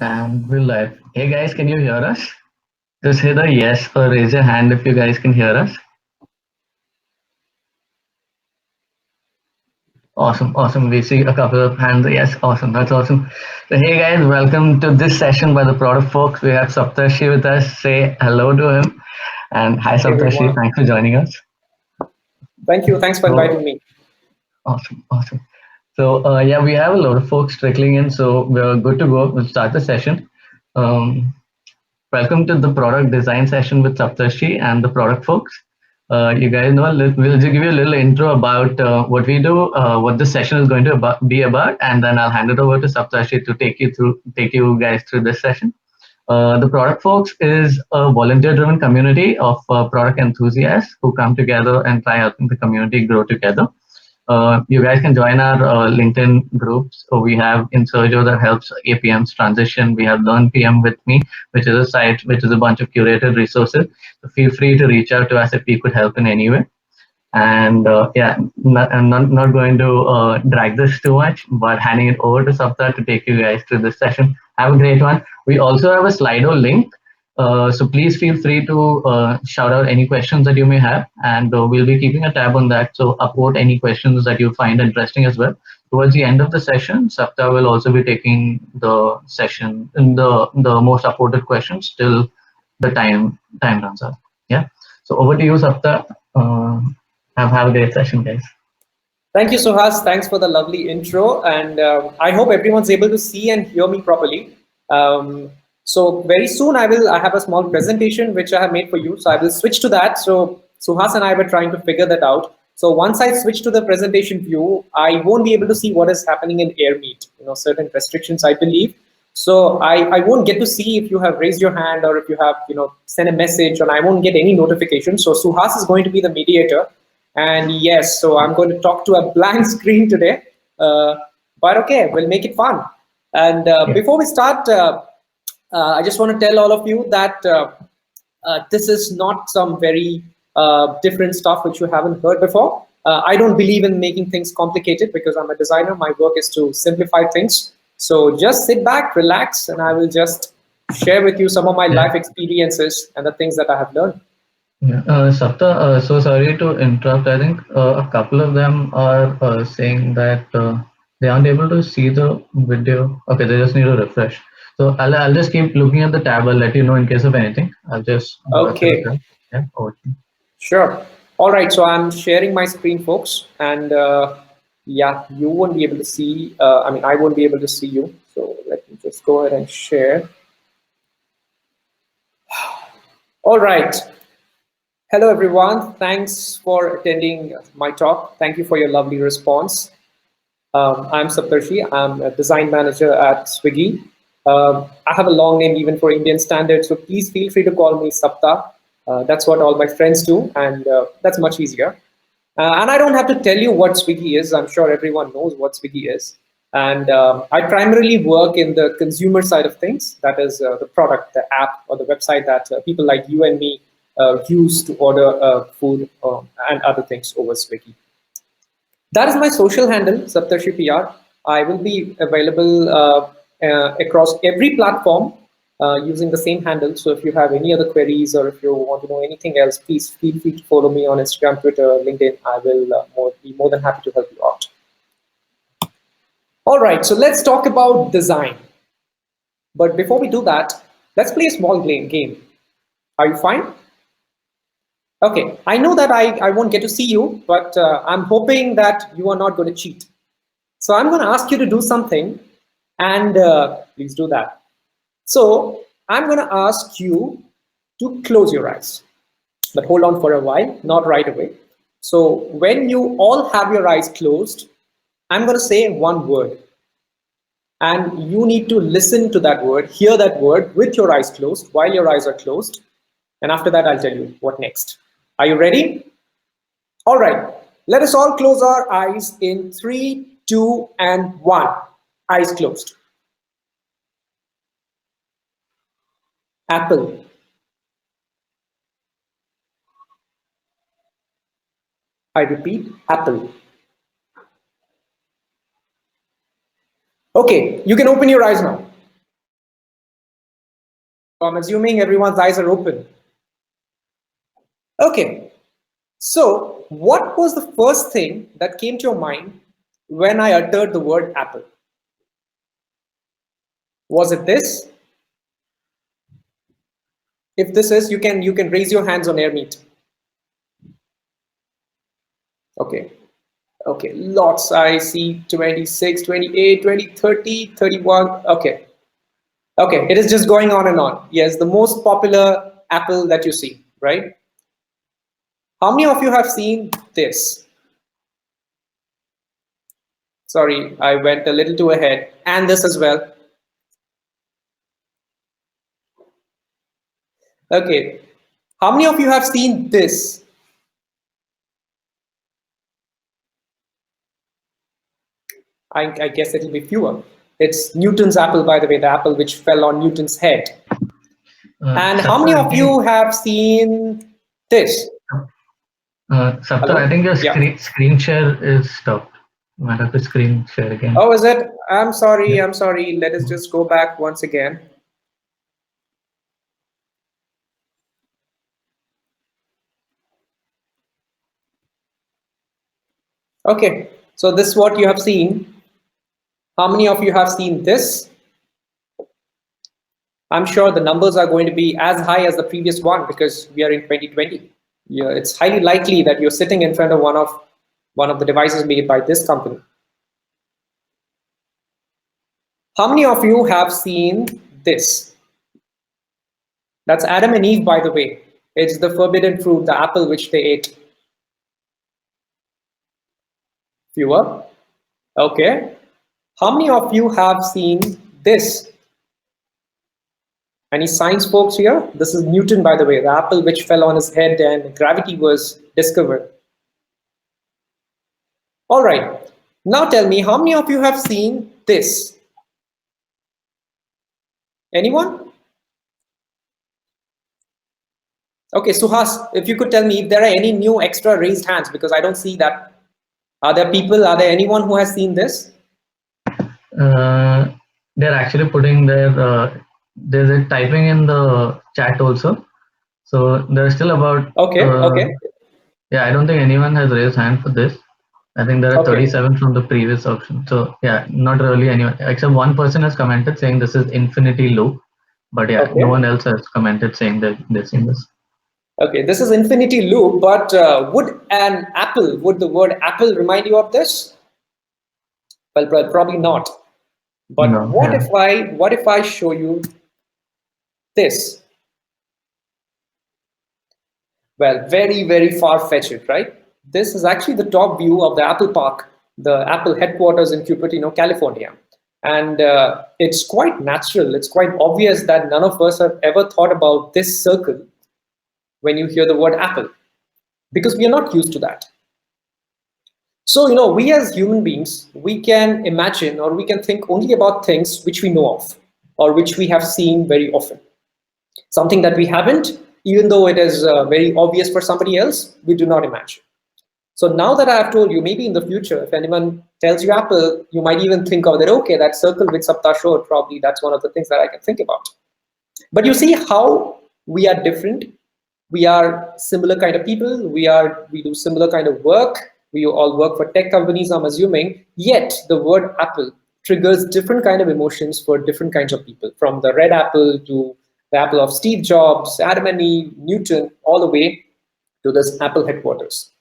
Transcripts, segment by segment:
And we're live. Hey guys, can you hear us? Just hit a yes or raise your hand if you guys can hear us. Awesome, awesome. We see a couple of hands. Yes, awesome. That's awesome. So, hey guys, welcome to this session by the product folks. We have Saptarshi with us. Say hello to him. And hi, Hey Saptarshi. everyone. Thanks for joining us. Thank you. Thanks for So, inviting me. awesome, awesome. So, yeah, we have a lot of folks trickling in. So, we're good to go. We'll start the session. Um, Welcome to the product design session with Saptarshi and the product folks. You guys know, we'll just give you a little intro about what we do, what the session is going to be about, and then I'll hand it over to Saptarshi to take you guys through this session. The product folks is a volunteer-driven community of product enthusiasts who come together and try helping the community grow together. You guys can join our LinkedIn groups. So we have Insurjo that helps APMs transition. We have Learn PM with me, which is a site which is a bunch of curated resources. So feel free to reach out to us if we could help in any way. And yeah, I'm not going to drag this too much, but handing it over to Sapta to take you guys through this session. Have a great one. We also have a Slido link. So please feel free to shout out any questions that you may have, and we'll be keeping a tab on that. So upvote any questions that you find interesting as well. Towards the end of the session, Sapta will also be taking the session in the most upvoted questions till the time runs out. Yeah. So over to you, Sapta. Have a great session, guys. Thank you, Suhas. Thanks for the lovely intro. And I hope everyone's able to see and hear me properly. So very soon I have a small presentation which I have made for you. So I will switch to that. So Suhas and I were trying to figure that out. So once I switch to the presentation view, I won't be able to see what is happening in AirMeet. Certain restrictions, I believe. So I won't get to see if you have raised your hand or if you have, sent a message, and I won't get any notification. So Suhas is going to be the mediator. And yes, so I'm going to talk to a blank screen today. But okay, we'll make it fun. And Yeah. before we start, I just want to tell all of you that this is not some very different stuff which you haven't heard before. I don't believe in making things complicated because I'm a designer. My work is to simplify things. So just sit back, relax, and I will just share with you some of my Yeah. life experiences and the things that I have learned. Yeah. Sapta, so sorry to interrupt. I think a couple of them are saying that they aren't able to see the video. Okay, they just need to refresh. So I'll just keep looking at the tab. I'll let you know in case of anything. I'll just do that for Okay. you. Yeah. Over to you. Sure. All right. So I'm sharing my screen, folks, and yeah, you won't be able to see. I mean, I won't be able to see you. So let me just go ahead and share. All right. Hello, everyone. Thanks for attending my talk. Thank you for your lovely response. I'm Saptarshi. I'm a design manager at Swiggy. I have a long name even for Indian standards, so please feel free to call me Sapta. That's what all my friends do, and that's much easier. And I don't have to tell you what Swiggy is. I'm sure everyone knows what Swiggy is. And I primarily work in the consumer side of things. That is the product, the app, or the website that people like you and me use to order food and other things over Swiggy. That is my social handle, Saptarshi PR. I will be available across every platform using the same handle. So if you have any other queries or if you want to know anything else, please feel free to follow me on Instagram, Twitter, LinkedIn. I will be more than happy to help you out. All right, so let's talk about design. But before we do that, let's play a small game. Are you fine? Okay, I know that I won't get to see you, but I'm hoping that you are not going to cheat. So I'm going to ask you to do something, and please do that. So I'm going to ask you to close your eyes, but hold on for a while, not right away. So when you all have your eyes closed, I'm going to say one word, and you need to listen to that word, hear that word with your eyes closed while your eyes are closed. And after that, I'll tell you what next. Are you ready? All right, let us all close our eyes in 3, 2, and 1. Eyes closed. Apple. I repeat, apple. Okay, you can open your eyes now. So I'm assuming everyone's eyes are open. Okay, so what was the first thing that came to your mind when I uttered the word apple? Was it this? If this is, you can raise your hands on air meet. Okay. Okay, lots. I see 26, 28, 20, 30, 31. Okay. Okay, it is just going on and on. Yes, the most popular apple that you see, right? How many of you have seen this? Sorry, I went a little too ahead. And this as well. Okay. How many of you have seen this? I guess it'll be fewer. It's Newton's apple, by the way, the apple which fell on Newton's head. And how Sapta, many I of think you have seen this? Sapta, I Hello? think your Yeah. screen share is stopped. You might have to screen share again. Oh, is it? I'm Yeah. sorry. I'm sorry. Let us just go back once again. Okay. So this is what you have seen. How many of you have seen this? I'm sure the numbers are going to be as high as the previous one because we are in 2020. Yeah, it's highly likely that you're sitting in front of one of the devices made by this company. How many of you have seen this? That's Adam and Eve, by the way. It's the forbidden fruit, the apple which they ate. Fewer. Okay. How many of you have seen this? Any science folks here? This is Newton, by the way, the apple which fell on his head and gravity was discovered. All right. Now tell me, how many of you have seen this? Anyone? Okay, Suhas, if you could tell me if there are any new extra raised hands because I don't see that. Are there anyone who has seen this? Uh, they're actually putting there's a typing in the chat also. So there's still about, Okay, okay, yeah, I don't think anyone has raised hand for this. I think there are okay, 37 from the previous auction. So yeah, not really anyone, except one person has commented saying this is infinity loop. But yeah, no one okay, else has commented saying that they've seen this. okay. This is infinity loop, but would the word apple remind you of this? Well, probably not. But No, yeah. what if I show you this? Well, very, very far-fetched, right? This is actually the top view of the Apple Park, the Apple headquarters in Cupertino, California. And it's quite natural. It's quite obvious that none of us have ever thought about this circle when you hear the word Apple, because we are not used to that. So, we as human beings, we can imagine or we can think only about things which we know of or which we have seen very often. Something that we haven't, even though it is very obvious for somebody else, we do not imagine. So now that I have told you, maybe in the future, if anyone tells you Apple, you might even think of that, okay, that circle with Sapta showed, probably that's one of the things that I can think about. But you see how we are different. We are similar kind of people. We do similar kind of work. We all work for tech companies, I'm assuming. Yet the word Apple triggers different kind of emotions for different kinds of people, from the red apple to the apple of Steve Jobs, Adam and Eve, Newton, all the way to this Apple headquarters.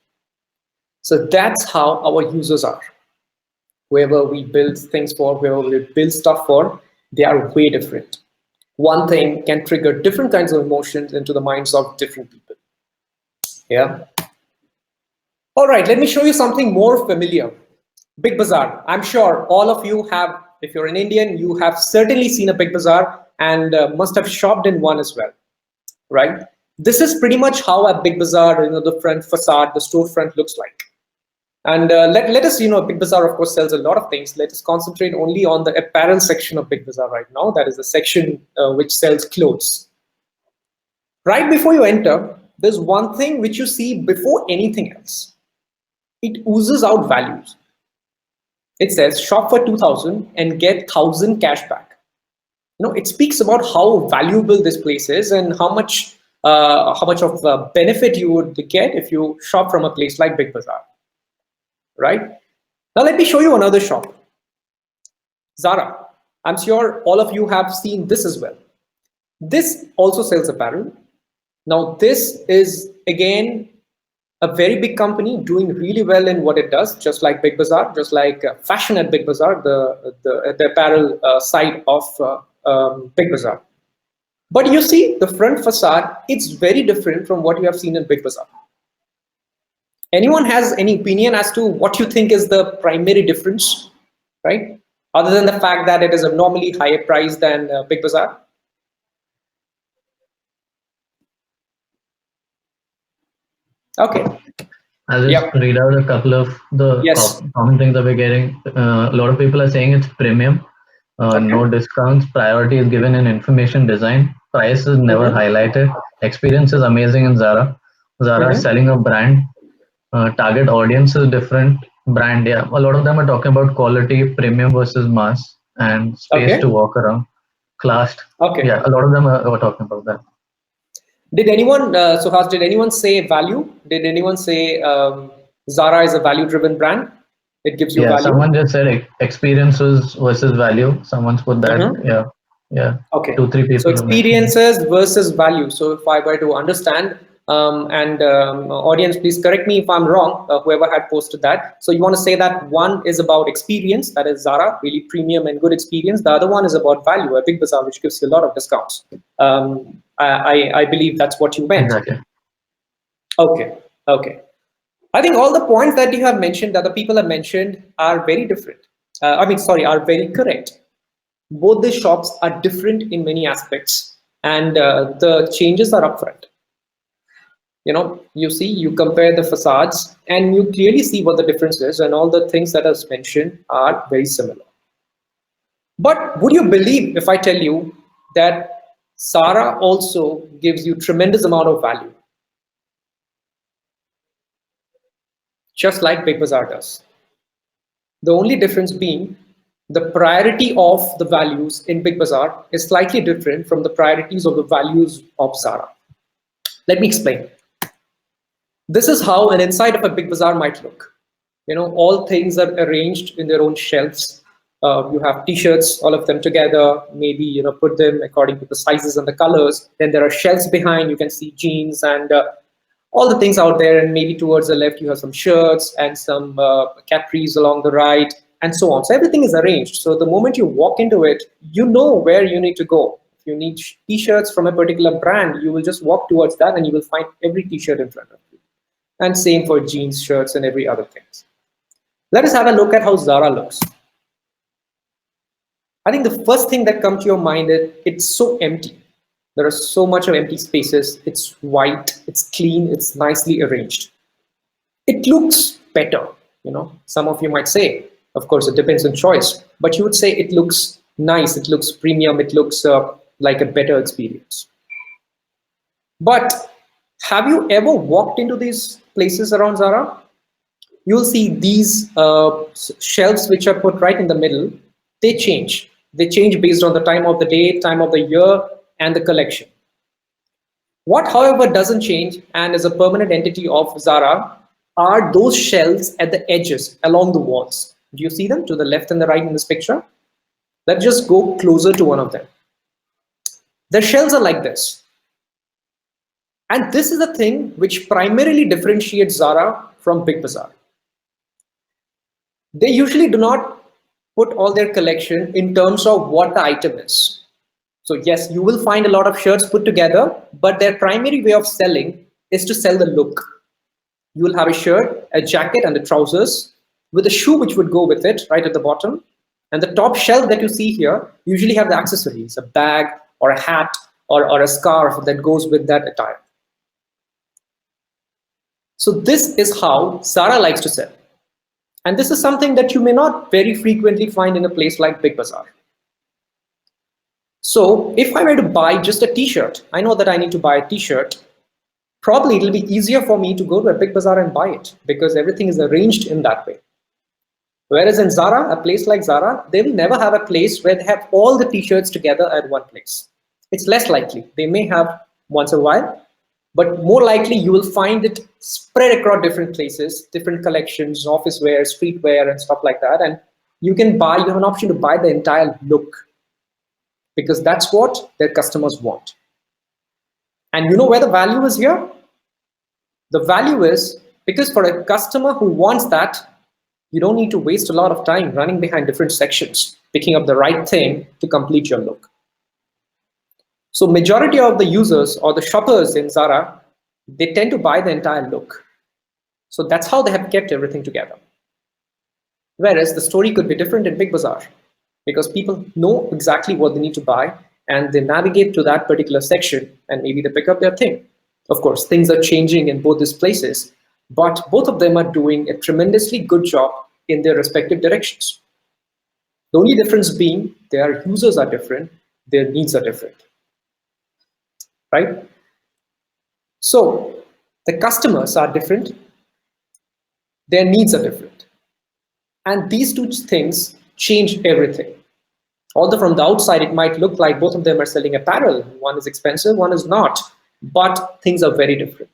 So that's how our users are. Whoever we build things for, whoever we build stuff for, they are way different. One thing can trigger different kinds of emotions into the minds of different people. Yeah. All right, let me show you something more familiar. Big Bazaar. I'm sure all of you have, if you're an Indian, you have certainly seen a Big Bazaar and must have shopped in one as well, right? This is pretty much how a Big Bazaar, the front facade, the storefront looks like. And let us, Big Bazaar, of course, sells a lot of things. Let us concentrate only on the apparel section of Big Bazaar right now. That is the section which sells clothes. Right before you enter, there's one thing which you see before anything else. It oozes out values. It says shop for 2,000 and get 1,000 cash back. it speaks about how valuable this place is and how much of benefit you would get if you shop from a place like Big Bazaar, right? Now let me show you another shop, Zara. I'm sure all of you have seen this as well. This also sells apparel. Now this is again a very big company doing really well in what it does, just like Big Bazaar, just like fashion at Big Bazaar, the apparel side of Big Bazaar. But you see, the front facade, it's very different from what you have seen in Big Bazaar. Anyone has any opinion as to what you think is the primary difference, right? Other than the fact that it is a normally higher price than Big Bazaar? Okay. I'll just Yep. read out a couple of the Yes. common things that we're getting. A lot of people are saying it's premium, no Okay. discounts, priority is given in information design, price is never Mm-hmm. highlighted, experience is amazing in Zara. Zara is Mm-hmm. selling a brand, target audience is different, brand, yeah. A lot of them are talking about quality, premium versus mass, and space to Okay. walk around, classed. Okay. Yeah, a lot of them are talking about that. Did anyone, Suhas, did anyone say value? Did anyone say Zara is a value-driven brand? It gives you Yeah, value. someone just said experiences versus value. Someone's put that. Mm-hmm. Yeah, yeah. Okay, Two, three so people have mentioned it. experiences versus value. So if I were to understand, and audience, please correct me if I'm wrong, whoever had posted that. So you want to say that one is about experience, that is Zara, really premium and good experience. The other one is about value, a Big Bazaar, which gives you a lot of discounts. I believe that's what you meant. Exactly. Okay, okay. I think all the points that you have mentioned, that the people have mentioned, are very different. Sorry, are very correct. Both the shops are different in many aspects, and the changes are upfront. You see, you compare the facades, and you clearly see what the difference is, and all the things that are mentioned are very similar. But would you believe if I tell you that Zara also gives you tremendous amount of value, just like Big Bazaar does? The only difference being the priority of the values in Big Bazaar is slightly different from the priorities of the values of Zara. Let me explain. This is how an inside of a Big Bazaar might look. All things are arranged in their own shelves. You have t-shirts, all of them together, maybe put them according to the sizes and the colors. Then there are shelves behind, you can see jeans and all the things out there, and maybe towards the left you have some shirts and some capris along the right, and so on. So everything is arranged, so the moment you walk into it, you know where you need to go. If you need t-shirts from a particular brand, you will just walk towards that and you will find every t-shirt in front of you, and same for jeans, shirts, and every other things. Let us have a look at how Zara looks. I think the first thing that comes to your mind is it's so empty. There are so much of empty spaces. It's white, it's clean, it's nicely arranged. It looks better. Some of you might say, of course, it depends on choice, but you would say it looks nice, it looks premium, it looks like a better experience. But have you ever walked into these places around Zara? You'll see these shelves which are put right in the middle. They change based on the time of the day, time of the year, and the collection. What however doesn't change and is a permanent entity of Zara are those shelves at the edges along the walls. Do you see them to the left and the right in this picture? Let's just go closer to one of them. The shelves are like this, and this is the thing which primarily differentiates Zara from Big Bazaar. They usually do not put all their collection in terms of what the item is. So yes, you will find a lot of shirts put together, but their primary way of selling is to sell the look. You will have a shirt, a jacket, and the trousers with a shoe which would go with it right at the bottom. And the top shelf that you see here usually have the accessories, a bag or a hat or a scarf that goes with that attire. So this is how Zara likes to sell. And this is something that you may not very frequently find in a place like Big Bazaar. So if I were to buy just a t-shirt, I know that I need to buy a t-shirt. Probably it'll be easier for me to go to a Big Bazaar and buy it because everything is arranged in that way. Whereas in Zara, a place like Zara, they will never have a place where they have all the t-shirts together at one place. It's less likely. They may have once a while, but more likely you will find it spread across different places, different collections, office wear, streetwear, and stuff like that. And you have an option to buy the entire look because that's what their customers want. And you know where the value is here? The value is because for a customer who wants that, you don't need to waste a lot of time running behind different sections, picking up the right thing to complete your look. So majority of the users or the shoppers in Zara, they tend to buy the entire look. So that's how they have kept everything together. Whereas the story could be different in Big Bazaar because people know exactly what they need to buy and they navigate to that particular section and maybe they pick up their thing. Of course, things are changing in both these places, but both of them are doing a tremendously good job in their respective directions. The only difference being their users are different, their needs are different, right? So the customers are different, their needs are different. And these two things change everything. Although from the outside, it might look like both of them are selling apparel. One is expensive, one is not, but things are very different.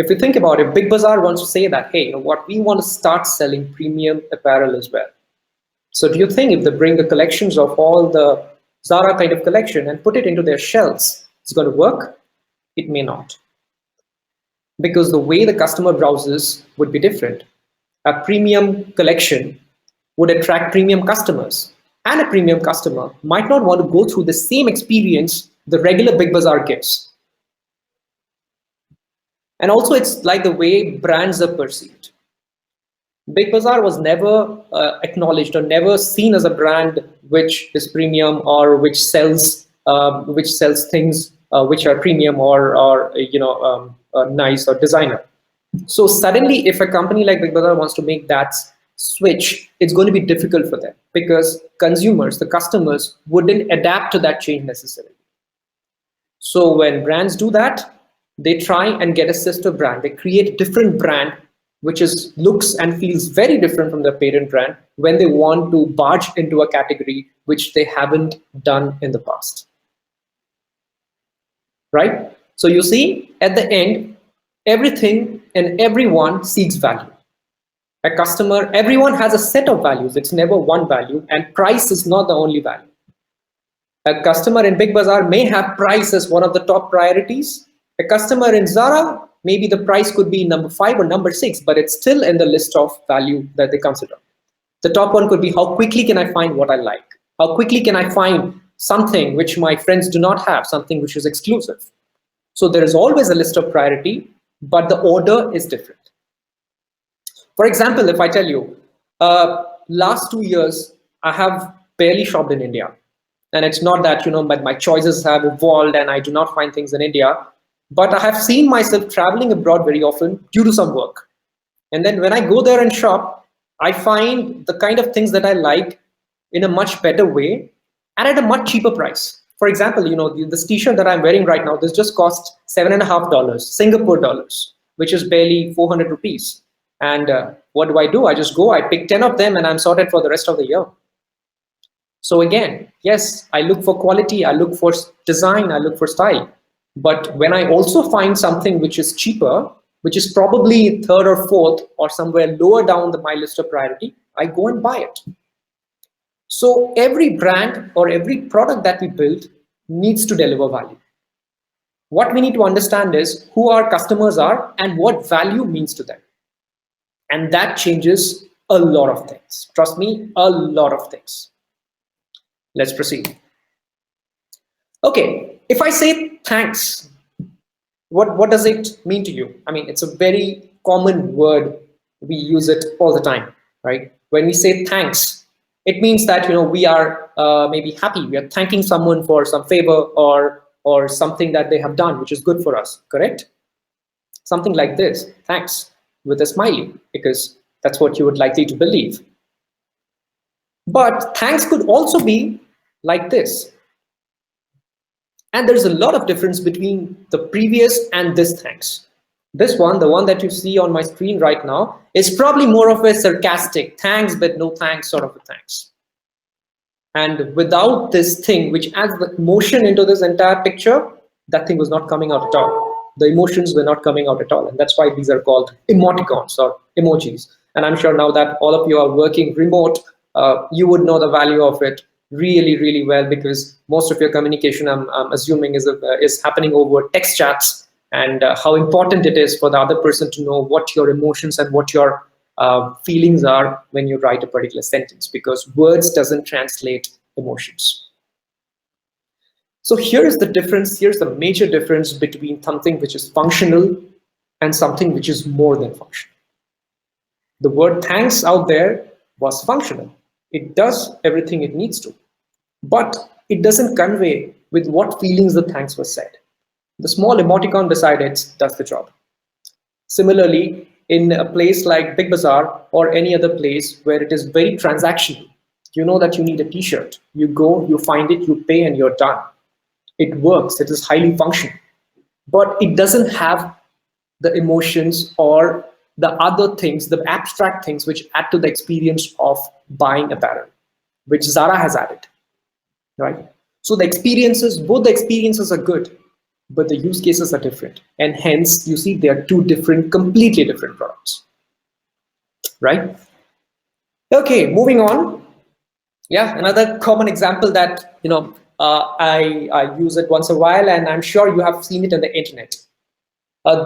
If you think about it, Big Bazaar wants to say that, hey, you know what, we want to start selling premium apparel as well. So do you think if they bring the collections of all the Zara kind of collection and put it into their shelves, it's going to work? It may not. Because the way the customer browses would be different. A premium collection would attract premium customers, and a premium customer might not want to go through the same experience the regular Big Bazaar gives. And also, it's like the way brands are perceived. Big Bazaar was never acknowledged or never seen as a brand which is premium or which sells things which are premium or nice or designer. So suddenly, if a company like Big Bazaar wants to make that switch, it's going to be difficult for them because consumers, the customers, wouldn't adapt to that change necessarily. So when brands do that, they try and get a sister brand. They create a different brand which is looks and feels very different from their parent brand when they want to barge into a category which they haven't done in the past. Right? So you see, at the end, everything and everyone seeks value. A customer, everyone has a set of values. It's never one value, and price is not the only value. A customer in Big Bazaar may have price as one of the top priorities. A customer in Zara, maybe the price could be number 5 or number 6, but it's still in the list of value that they consider. The top one could be how quickly can I find what I like? How quickly can I find something which my friends do not have, something which is exclusive? So there is always a list of priority, but the order is different. For example, if I tell you, last 2 years, I have barely shopped in India. And it's not that, my choices have evolved and I do not find things in India, but I have seen myself traveling abroad very often due to some work. And then when I go there and shop, I find the kind of things that I like in a much better way and at a much cheaper price. For example, this t-shirt that I'm wearing right now, this just cost $7.50 Singapore dollars, which is barely 400 rupees. And what do? I just go, I pick 10 of them and I'm sorted for the rest of the year. So again, yes, I look for quality, I look for design, I look for style. But when I also find something which is cheaper, which is probably third or fourth or somewhere lower down my list of priority, I go and buy it. So every brand or every product that we build needs to deliver value. What we need to understand is who our customers are and what value means to them. And that changes a lot of things. Trust me, a lot of things. Let's proceed. Okay, if I say thanks, what does it mean to you? I mean, it's a very common word. We use it all the time, right? When we say thanks, it means that we are maybe happy. We are thanking someone for some favor or something that they have done, which is good for us, correct? Something like this, thanks, with a smiley, because that's what you would likely to believe. But thanks could also be like this. And there's a lot of difference between the previous and this thanks. This one, the one that you see on my screen right now, is probably more of a sarcastic thanks but no thanks sort of a thanks. And without this thing, which adds the emotion into this entire picture, that thing was not coming out at all. The emotions were not coming out at all. And that's why these are called emoticons or emojis. And I'm sure now that all of you are working remote, you would know the value of it really, really well, because most of your communication, I'm assuming, is happening over text chats, and how important it is for the other person to know what your emotions and what your feelings are when you write a particular sentence, because words doesn't translate emotions. So here's the difference. Here's the major difference between something which is functional and something which is more than functional. The word thanks out there was functional. It does everything it needs to, but it doesn't convey with what feelings the thanks was said. The small emoticon beside it does the job. Similarly, in a place like Big Bazaar or any other place where it is very transactional, you know that you need a t-shirt. You go, you find it, you pay, and you're done. It works, it is highly functional, but it doesn't have the emotions or the other things, the abstract things which add to the experience of buying apparel, which Zara has added, right? So the experiences, both the experiences are good, but the use cases are different. And hence, you see, they are two different, completely different products, right? Okay, moving on. Yeah, another common example that, I use it once in a while, and I'm sure you have seen it on the internet.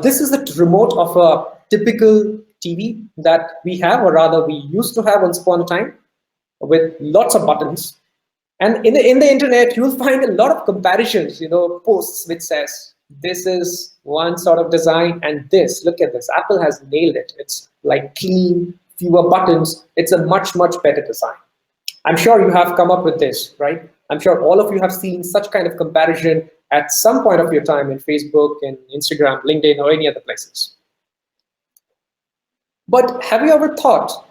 This is the remote of a typical TV that we have, or rather we used to have once upon a time, with lots of buttons. And in the internet, you'll find a lot of comparisons, posts which says, this is one sort of design, and this, look at this, Apple has nailed it. It's like clean, fewer buttons. It's a much, much better design. I'm sure you have come up with this, right? I'm sure all of you have seen such kind of comparison at some point of your time in Facebook and Instagram, LinkedIn, or any other places. But have you ever thought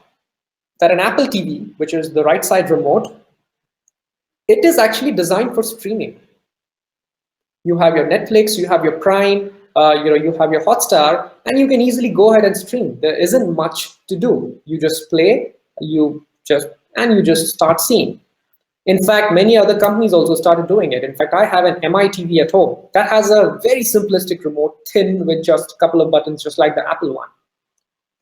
that an Apple TV, which is the right side remote, it is actually designed for streaming? You have your Netflix, you have your Prime, you have your Hotstar, and you can easily go ahead and stream. There isn't much to do. You just play, you just start seeing. In fact, many other companies also started doing it. In fact, I have an MI TV at home that has a very simplistic remote, thin, with just a couple of buttons, just like the Apple one.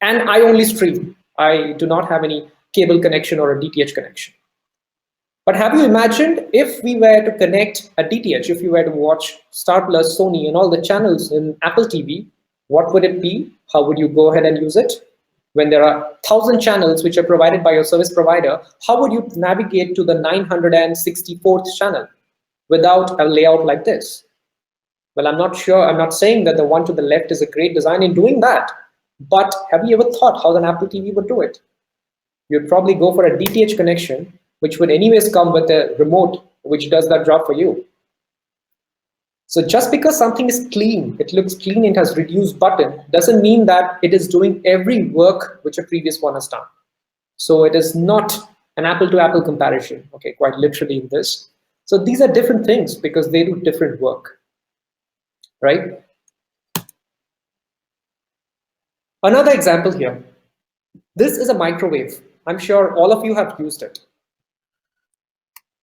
And I only stream. I do not have any cable connection or a DTH connection. But have you imagined if we were to connect a DTH, if you were to watch Star Plus, Sony, and all the channels in Apple TV, what would it be? How would you go ahead and use it? When there are 1,000 channels which are provided by your service provider, how would you navigate to the 964th channel without a layout like this? Well, I'm not sure. I'm not saying that the one to the left is a great design in doing that. But have you ever thought how an Apple TV would do it? You'd probably go for a DTH connection, which would anyways come with a remote which does that job for you. So just because something is clean, it looks clean, it has reduced button, doesn't mean that it is doing every work which a previous one has done. So it is not an apple to apple comparison, okay, quite literally in this. So these are different things because they do different work, right? Another example here. This is a microwave. I'm sure all of you have used it.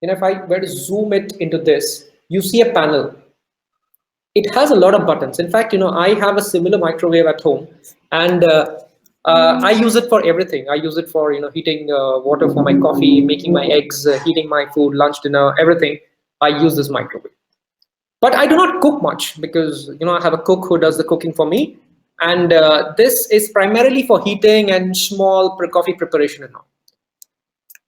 If I were to zoom it into this, you see a panel. It has a lot of buttons. In fact, I have a similar microwave at home, and I use it for everything. I use it for heating water for my coffee, making my eggs, heating my food, lunch, dinner, everything. I use this microwave. But I do not cook much because I have a cook who does the cooking for me, and this is primarily for heating and small coffee preparation and all.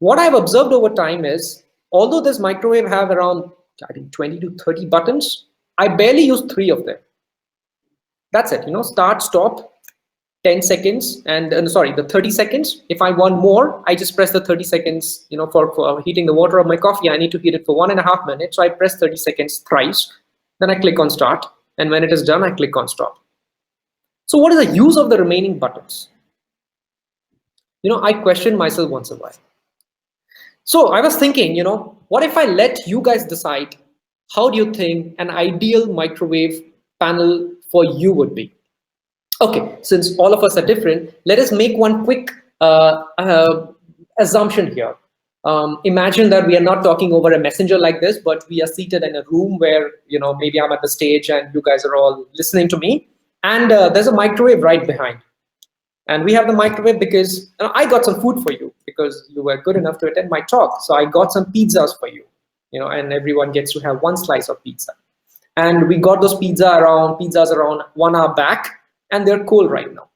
What I've observed over time is, although this microwave have around, I think, 20 to 30 buttons, I barely use 3 of them. That's it, start, stop, 10 seconds, and sorry, the 30 seconds. If I want more, I just press the 30 seconds, for heating the water of my coffee. I need to heat it for 1.5 minutes. So I press 30 seconds thrice, then I click on start. And when it is done, I click on stop. So what is the use of the remaining buttons? I question myself once in a while. So I was thinking, what if I let you guys decide, how do you think an ideal microwave panel for you would be? Okay, since all of us are different, let us make one quick assumption here. Imagine that we are not talking over a messenger like this, but we are seated in a room where, maybe I'm at the stage and you guys are all listening to me, and there's a microwave right behind. And we have the microwave because I got some food for you because you were good enough to attend my talk. So I got some pizzas for you, and everyone gets to have one slice of pizza. And we got those pizzas around 1 hour back, and they're cold right now.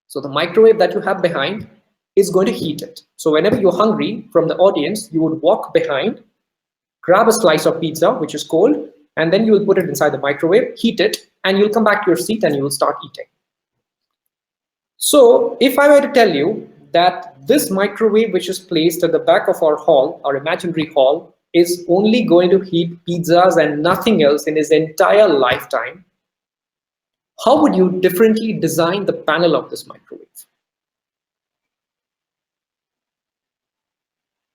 So the microwave that you have behind is going to heat it. So whenever you're hungry from the audience, you would walk behind, grab a slice of pizza, which is cold, and then you will put it inside the microwave, heat it, and you'll come back to your seat and you will start eating. So if I were to tell you that this microwave, which is placed at the back of our hall, our imaginary hall, is only going to heat pizzas and nothing else in its entire lifetime, how would you differently design the panel of this microwave?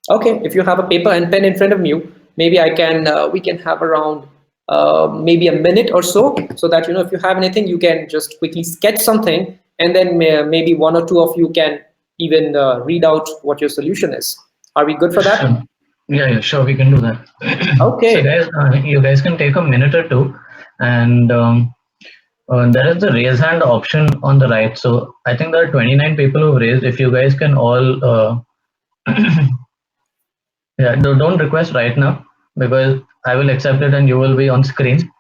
Okay, if you have a paper and pen in front of you, maybe we can have around maybe a minute or so that, if you have anything, you can just quickly sketch something, and then maybe one or two of you can even read out what your solution is. Are we good for that? Sure. Yeah, sure, we can do that. So, Okay. guys, you guys can take a minute or two, and there is the raise hand option on the right. So, I think there are 29 people who raised. If you guys can all, yeah, don't request right now because I will accept it and you will be on screen.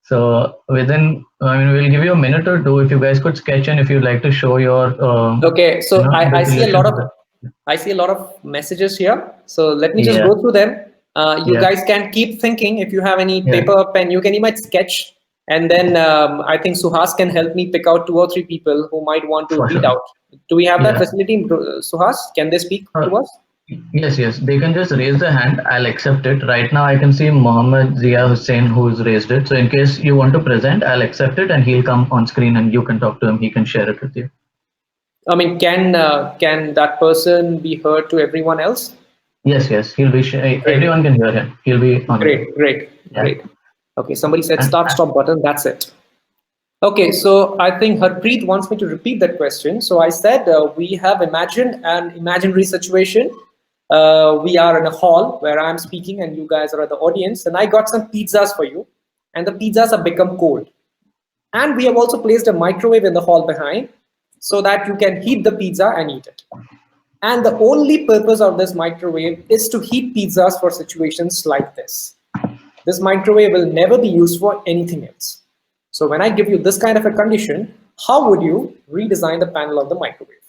So, we'll give you a minute or two if you guys could sketch and if you'd like to show your, Okay, so the I see a solution lot to of that. messages here. So let me just Yeah, go through them. You yeah, guys can keep thinking. If you have any yeah, paper, pen, you can even sketch. And then I think Suhas can help me pick out 2 or 3 people who might want to for read sure. out. Do we have that Yeah. facility, Suhas? Can they speak Uh, to us? yes, they can just raise the hand. I'll accept it. Right now, I can see Mohammed Zia Hussain who's raised it. So, in case you want to present, I'll accept it and he'll come on screen and you can talk to him. He can share it with you. I mean, can that person be heard to everyone else? Yes, he'll be. Great, Everyone can hear him. He'll be audible. Yeah. great. Okay, somebody said And start stop button. That's it. Okay, so I think Harpreet wants me to repeat that question. So I said we have imagined an imaginary situation. We are in a hall where I'm speaking and you guys are at the audience, and I got some pizzas for you, and the pizzas have become cold. And we have also placed a microwave in the hall behind so that you can heat the pizza and eat it. And the only purpose of this microwave is to heat pizzas for situations like this. This microwave will never be used for anything else. So when I give you this kind of a condition, how would you redesign the panel of the microwave?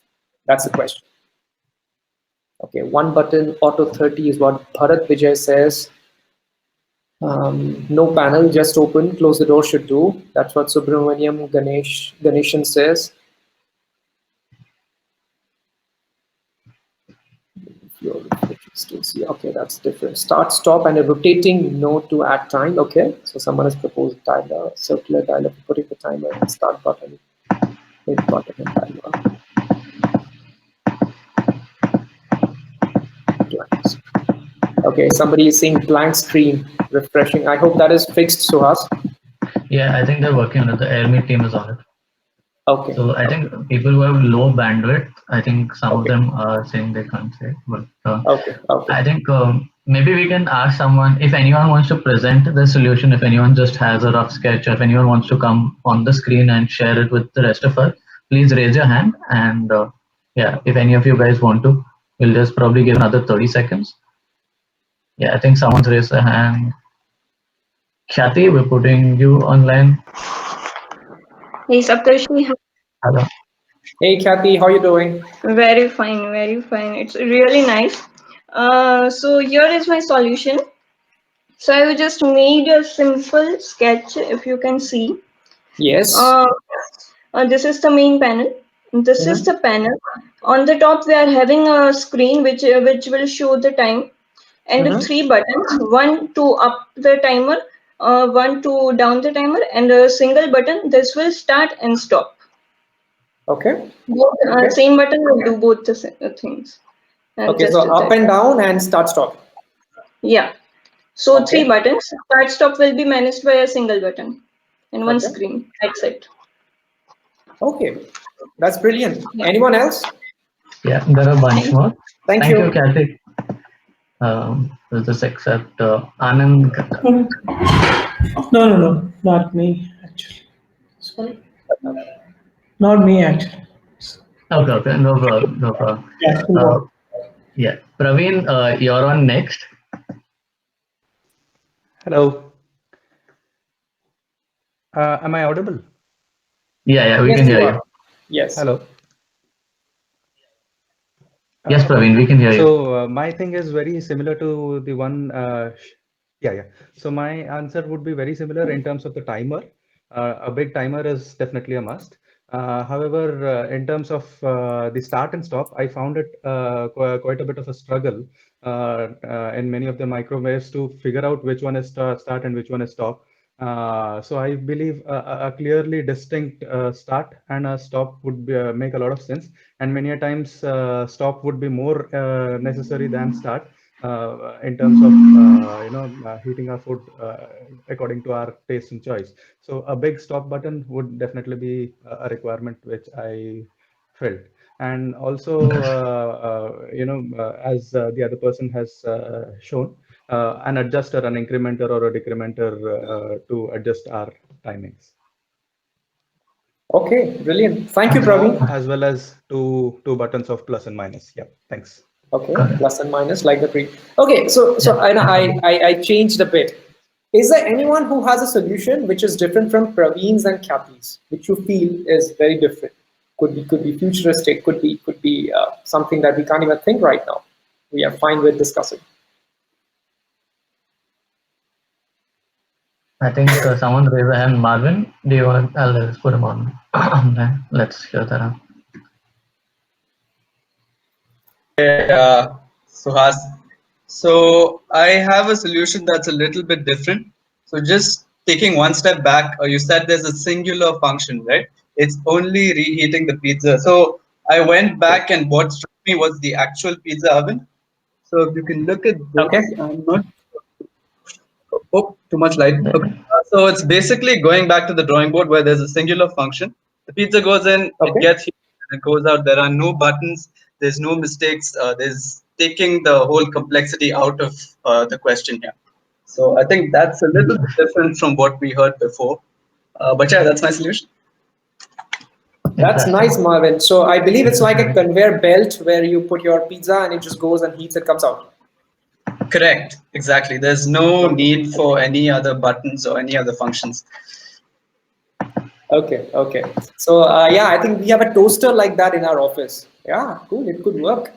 That's the question. Okay, one button, auto 30 is what Bharat Vijay says. No panel, just open, close the door should do. That's what Subramaniam Ganeshan says. Okay, that's different. Start, stop, and a rotating node to add time. Okay, so someone has proposed timer, circular dialer for putting the timer and start button, hit button and timer. Blanks. Okay, somebody is saying blank screen, refreshing. I hope that is fixed, Suhas. yeah, I think they're working on it. The AirMeet team is on it. Okay, So I okay, think people who have low bandwidth, I think some of okay, them are saying they can't say. But okay, okay. I think maybe we can ask someone if anyone wants to present the solution, if anyone just has a rough sketch, or if anyone wants to come on the screen and share it with the rest of us, please raise your hand. And yeah, if any of you guys want to, we'll just probably give another 30 seconds. Yeah, I think someone's raised a hand. Khyati, we're putting you online. Hey Saptarshi, Hello. Hey, Kathy, how you doing? very fine, very fine. It's really nice. So here is my solution. So I just made a simple sketch, if you can see. Yes. Uh, this is the main panel. This is Mm-hmm. the panel. On the top, we are having a screen which will show the time and the Mm-hmm. 3 buttons. One to up the timer, one to down the timer, and a single button. This will start and stop. Okay. Both, Okay. same button will do both the things. And Okay. just So up that. and down and start stop. Yeah. So three Okay. buttons. Start stop will be managed by a single button and one Okay. screen. That's it. Okay, that's brilliant. Yeah. Anyone else? Yeah, there are a bunch Thank more. Thank Thank you, you. Kathy. We'll just accept Anand. No, not me actually. Sorry, not me actually. Okay, okay, no problem, no problem. Yeah, still Uh, on. yeah, Praveen, you're on next. Hello. Am I audible? Yeah, yeah, we Yes, can you hear are. you. Yes. Hello. Yes, Okay. Praveen, we can hear you. So my thing is very similar to the one. Yeah, yeah. So my answer would be very similar in terms of the timer. A big timer is definitely a must. However, in terms of the start and stop, I found it quite a bit of a struggle in many of the microwaves to figure out which one is start and which one is stop. So I believe a clearly distinct start and a stop would be, make a lot of sense. And many a times stop would be more necessary than start in terms of heating our food according to our taste and choice. So a big stop button would definitely be a requirement which I felt. And also, as the other person has shown, an adjuster, an incrementer or a decrementer to adjust our timings. Okay, brilliant. Thank you, Okay, Praveen. As well as two buttons of plus and minus. Yeah, thanks. Okay, got it. plus and minus like the pre. Okay, so Yeah, no problem. I changed a bit. Is there anyone who has a solution which is different from Praveen's and Kathy's, which you feel is very different? Could be futuristic, could be something that we can't even think right now. We are fine with discussing. I think someone raised a hand. Marvin, do you want? I'll just put him on. Then let's hear that out. Suhas. So I have a solution that's a little bit different. So just taking one step back, you said there's a singular function, right? It's only reheating the pizza. So I went back and what struck me was the actual pizza oven. So if you can look at Okay. this, I'm not oh, too much light. Okay. Yeah, So it's basically going back to the drawing board where there's a singular function. The pizza goes in, it Okay. gets heated, and it goes out. There are no buttons. There's no mistakes. There's taking the whole complexity out of the question here. So I think that's a little bit different from what we heard before. But yeah, that's my solution. That's interesting. nice, Marvin. So I believe it's like a Interesting. conveyor belt where you put your pizza and it just goes and heats, it comes out. Correct. Exactly. There's no Okay. need for any other buttons or any other functions. Okay. Okay. So yeah, I think we have a toaster like that in our office. Yeah, cool. It could work.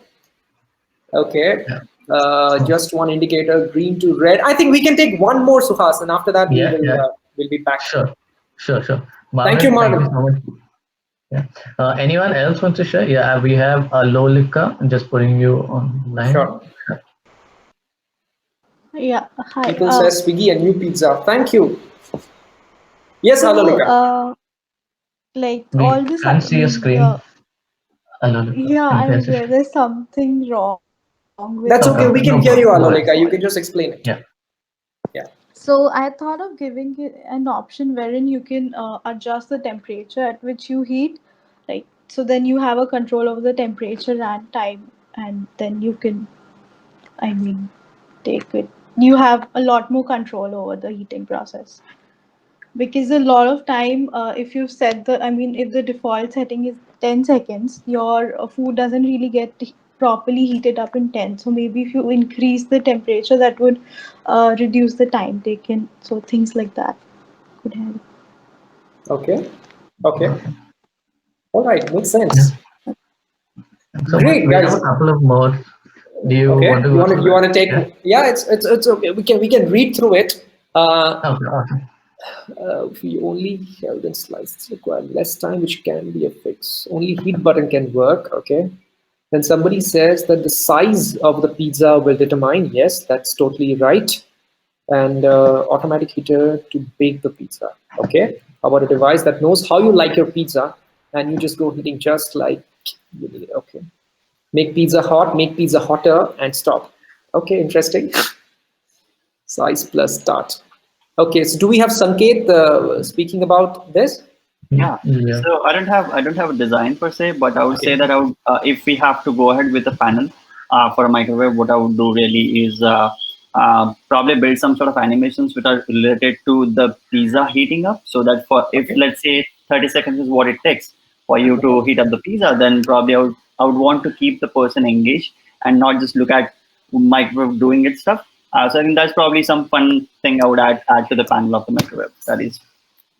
Okay. Yeah. So, Just one indicator, green to red. I think we can take one more, Suhas, and after that we yeah, will yeah, we'll be back. sure, sure, sure. Thank you, Marvin, thank you Marvin. so much. Yeah. Anyone else wants to share? Yeah, we have Lolika. Just putting you online. Sure. Yeah, hi. People say Swiggy and new pizza. Thank you. Yes, So, Alolika. like We all this, can't I see your mean, screen. Lolika, yeah, can you I please mean, share? there's something wrong with That's Okay, okay. okay, We can no hear you, problem. Go ahead. Alolika. You can just explain it. Yeah. Yeah. So I thought of giving it an option wherein you can adjust the temperature at which you heat, like so then you have a control over the temperature and time, and then you can, I mean, take it. You have a lot more control over the heating process. Because a lot of time, if you set the, I mean, if the default setting is 10 seconds, your food doesn't really get properly heated up in 10. So maybe if you increase the temperature, that would reduce the time taken. So things like that could help. Okay. Okay. Okay. All right. Makes Yeah. sense. Thanks so much. Great, We have guys. a couple of more. Do you want Okay. to You go want to through you that? want to take? Yeah. Yeah. It's okay. We can read through it. Okay. Awesome. We only held and slices require less time, which can be a fix. Only heat button can work. Okay. Then somebody says that the size of the pizza will determine. Yes, that's totally right. And automatic heater to bake the pizza. Okay. How about a device that knows how you like your pizza and you just go heating just like you need it. Okay. Make pizza hot, make pizza hotter, and stop. Okay, interesting. Size plus start. Okay, so do we have Sanket speaking about this? Yeah. Yeah. So I don't have a design per se, but I would say Okay. that if we have to go ahead with a panel for a microwave, what I would do really is probably build some sort of animations which are related to the pizza heating up, so that for if Okay. let's say 30 seconds is what it takes for you to heat up the pizza, then probably I would want to keep the person engaged and not just look at microwave doing its stuff. So I think that's probably some fun thing I would add to the panel of the microwave. That is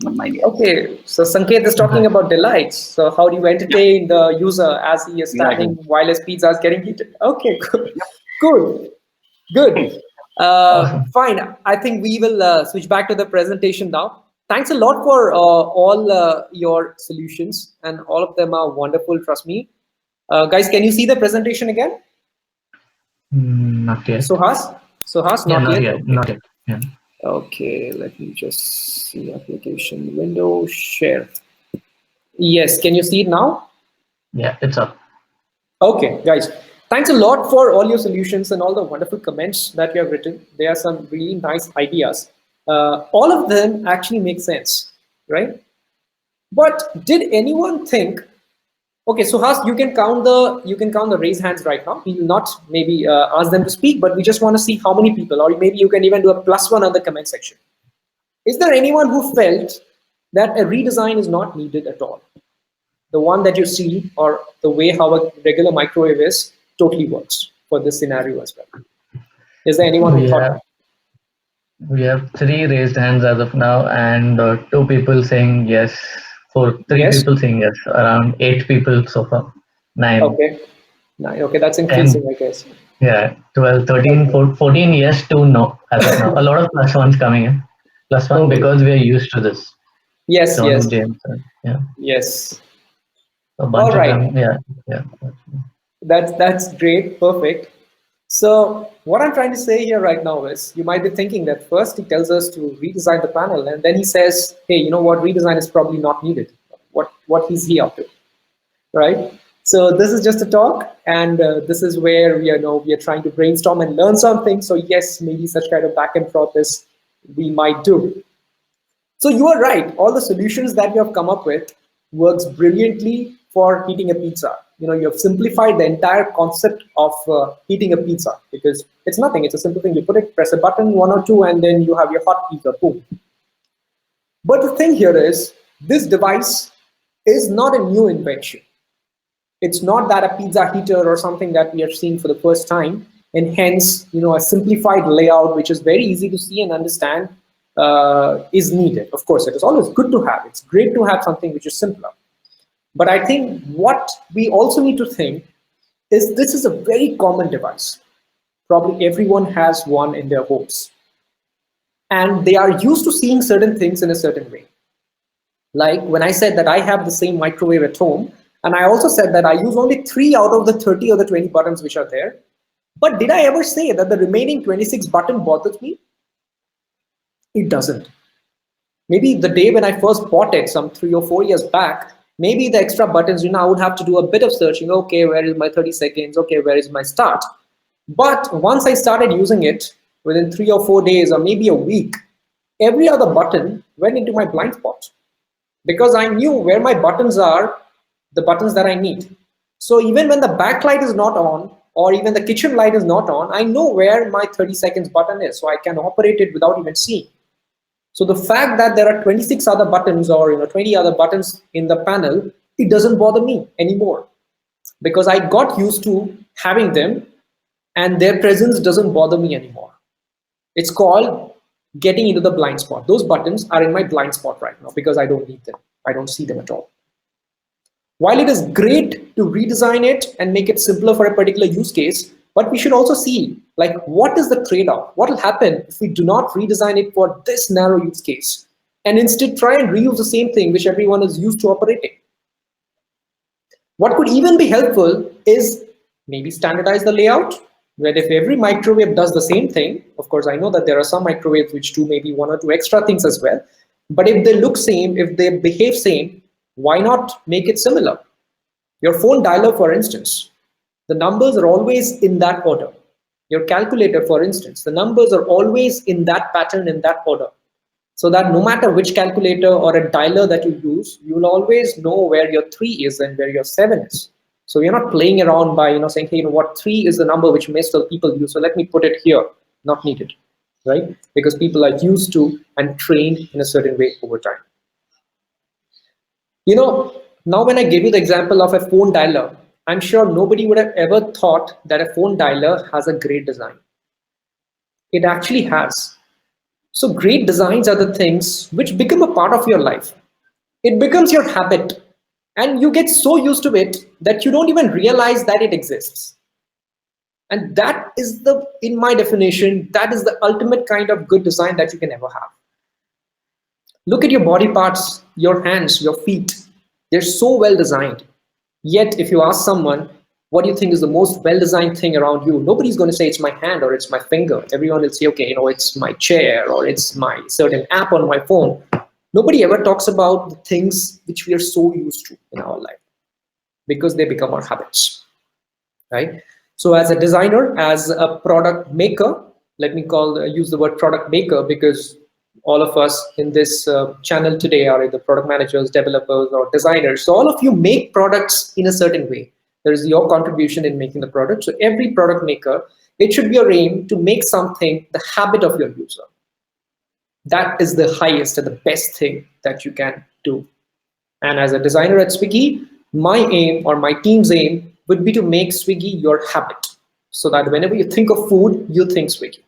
one of my ideas. Okay, so Sanket is talking Right. about delights. So how do you Yep, entertain the user as he is standing exactly. while his pizza is getting heated? Okay, good, Yep. good, good. Awesome. Fine. I think we will switch back to the presentation now. Thanks a lot for all your solutions, and all of them are wonderful. Trust me, guys. Can you see the presentation again? Not yet. Suhas, Yeah, not not yet. yet. Okay. Not yet. Yeah. Okay, let me just see application window share. Yes, can you see it now? Yeah, it's up. Okay, guys, thanks a lot for all your solutions and all the wonderful comments that you have written. There are some really nice ideas. All of them actually make sense, right? But did anyone think? Okay, so Has, you can count the raise hands right now. We will not maybe ask them to speak, but we just want to see how many people, or maybe you can even do a +1 on the comment section. Is there anyone who felt that a redesign is not needed at all? The one that you see, or the way how a regular microwave is, totally works for this scenario as well. Is there anyone who We thought have that? we have three raised hands as of now, and two people saying yes. For three Yes? people saying yes. Around 8 people so far. Nine, Okay. Nine. Okay, that's increasing, 10. I guess. Yeah, 12, 13, Okay. 14 yes, two no as of now. A lot of +1s coming in. +1 Okay. because we are used to this. Yes, John, yes, James, yeah, yes. a All bunch of right. them. Yeah, yeah. That's great. Perfect. So what I'm trying to say here right now is, you might be thinking that first he tells us to redesign the panel, and then he says, hey, you know what, redesign is probably not needed. What is he up to? Right? So this is just a talk, and this is where we are trying to brainstorm and learn something. So yes, maybe such kind of back and forth is we might do. So you are right. All the solutions that you have come up with works brilliantly for heating a pizza. You have simplified the entire concept of heating a pizza, because it's nothing. It's a simple thing. You put it, press a button, one or two, and then you have your hot pizza. Boom. But the thing here is, this device is not a new invention. It's not that a pizza heater or something that we are seeing for the first time, and hence, a simplified layout, which is very easy to see and understand, is needed. Of course, it is always good to have. It's great to have something which is simpler. But I think what we also need to think is, this is a very common device. Probably everyone has one in their homes, and they are used to seeing certain things in a certain way. Like when I said that I have the same microwave at home, and I also said that I use only 3 out of the 30 or the 20 buttons which are there. But did I ever say that the remaining 26 button bothers me? It doesn't. Maybe the day when I first bought it, some 3 or 4 years back, maybe the extra buttons, I would have to do a bit of searching. Okay, where is my 30 seconds? Okay, where is my start? But once I started using it, within 3 or 4 days, or maybe a week, every other button went into my blind spot, because I knew where my buttons are, the buttons that I need. So even when the backlight is not on, or even the kitchen light is not on, I know where my 30 seconds button is, so I can operate it without even seeing. So the fact that there are 26 other buttons, or 20 other buttons in the panel, it doesn't bother me anymore, because I got used to having them, and their presence doesn't bother me anymore. It's called getting into the blind spot. Those buttons are in my blind spot right now, because I don't need them. I don't see them at all. While it is great to redesign it and make it simpler for a particular use case, but we should also see, like, what is the trade-off? What will happen if we do not redesign it for this narrow use case, and instead try and reuse the same thing which everyone is used to operating? What could even be helpful is maybe standardize the layout, where if every microwave does the same thing, of course, I know that there are some microwaves which do maybe one or two extra things as well, but if they look same, if they behave same, why not make it similar? Your phone dialer, for instance, the numbers are always in that order. Your calculator, for instance, the numbers are always in that pattern, in that order. so that no matter which calculator or a dialer that you use, you will always know where your 3 is and where your 7 is. So you're not playing around by saying, hey, what 3 is the number which most of the people use, so let me put it here. Not needed, right? Because people are used to and trained in a certain way over time. Now when I give you the example of a phone dialer, I'm sure nobody would have ever thought that a phone dialer has a great design. It actually has. So great designs are the things which become a part of your life. It becomes your habit, and you get so used to it that you don't even realize that it exists. And that is in my definition, that is the ultimate kind of good design that you can ever have. Look at your body parts, your hands, your feet. They're so well designed. Yet, if you ask someone, what do you think is the most well-designed thing around you? Nobody's going to say it's my hand or it's my finger. Everyone will say, okay, it's my chair or it's my certain app on my phone. Nobody ever talks about the things which we are so used to in our life because they become our habits, right? So as a designer, as a product maker, let me use the word product maker because all of us in this channel today are either product managers, developers, or designers. So all of you make products in a certain way. There is your contribution in making the product. So every product maker, it should be your aim to make something the habit of your user. That is the highest and the best thing that you can do. And as a designer at Swiggy, my aim or my team's aim would be to make Swiggy your habit. So that whenever you think of food, you think Swiggy.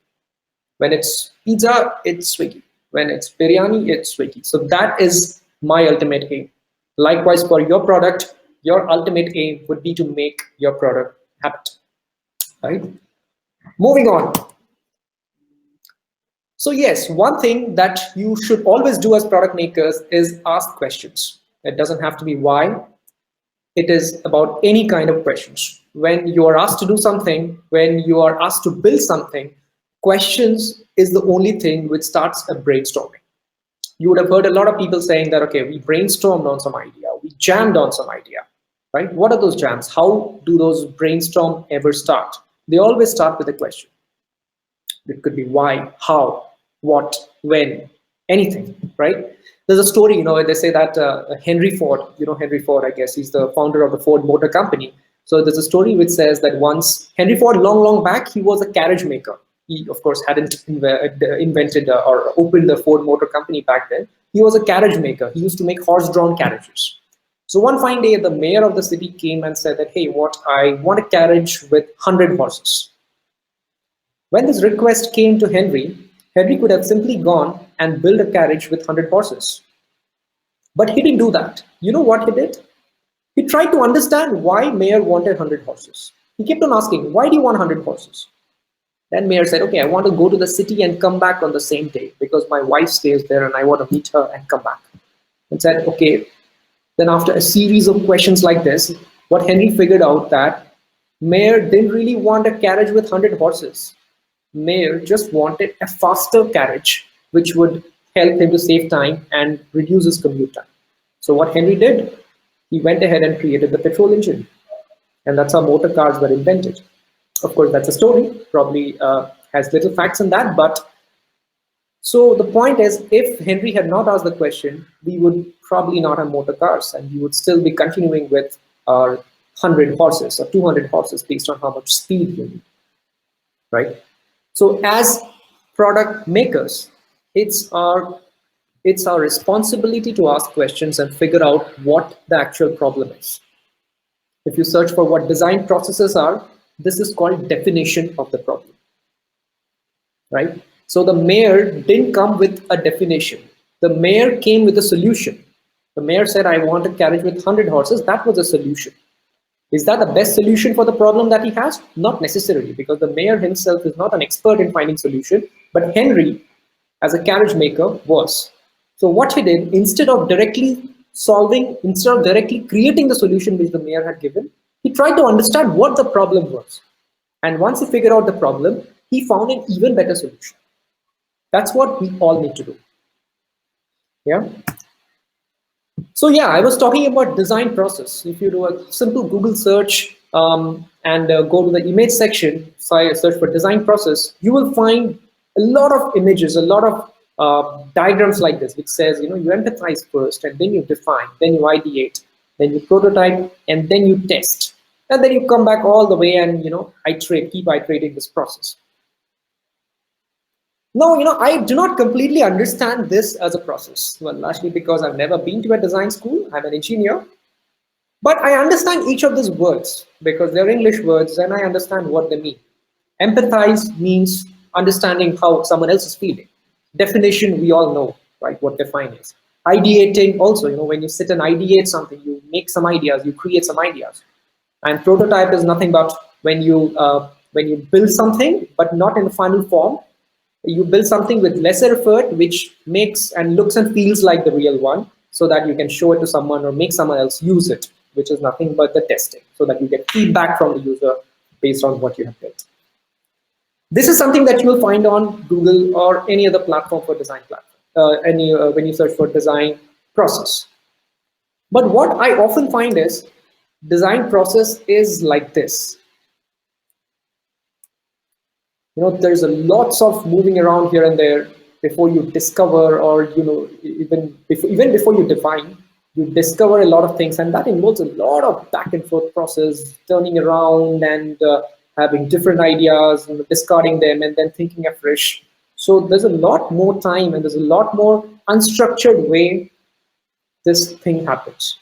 When it's pizza, it's Swiggy. When it's biryani, it's Swiggy. So that is my ultimate aim. Likewise, for your product, your ultimate aim would be to make your product habit, right? Moving on. So yes, one thing that you should always do as product makers is ask questions. It doesn't have to be why. It is about any kind of questions. When you are asked to do something, when you are asked to build something, questions is the only thing which starts a brainstorming. You would have heard a lot of people saying that, okay, we brainstormed on some idea, we jammed on some idea, right? What are those jams? How do those brainstorm ever start? They always start with a question. It could be why, how, what, when, anything, right? There's a story, they say that Henry Ford, Henry Ford, I guess, he's the founder of the Ford Motor Company. So there's a story which says that once Henry Ford, long back, he was a carriage maker. He, of course, hadn't invented or opened the Ford Motor Company back then. He was a carriage maker. He used to make horse-drawn carriages. So one fine day, the mayor of the city came and said that, hey, I want a carriage with 100 horses. When this request came to Henry could have simply gone and built a carriage with 100 horses. But he didn't do that. You know what he did? He tried to understand why mayor wanted 100 horses. He kept on asking, why do you want 100 horses? Then mayor said, okay, I want to go to the city and come back on the same day because my wife stays there and I want to meet her and come back. And said, okay. Then after a series of questions like this, what Henry figured out that mayor didn't really want a carriage with 100 horses. Mayor just wanted a faster carriage, which would help him to save time and reduce his commute time. So what Henry did, he went ahead and created the petrol engine. And that's how motor cars were invented. Of course, that's a story, probably has little facts in that. But so the point is, if Henry had not asked the question, we would probably not have motor cars and we would still be continuing with our 100 horses or 200 horses based on how much speed we need, right? So as product makers, it's our responsibility to ask questions and figure out what the actual problem is. If you search for what design processes are, this is called definition of the problem, right? So the mayor didn't come with a definition. The mayor came with a solution. The mayor said, I want a carriage with 100 horses. That was a solution. Is that the best solution for the problem that he has? Not necessarily, because the mayor himself is not an expert in finding solution, but Henry, as a carriage maker, was. So what he did, instead of directly creating the solution which the mayor had given, he tried to understand what the problem was. And once he figured out the problem, he found an even better solution. That's what we all need to do. Yeah. So yeah, I was talking about design process. If you do a simple Google search and go to the image section, search for design process, you will find a lot of images, a lot of diagrams like this, which says, you empathize first, and then you define, then you ideate, then you prototype, and then you test. And then you come back all the way and, iterate, keep iterating this process. No, I do not completely understand this as a process. Well, largely because I've never been to a design school. I'm an engineer. But I understand each of these words because they're English words and I understand what they mean. Empathize means understanding how someone else is feeling. Definition, we all know, right, what define is. Ideating also, when you sit and ideate something, you make some ideas, you create some ideas. And prototype is nothing but when you build something, but not in the final form. You build something with lesser effort, which makes and looks and feels like the real one, so that you can show it to someone or make someone else use it, which is nothing but the testing, so that you get feedback from the user based on what you have built. This is something that you will find on Google or any other platform for design platform, when you search for design process. But what I often find is design process is like this. There's a lots of moving around here and there before you discover, or even before you define, you discover a lot of things, and that involves a lot of back and forth process, turning around and having different ideas, discarding them, and then thinking afresh. So there's a lot more time, and there's a lot more unstructured way this thing happens.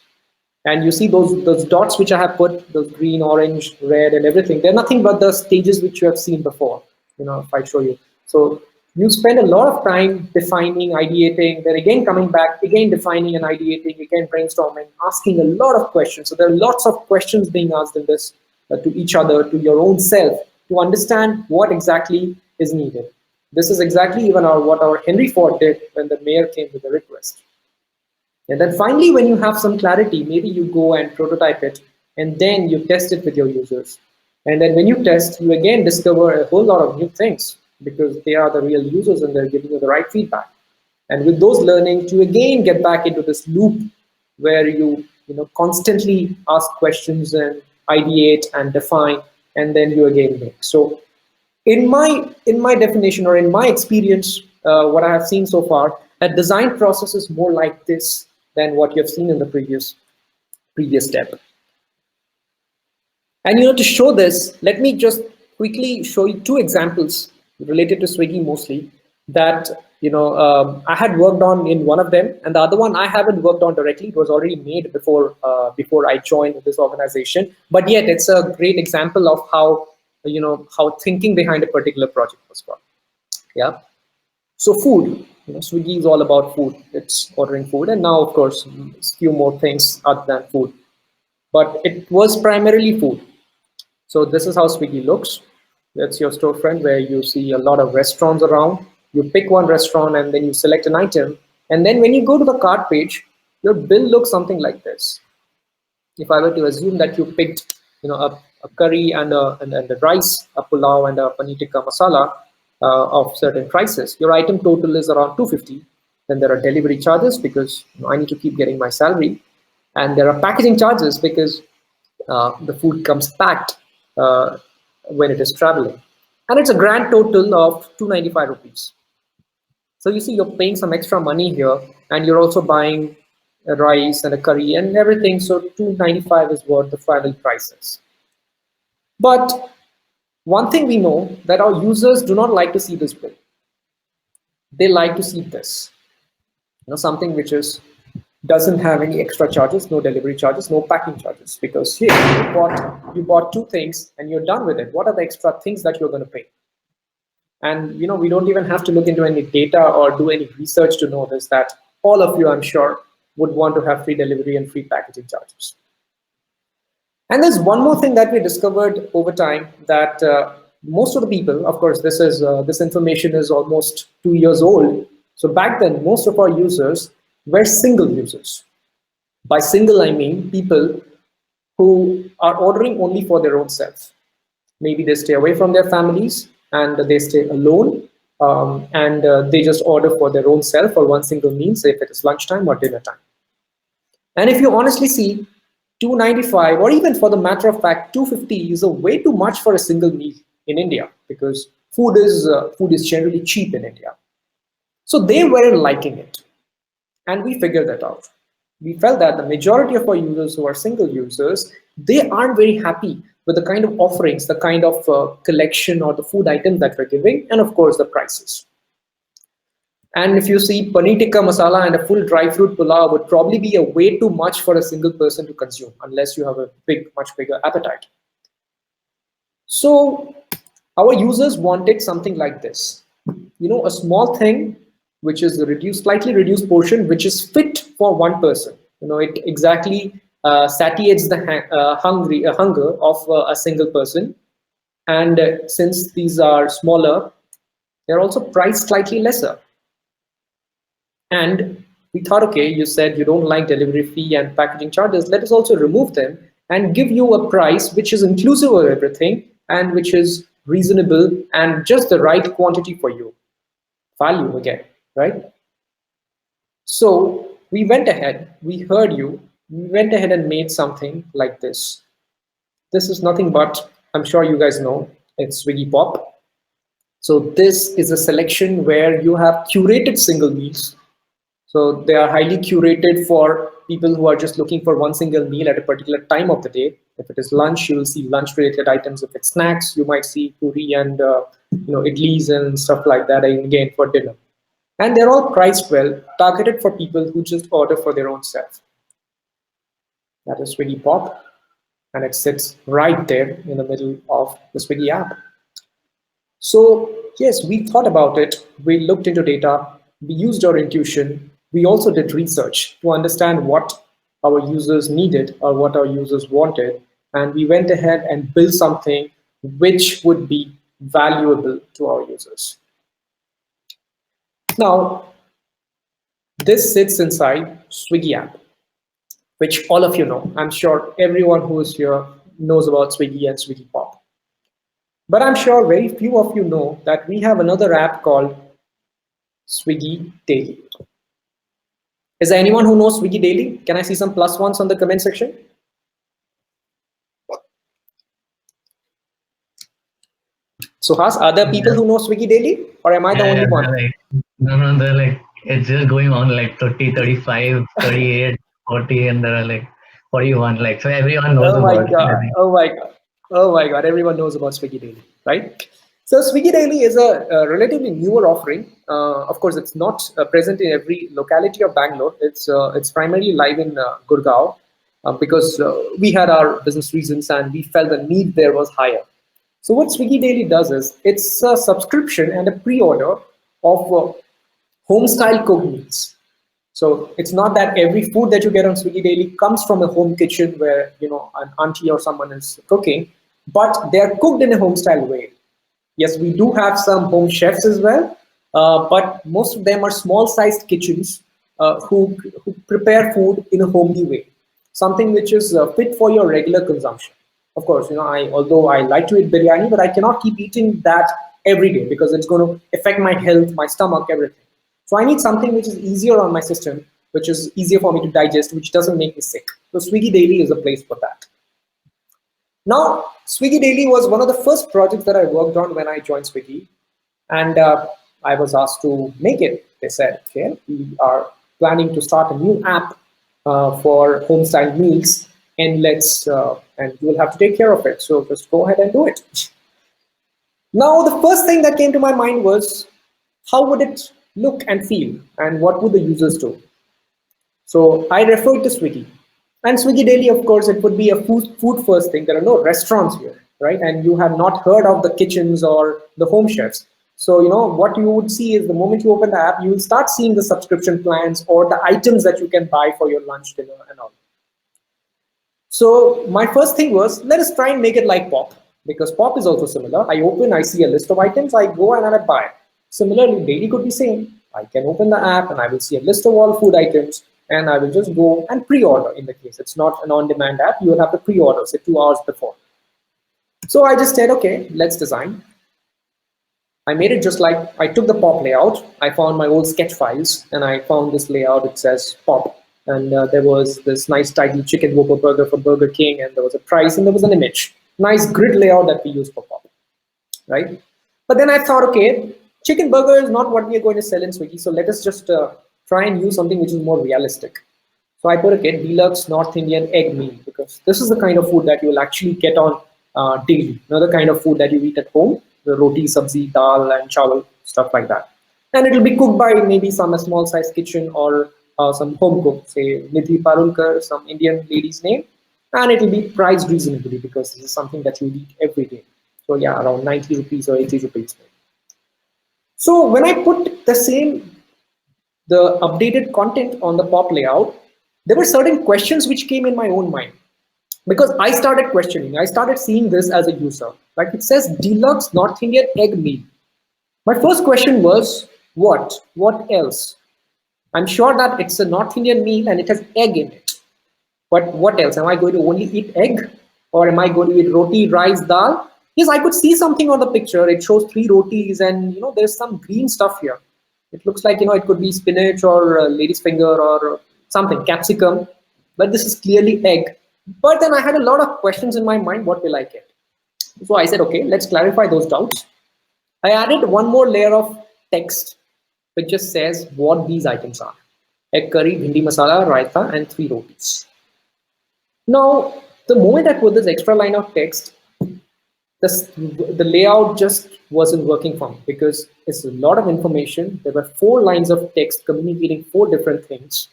And you see those dots which I have put, those green, orange, red, and everything, they're nothing but the stages which you have seen before, if I show you. So you spend a lot of time defining, ideating, then again coming back, again defining and ideating, again brainstorming, asking a lot of questions. So there are lots of questions being asked in this to each other, to your own self, to understand what exactly is needed. This is exactly even what our Henry Ford did when the mayor came with a request. And then finally, when you have some clarity, maybe you go and prototype it, and then you test it with your users. And then when you test, you again discover a whole lot of new things because they are the real users and they're giving you the right feedback. And with those learnings, you again get back into this loop where you constantly ask questions and ideate and define, and then you again make. So in my definition, or in my experience, what I have seen so far, a design process is more like this than what you have seen in the previous step. And to show this, let me just quickly show you two examples related to Swiggy mostly that I had worked on in one of them, and the other one I haven't worked on directly. It was already made before I joined this organization, but yet it's a great example of how how thinking behind a particular project was done. Yeah. So food, Swiggy is all about food. It's ordering food, and now of course a few more things other than food, but it was primarily food. So this is how Swiggy looks. That's your storefront where you see a lot of restaurants around. You pick one restaurant and then you select an item, and then when you go to the cart page, your bill looks something like this. If I were to assume that you picked a curry and a rice, a pulao and a paneer tikka masala, of certain prices, your item total is around 250. Then there are delivery charges because I need to keep getting my salary, and there are packaging charges because the food comes packed when it is traveling, and it's a grand total of 295 rupees. So you see, you're paying some extra money here, and you're also buying a rice and a curry and everything. So 295 is what the final price is. But one thing we know, that our users do not like to see this bill. They like to see this, something which doesn't have any extra charges, no delivery charges, no packing charges, because here you bought two things and you're done with it. What are the extra things that you're going to pay? And we don't even have to look into any data or do any research to know this, that all of you, I'm sure, would want to have free delivery and free packaging charges. And there's one more thing that we discovered over time, that most of the people, of course, this information is almost 2 years old. So back then, most of our users were single users. By single, I mean people who are ordering only for their own self. Maybe they stay away from their families and they stay alone, and they just order for their own self for one single meal, say if it is lunchtime or dinner time. And if you honestly see, 295, or even for the matter of fact 250 is a way too much for a single meal in India, because food is generally cheap in India. So they weren't liking it. And we figured that out. We felt that the majority of our users who are single users, they aren't very happy with the kind of offerings, the kind of collection or the food items that we're giving, and of course the prices. And if you see paneer tikka masala and a full dry fruit pulao would probably be a way too much for a single person to consume unless you have a much bigger appetite. So our users wanted something like this, a small thing which is the slightly reduced portion, which is fit for one person. It exactly satiates the hunger of a single person. And since these are smaller, they're also priced slightly lesser. And we thought, okay, you said you don't like delivery fee and packaging charges. Let us also remove them and give you a price which is inclusive of everything and which is reasonable and just the right quantity for you. Value again, right? So we went ahead, we heard you, we went ahead and made something like this. This is nothing but, I'm sure you guys know, it's Swiggy Pop. So this is a selection where you have curated single meals. So they are highly curated for people who are just looking for one single meal at a particular time of the day. If it is lunch, you will see lunch-related items. If it's snacks, you might see puri and idlis and stuff like that. And again, for dinner, and they're all priced well, targeted for people who just order for their own self. That is Swiggy Pop, and it sits right there in the middle of the Swiggy app. So yes, we thought about it. We looked into data. We used our intuition. We also did research to understand what our users needed or what our users wanted. And we went ahead and built something which would be valuable to our users. Now, this sits inside Swiggy app, which all of you know. I'm sure everyone who is here knows about Swiggy and Swiggy Pop. But I'm sure very few of you know that we have another app called Swiggy Daily. Is there anyone who knows Swiggy Daily? Can I see some plus ones on the comment section? So, Has, are there people who know Swiggy Daily, or am I the only one? No, they're like, it's just going on like 30, 35, 38, 40, and there are like 41. Like, so everyone knows Oh my about God. it. Oh my God. Oh my God. Everyone knows about Swiggy Daily, right? So Swiggy Daily is a relatively newer offering. Of course, it's not present in every locality of Bangalore. It's primarily live in Gurgaon because we had our business reasons and we felt the need there was higher. So what Swiggy Daily does is it's a subscription and a pre-order of home style cooked meals. So it's not that every food that you get on Swiggy Daily comes from a home kitchen where an auntie or someone is cooking, but they are cooked in a home style way. Yes, we do have some home chefs as well, but most of them are small sized kitchens who prepare food in a homely way, something which is fit for your regular consumption. Of course, although I like to eat biryani, but I cannot keep eating that every day because it's going to affect my health, my stomach, everything. So I need something which is easier on my system, which is easier for me to digest, which doesn't make me sick. So Swiggy Daily is a place for that. Now, Swiggy Daily was one of the first projects that I worked on when I joined Swiggy, and I was asked to make it. They said, okay, we are planning to start a new app for home style meals, and and you will have to take care of it. So just go ahead and do it. Now, the first thing that came to my mind was, how would it look and feel, and what would the users do? So I referred to Swiggy. And Swiggy Daily, of course, it would be a food first thing. There are no restaurants here, right? And you have not heard of the kitchens or the home chefs. So, what you would see is the moment you open the app, you will start seeing the subscription plans or the items that you can buy for your lunch, dinner, and all. So my first thing was, let us try and make it like Pop, because Pop is also similar. I open, I see a list of items, I go and I buy. Similarly, Daily could be same. I can open the app and I will see a list of all food items, and I will just go and pre-order. In the case it's not an on-demand app, you will have to pre-order, say 2 hours before. So I just said, okay, let's design. I made it just like, I took the Pop layout, I found my old sketch files, and I found this layout. It says Pop, and there was this nice title, chicken Whopper burger from Burger King, and there was a price, and there was an image. Nice grid layout that we use for Pop, right? But then I thought, okay, chicken burger is not what we are going to sell in Swiggy, so let us just try and use something which is more realistic. So I put, okay, deluxe North Indian egg meal, because this is the kind of food that you will actually get on daily. Another kind of food that you eat at home, the roti, sabzi, dal, and chawal, stuff like that. And it will be cooked by maybe some small size kitchen or some home cook, say Nidhi Parulkar, some Indian lady's name, and it will be priced reasonably because this is something that you eat every day. So yeah, around 90 rupees or 80 rupees. So when I put the updated content on the pop layout, there were certain questions which came in my own mind, because I started questioning. I started seeing this as a user. Like, it says deluxe North Indian egg meal. My first question was, what? What else? I'm sure that it's a North Indian meal and it has egg in it. But what else? Am I going to only eat egg? Or am I going to eat roti, rice, dal? Yes, I could see something on the picture. It shows 3 rotis and, there's some green stuff here. It looks like, it could be spinach or lady's finger or something, capsicum. But this is clearly egg. But then I had a lot of questions in my mind. What will I get? So I said, okay, let's clarify those doubts. I added one more layer of text which just says what these items are: egg curry, bhindi masala, raita, and 3 rotis. Now, the moment I put this extra line of text, the layout just wasn't working for me, because it's a lot of information. There were 4 lines of text communicating 4 different things,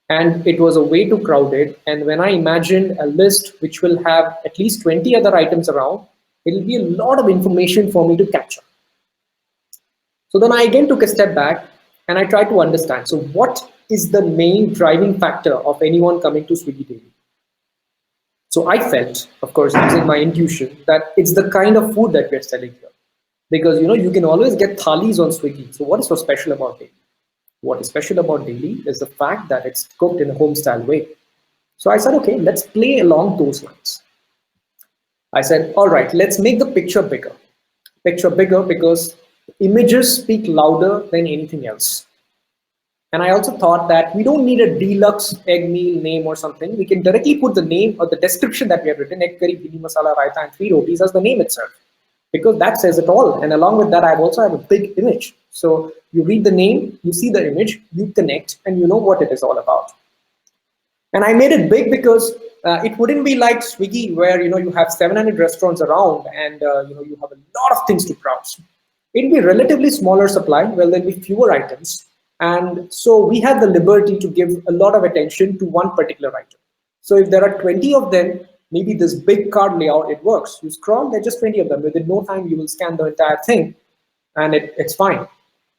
and it was a way too crowded. And when I imagined a list which will have at least 20 other items around, it'll be a lot of information for me to capture. So then I again took a step back and I tried to understand, so what is the main driving factor of anyone coming to Swiggy daily? So I felt, of course, using my intuition, that it's the kind of food that we're selling here. Because you can always get thalis on Swiggy. So what is so special about daily? What is special about daily is the fact that it's cooked in a home style way. So I said, okay, let's play along those lines. I said, all right, let's make the picture bigger. Picture bigger because images speak louder than anything else. And I also thought that we don't need a deluxe egg meal name or something. We can directly put the name or the description that we have written, egg curry, bhindi masala, raita, and 3 rotis, as the name itself, because that says it all. And along with that, I also have a big image. So you read the name, you see the image, you connect, and you know what it is all about. And I made it big because it wouldn't be like Swiggy, where you have 700 restaurants around and you have a lot of things to browse. It'll be relatively smaller supply, well, there'll be fewer items. And so we have the liberty to give a lot of attention to one particular item. So if there are 20 of them, maybe this big card layout, it works. You scroll, there are just 20 of them. Within no time, you will scan the entire thing and it's fine.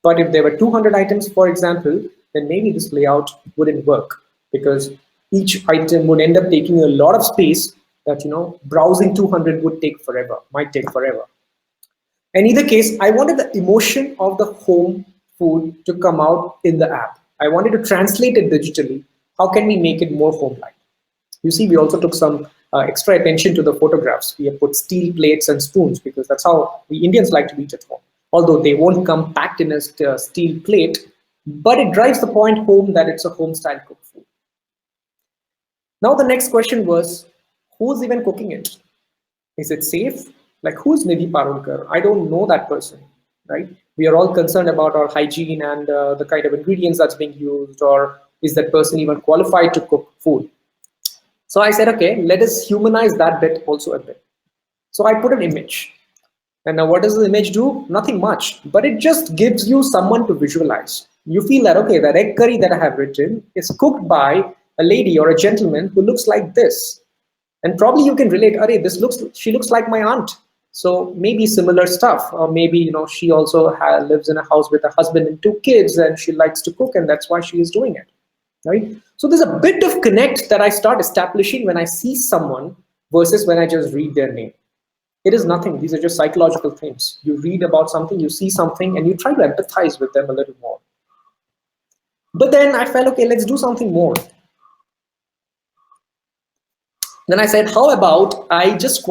But if there were 200 items, for example, then maybe this layout wouldn't work, because each item would end up taking a lot of space that, browsing 200 would take forever, might take forever. In either case, I wanted the emotion of the home food to come out in the app. I wanted to translate it digitally. How can we make it more home-like? You see, we also took some extra attention to the photographs. We have put steel plates and spoons, because that's how we Indians like to eat at home. Although they won't come packed in a steel plate, but it drives the point home that it's a home-style cooked food. Now the next question was, who's even cooking it? Is it safe? Like, who's Nidhi Parulkar? I don't know that person, right? We are all concerned about our hygiene and the kind of ingredients that's being used, or is that person even qualified to cook food? So I said, okay, let us humanize that bit also a bit. So I put an image. And now what does the image do? Nothing much, but it just gives you someone to visualize. You feel that, okay, that egg curry that I have written is cooked by a lady or a gentleman who looks like this. And probably you can relate, she looks like my aunt. So maybe similar stuff, or maybe she also lives in a house with a husband and 2 kids, and she likes to cook, and that's why she is doing it, right? So there's a bit of connect that I start establishing when I see someone versus when I just read their name. It is nothing. These are just psychological things. You read about something, you see something, and you try to empathize with them a little more. But then I felt, okay, let's do something more. Then I said, how about I just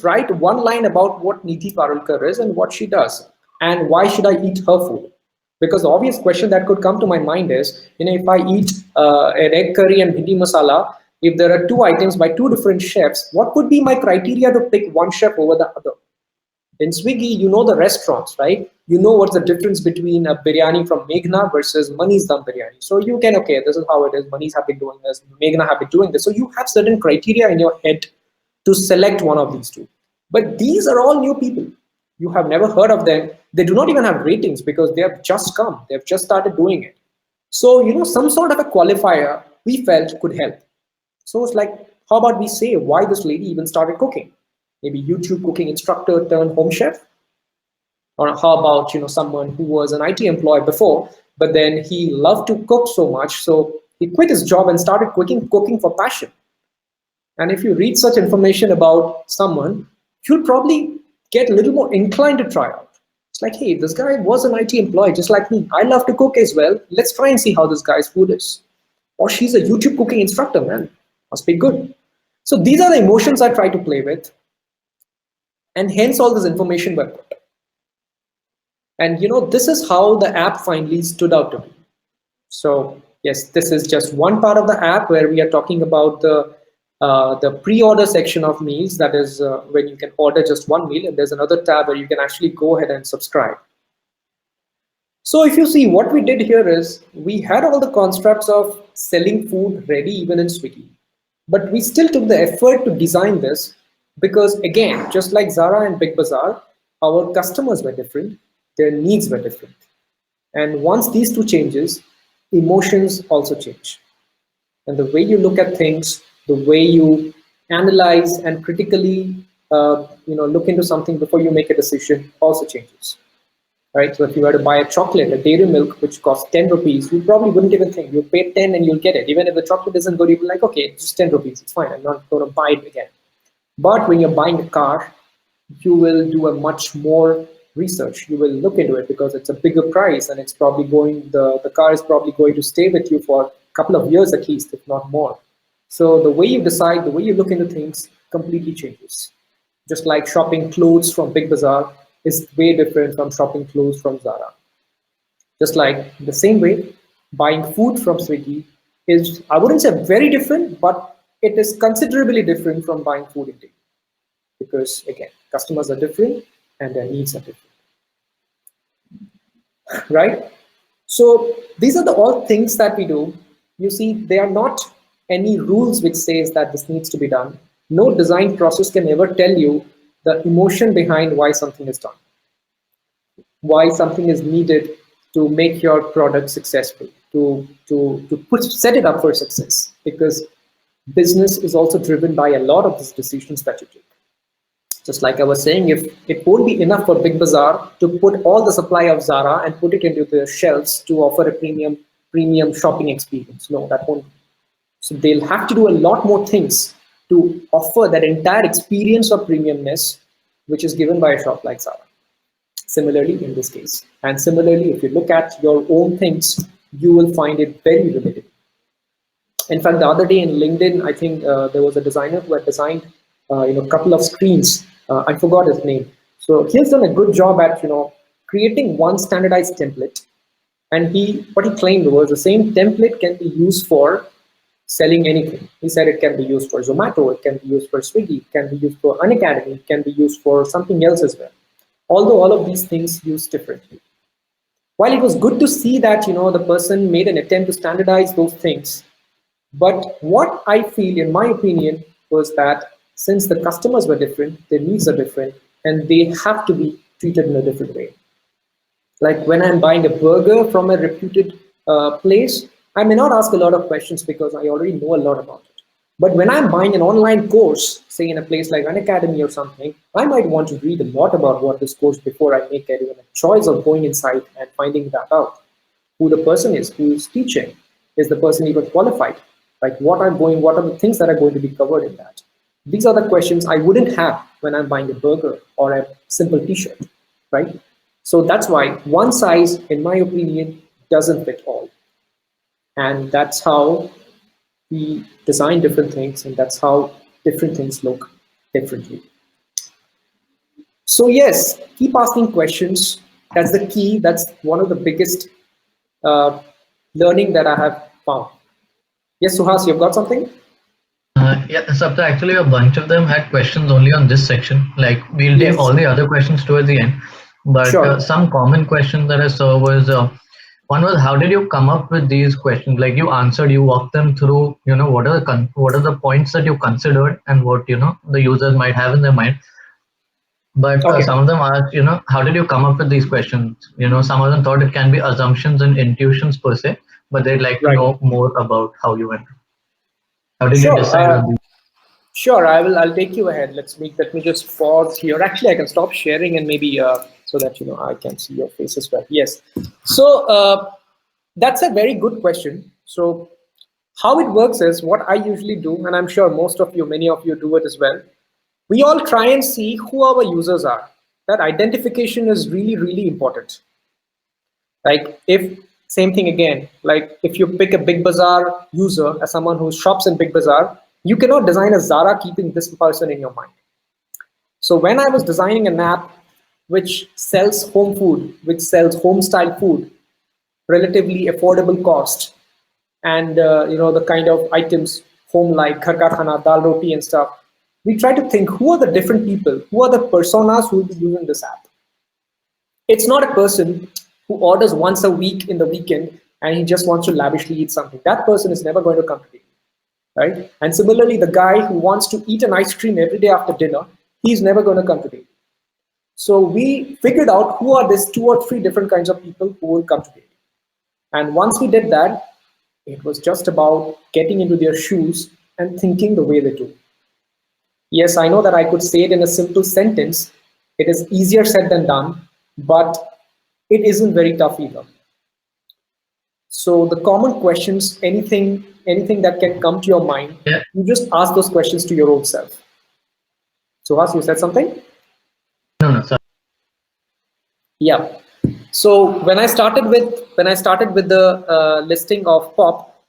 write one line about what Nidhi Parulkar is and what she does, and why should I eat her food? Because the obvious question that could come to my mind is, if I eat an egg curry and bhindi masala, if there are 2 items by 2 different chefs, what could be my criteria to pick one chef over the other? In Swiggy, the restaurants, right? You know what's the difference between a biryani from Meghna versus Mani's dum biryani. So you can, okay, this is how it is. Mani's have been doing this, Meghna have been doing this. So you have certain criteria in your head to select one of these two. But these are all new people. You have never heard of them. They do not even have ratings because they have just come. They've just started doing it. So, some sort of a qualifier we felt could help. So it's like, how about we say why this lady even started cooking? Maybe YouTube cooking instructor turned home chef? Or how about someone who was an IT employee before, but then he loved to cook so much, so he quit his job and started cooking for passion. And if you read such information about someone, you'll probably get a little more inclined to try out. It's like, hey, this guy was an IT employee just like me. I love to cook as well. Let's try and see how this guy's food is. Or she's a YouTube cooking instructor, man. Must be good. So these are the emotions I try to play with. And hence all this information were put. And this is how the app finally stood out to me. So yes, this is just one part of the app where we are talking about the pre-order section of meals. That is when you can order just one meal, and there's another tab where you can actually go ahead and subscribe. So if you see, what we did here is we had all the constructs of selling food ready even in Swiggy, but we still took the effort to design this because, again, just like Zara and Big Bazaar, our customers were different, their needs were different. And once these two changes, emotions also change. And the way you look at things, the way you analyze and critically look into something before you make a decision also changes. Right? So if you were to buy a chocolate, a dairy milk, which costs 10 rupees, you probably wouldn't even think. You'll pay 10 and you'll get it. Even if the chocolate isn't good, you'll be like, okay, it's just 10 rupees. It's fine. I'm not going to buy it again. But when you're buying a car, you will do a much more research. You will look into it because it's a bigger price and it's probably the car is probably going to stay with you for a couple of years at least, if not more. So the way you decide, the way you look into things completely changes. Just like shopping clothes from Big Bazaar is way different from shopping clothes from Zara. Just like the same way, buying food from Swiggy is, I wouldn't say very different, but it is considerably different from buying food in Delhi. Because again, customers are different and their needs are different. Right? So these are the all things that we do. You see, they are not any rules which says that this needs to be done. No design process can ever tell you the emotion behind why something is done, why something is needed to make your product successful, to set it up for success, because business is also driven by a lot of these decisions that you take. Just like I was saying, if it won't be enough for Big Bazaar to put all the supply of Zara and put it into the shelves to offer a premium shopping experience. No, that won't. So they'll have to do a lot more things to offer that entire experience of premiumness, which is given by a shop like Zara. Similarly, in this case. And similarly, if you look at your own things, you will find it very relatable. In fact, the other day in LinkedIn, I think there was a designer who had designed a couple of screens. I forgot his name. So he has done a good job at creating one standardized template. And what he claimed was the same template can be used for selling anything. He said it can be used for Zomato, it can be used for Swiggy, it can be used for Unacademy, it can be used for something else as well. Although all of these things used differently. While it was good to see that the person made an attempt to standardize those things, but what I feel, in my opinion, was that since the customers were different, their needs are different, and they have to be treated in a different way. Like when I'm buying a burger from a reputed place, I may not ask a lot of questions because I already know a lot about it. But when I'm buying an online course, say in a place like Unacademy or something, I might want to read a lot about what this course before I make even a choice of going inside and finding that out. Who the person is, who is teaching, is the person even qualified? Like what are the things that are going to be covered in that? These are the questions I wouldn't have when I'm buying a burger or a simple t-shirt, right? So that's why one size, in my opinion, doesn't fit all. And that's how we design different things, and that's how different things look differently. So yes, keep asking questions. That's the key. That's one of the biggest learning that I have found. Yes, Suhas, you've got something? Yeah, Sapta, actually a bunch of them had questions only on this section. Like we'll take Yes. all the other questions towards the end. But Sure. some common questions that I saw was one was, how did you come up with these questions? Like you answered, you walked them through. What are what are the points that you considered and what the users might have in their mind. But Okay. some of them asked, how did you come up with these questions? Some of them thought it can be assumptions and intuitions per se, but they'd like to Right. know more about how you went. How did you Sure. decide on these? Sure. I'll take you ahead. Let me just pause here. Actually, I can stop sharing and maybe so that I can see your face as well. Yes. So that's a very good question. So how it works is what I usually do, and I'm sure many of you do it as well. We all try and see who our users are. That identification is really, really important. Like if same thing again, like if you pick a Big Bazaar user as someone who shops in Big Bazaar, you cannot design a Zara keeping this person in your mind. So when I was designing an app which sells home food, which sells home style food, relatively affordable cost, and the kind of items home like ghar ka khana, dal roti and stuff, we try to think who are the different people, who are the personas who will be using this app. It's not a person who orders once a week in the weekend and he just wants to lavishly eat something. That person is never going to come to you, right? And similarly, the guy who wants to eat an ice cream every day after dinner, he's never going to come to you. So we figured out who are these 2 or 3 different kinds of people who will come to you. And once we did that, it was just about getting into their shoes and thinking the way they do. Yes, I know that I could say it in a simple sentence. It is easier said than done, but it isn't very tough either. So the common questions, anything that can come to your mind, Yeah. you just ask those questions to your own self. Suhas, you said something? No, no, sorry. Yeah. So when I started with the listing of pop,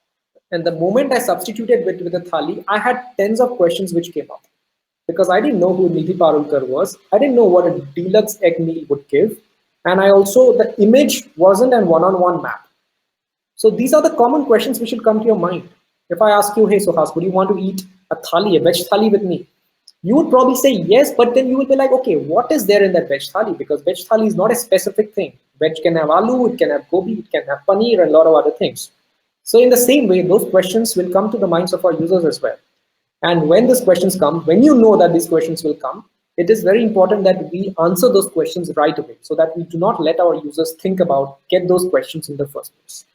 and the moment I substituted with a thali, I had tens of questions which came up because I didn't know who Nidhi Parulkar was. I didn't know what a deluxe egg meal would give, and I also the image wasn't an one-on-one map. So these are the common questions which should come to your mind. If I ask you, hey Suhas, would you want to eat a thali, a veg thali with me? You would probably say yes, but then you will be like, okay, what is there in that veg thali? Because veg thali is not a specific thing. Veg can have aloo, it can have gobi, it can have paneer, and a lot of other things. So in the same way, those questions will come to the minds of our users as well. And when these questions come, when you know that these questions will come, it is very important that we answer those questions right away so that we do not let our users think about get those questions in the first place.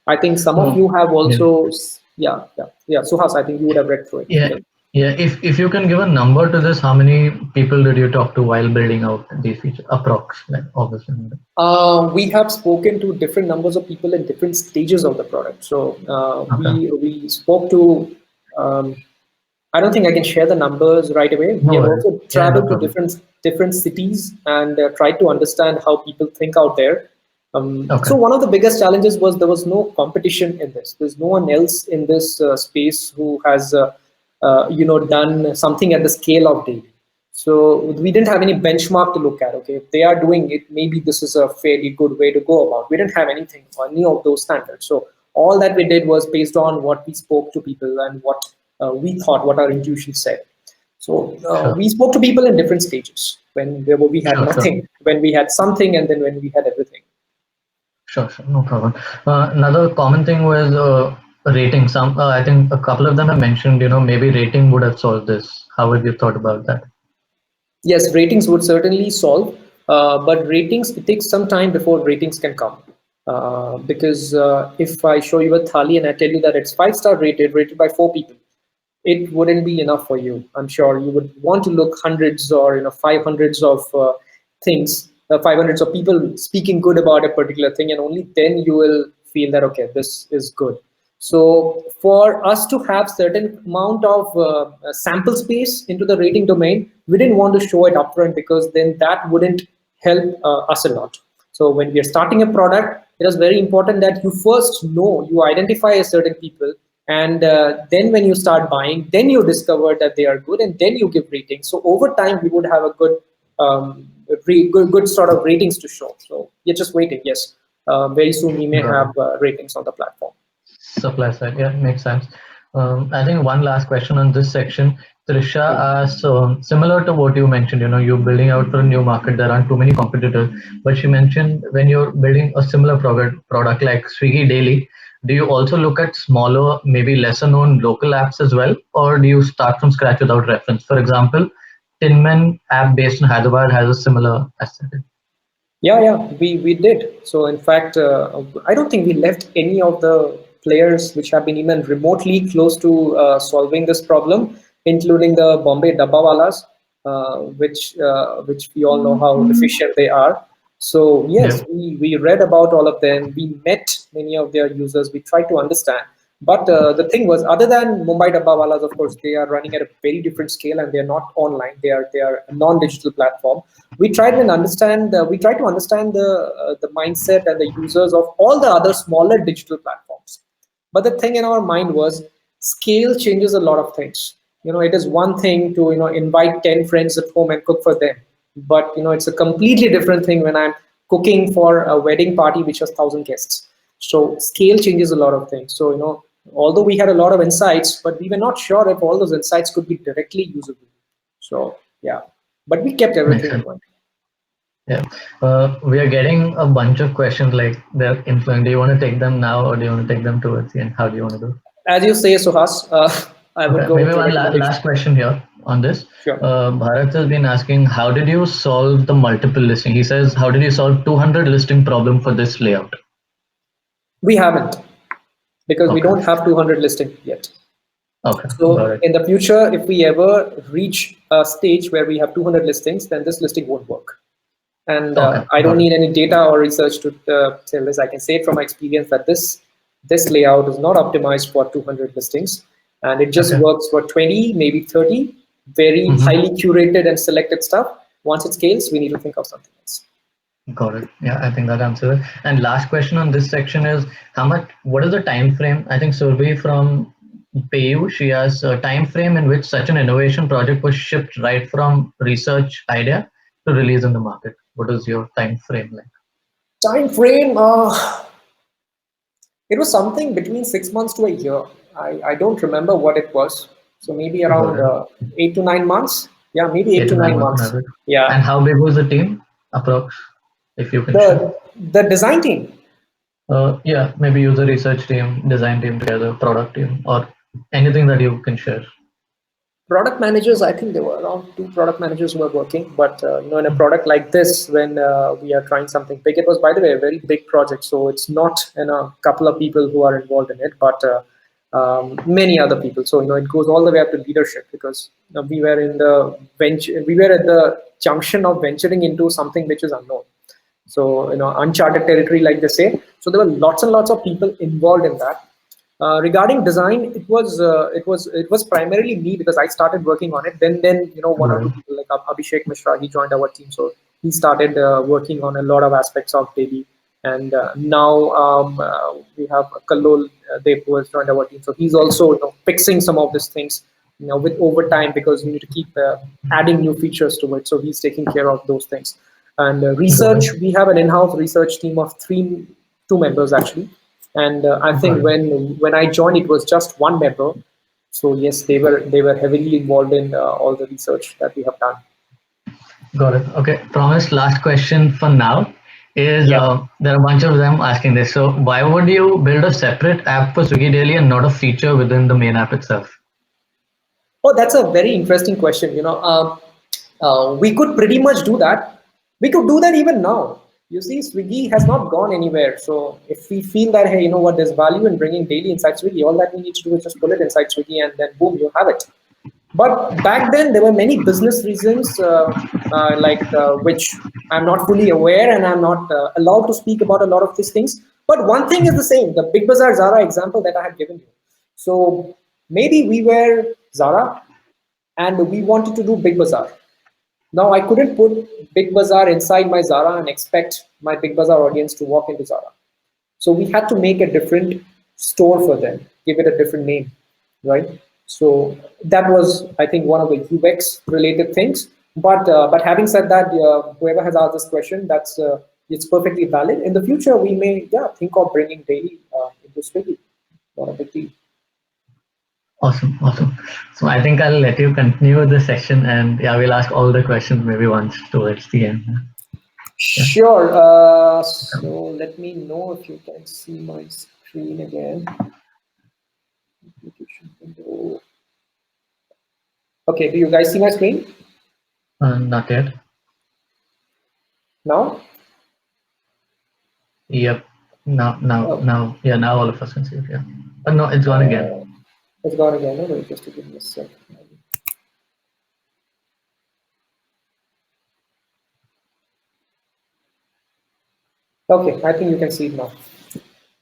I think some of you have Yeah. also, yeah. Suhas, I think you would have read through it. Yeah, yeah. If you can give a number to this, how many people did you talk to while building out these features? Approx, like obviously. We have spoken to different numbers of people in different stages of the product. So Okay. we spoke to. I don't think I can share the numbers right away. We No have worries. also Yeah, no traveled to problem. different cities and tried to understand how people think out there. Okay. So one of the biggest challenges was there was no competition in this. There's no one else in this space who has done something at the scale of daily. So we didn't have any benchmark to look at. Okay, if they are doing it, maybe this is a fairly good way to go about. We didn't have anything or any of those standards. So all that we did was based on what we spoke to people and what we thought, what our intuition said. So Sure. we spoke to people in different stages when we had Sure. Sure. nothing, when we had something, and then when we had everything. Sure. Sure. No problem. Another common thing was rating. I think a couple of them have mentioned, maybe rating would have solved this. How have you thought about that? Yes, ratings would certainly solve, but ratings, it takes some time before ratings can come. Because if I show you a thali and I tell you that it's 5-star rated by 4 people, it wouldn't be enough for you. I'm sure you would want to look hundreds or 500s of things, 500s of people speaking good about a particular thing, and only then you will feel that okay, this is good. So for us to have certain amount of sample space into the rating domain, we didn't want to show it upfront because then that wouldn't help us a lot. So when we are starting a product, it is very important that you first know, you identify a certain people, and then when you start buying, then you discover that they are good, and then you give ratings. So over time, we would have a good sort of ratings to show. So you're just waiting. Yes, very soon we may Got it. have ratings on the platform. Supply side. Yeah, makes sense. I think one last question on this section Trisha asks, similar to what you mentioned, you're building out for a new market, there aren't too many competitors. But she mentioned when you're building a similar product like Swiggy Daily, do you also look at smaller, maybe lesser known local apps as well? Or do you start from scratch without reference? For example, Tinman app based in Hyderabad has a similar aesthetic. Yeah, we did. So in fact, I don't think we left any of the players which have been even remotely close to solving this problem, including the Bombay Dabbawalas, which we all know how efficient they are. So Yeah, yes, we read about all of them. We met many of their users. We tried to understand. But the thing was, other than Mumbai Dabbawalas, of course, they are running at a very different scale, and they are not online. They are a non-digital platform. We tried and understand. We tried to understand the mindset and the users of all the other smaller digital platforms. But the thing in our mind was scale changes a lot of things. It is one thing to invite 10 friends at home and cook for them, but it's a completely different thing when I'm cooking for a wedding party which has 1,000 guests. So scale changes a lot of things. So although we had a lot of insights, but we were not sure if all those insights could be directly usable. So yeah, but we kept makes everything in sense. mind. Yeah. We are getting a bunch of questions like they're influent. Do you want to take them now or do you want to take them towards the end? How do you want to go? As you say, Suhas, I would Okay, go maybe with your one recommendation. last question here on this. Sure. Bharat has been asking, how did you solve the multiple listing? He says, how did you solve 200 listing problem for this layout? We haven't, because we Okay, don't have 200 listing yet. okay, got So it. in the future, if we ever reach a stage where we have 200 listings, then this listing won't work. And Okay, I don't got it. need any data or research to tell this. I can say it from my experience that this layout is not optimized for 200 listings, and it just Okay. works for 20, maybe 30, very Mm-hmm. highly curated and selected stuff. Once it scales, we need to think of something else. Got it. Yeah, I think that answers it. And last question on this section is what is the time frame? I think Survey from PayU, she has a time frame in which such an innovation project was shipped right from research idea to release in the market. What is your time frame like? Time frame, it was something between 6 months to a year. I don't remember what it was. So maybe Got around it. 8 to 9 months. Yeah, maybe eight Eight to to nine nine months on months. average. Yeah. And how big was the team, approx, if you can share? The design team. Yeah, maybe user research team, design team together, product team, or anything that you can share. Product managers, I think there were around 2 product managers who were working. But in a product like this, when we are trying something big, it was, by the way, a very big project. So it's not a couple of people who are involved in it, but many other people. So it goes all the way up to leadership, because we were in the venture, we were at the junction of venturing into something which is unknown. So uncharted territory, like they say. So there were lots and lots of people involved in that. Regarding design, it was primarily me, because I started working on it. Then one or two Right. people like Abhishek Mishra, he joined our team, so he started working on a lot of aspects of Daily. And now we have Kallol Dev, who has joined our team, so he's also fixing some of these things with overtime, because you need to keep adding new features to it. So he's taking care of those things. And Got it. research, we have an in-house research team of two members actually. And I Got think it. when I joined, it was just one member. So yes, they were heavily involved in all the research that we have done. Got it. Okay. Promise last question for now is Yeah. there are a bunch of them asking this. So why would you build a separate app for Swiggy Daily and not a feature within the main app itself? Oh, that's a very interesting question. We could pretty much do that. We could do that even now. You see, Swiggy has not gone anywhere. So if we feel that, hey, you know what, there's value in bringing daily inside Swiggy, all that we need to do is just pull it inside Swiggy, and then boom, you have it. But back then, there were many business reasons, which I'm not fully aware, and I'm not allowed to speak about a lot of these things. But one thing is the same: the Big Bazaar Zara example that I had given you. So maybe we were Zara, and we wanted to do Big Bazaar. Now I couldn't put Big Bazaar inside my Zara and expect my Big Bazaar audience to walk into Zara. So we had to make a different store for them, give it a different name, right? So that was, I think, one of the UX related things. But having said that, whoever has asked this question, that's it's perfectly valid. In the future, we may think of bringing daily into Swiggy. Not a big deal. Awesome, awesome. So I think I'll let you continue the session, and yeah, we'll ask all the questions maybe once towards the end. Yeah. Sure. So let me know if you can see my screen again. Application window. Okay, do you guys see my screen Not yet. now? Yep. Oh, Now. Yeah, now all of us can see it. Yeah. No, it's gone again. it's gone again. No, wait, just to give me a sec. Okay, I think you can see it now.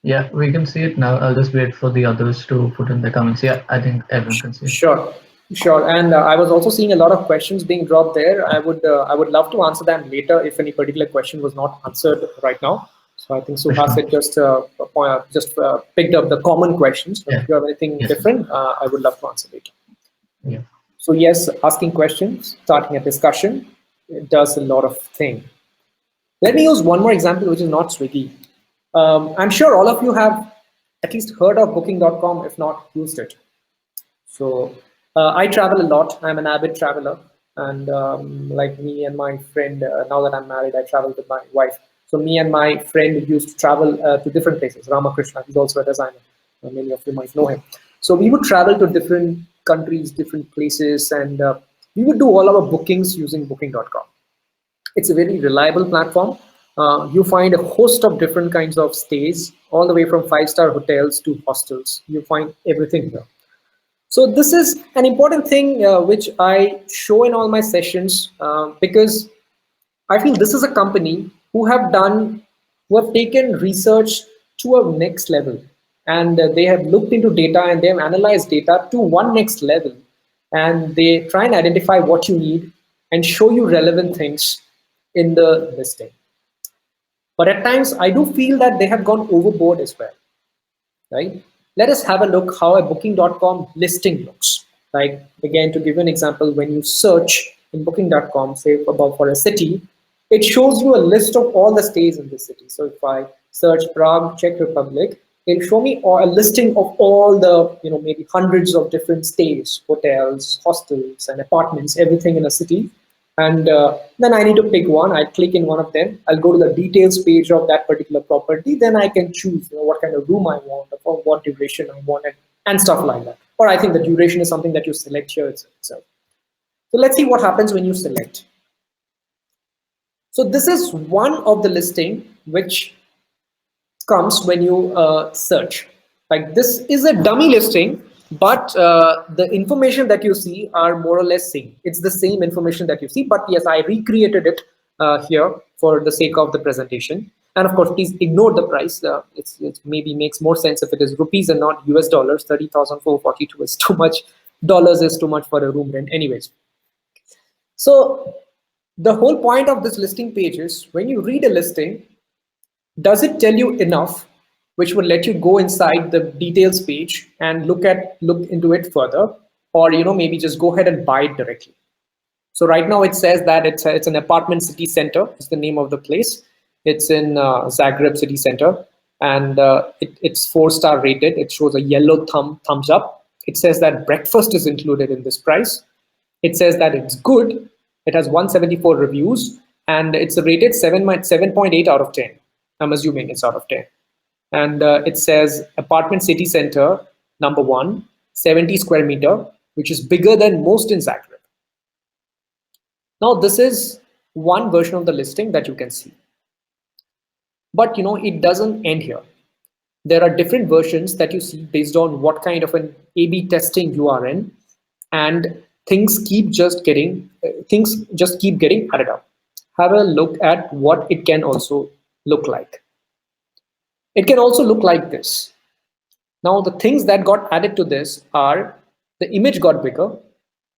Yeah, we can see it now. I'll just wait for the others to put in the comments. Yeah, I think everyone can see it. Sure, sure. And I was also seeing a lot of questions being dropped there. I would love to answer them later if any particular question was not answered right now. So I think For sure. Suhas just picked up the common questions. But Yeah. if you have anything Yes. different, I would love to answer later. Yeah. So yes, asking questions, starting a discussion, it does a lot of things. Let me use one more example, which is not Swiggy. I'm sure all of you have at least heard of Booking.com, if not used it. So I travel a lot. I'm an avid traveler, and like me and my friend, now that I'm married, I travel with my wife. So me and my friend used to travel to different places. Ramakrishna, he's also a designer. Many of you might know him. So we would travel to different countries, different places, and we would do all our bookings using Booking.com. It's a very reliable platform. You find a host of different kinds of stays, all the way from 5-star hotels to hostels. You find everything here. So this is an important thing which I show in all my sessions because I feel this is a company who have taken research to a next level, and they have looked into data and they have analyzed data to one next level, and they try and identify what you need and show you relevant things in the listing. But at times I do feel that they have gone overboard as well, right? Let us have a look how a booking.com listing looks. Like again, to give you an example, when you search in booking.com, say about for a city, it shows you a list of all the stays in the city. So if I search Prague, Czech Republic, it'll show me a listing of all the, maybe hundreds of different stays, hotels, hostels, and apartments, everything in a city. And then I need to pick one. I click in one of them. I'll go to the details page of that particular property. Then I can choose what kind of room I want, or what duration I want, and stuff like that. Or I think the duration is something that you select here itself. So let's see what happens when you select. So this is one of the listing which comes when you search. Like this is a dummy listing, but the information that you see are more or less same. It's the same information that you see, but yes, I recreated it here for the sake of the presentation. And of course, please ignore the price. It maybe makes more sense if it is rupees and not US dollars. 30,442 is too much. Dollars is too much for a room rent anyways. So the whole point of this listing page is when you read a listing, does it tell you enough which will let you go inside the details page and look into it further, or maybe just go ahead and buy it directly? So right now it says that it's an apartment city center is the name of the place. It's in Zagreb city center, and it's 4-star rated. It shows a yellow thumbs up. It says that breakfast is included in this price. It says that it's good. It has 174 reviews, and it's rated 7.8 out of 10. I'm assuming it's out of 10. And it says apartment city center, number 1, 70 square meter, which is bigger than most in Zagreb. Now, this is one version of the listing that you can see. But it doesn't end here. There are different versions that you see based on what kind of an A/B testing you are in, and things just keep getting added up. Have a look at what it can also look like. It can also look like this. Now, the things that got added to this are the image got bigger.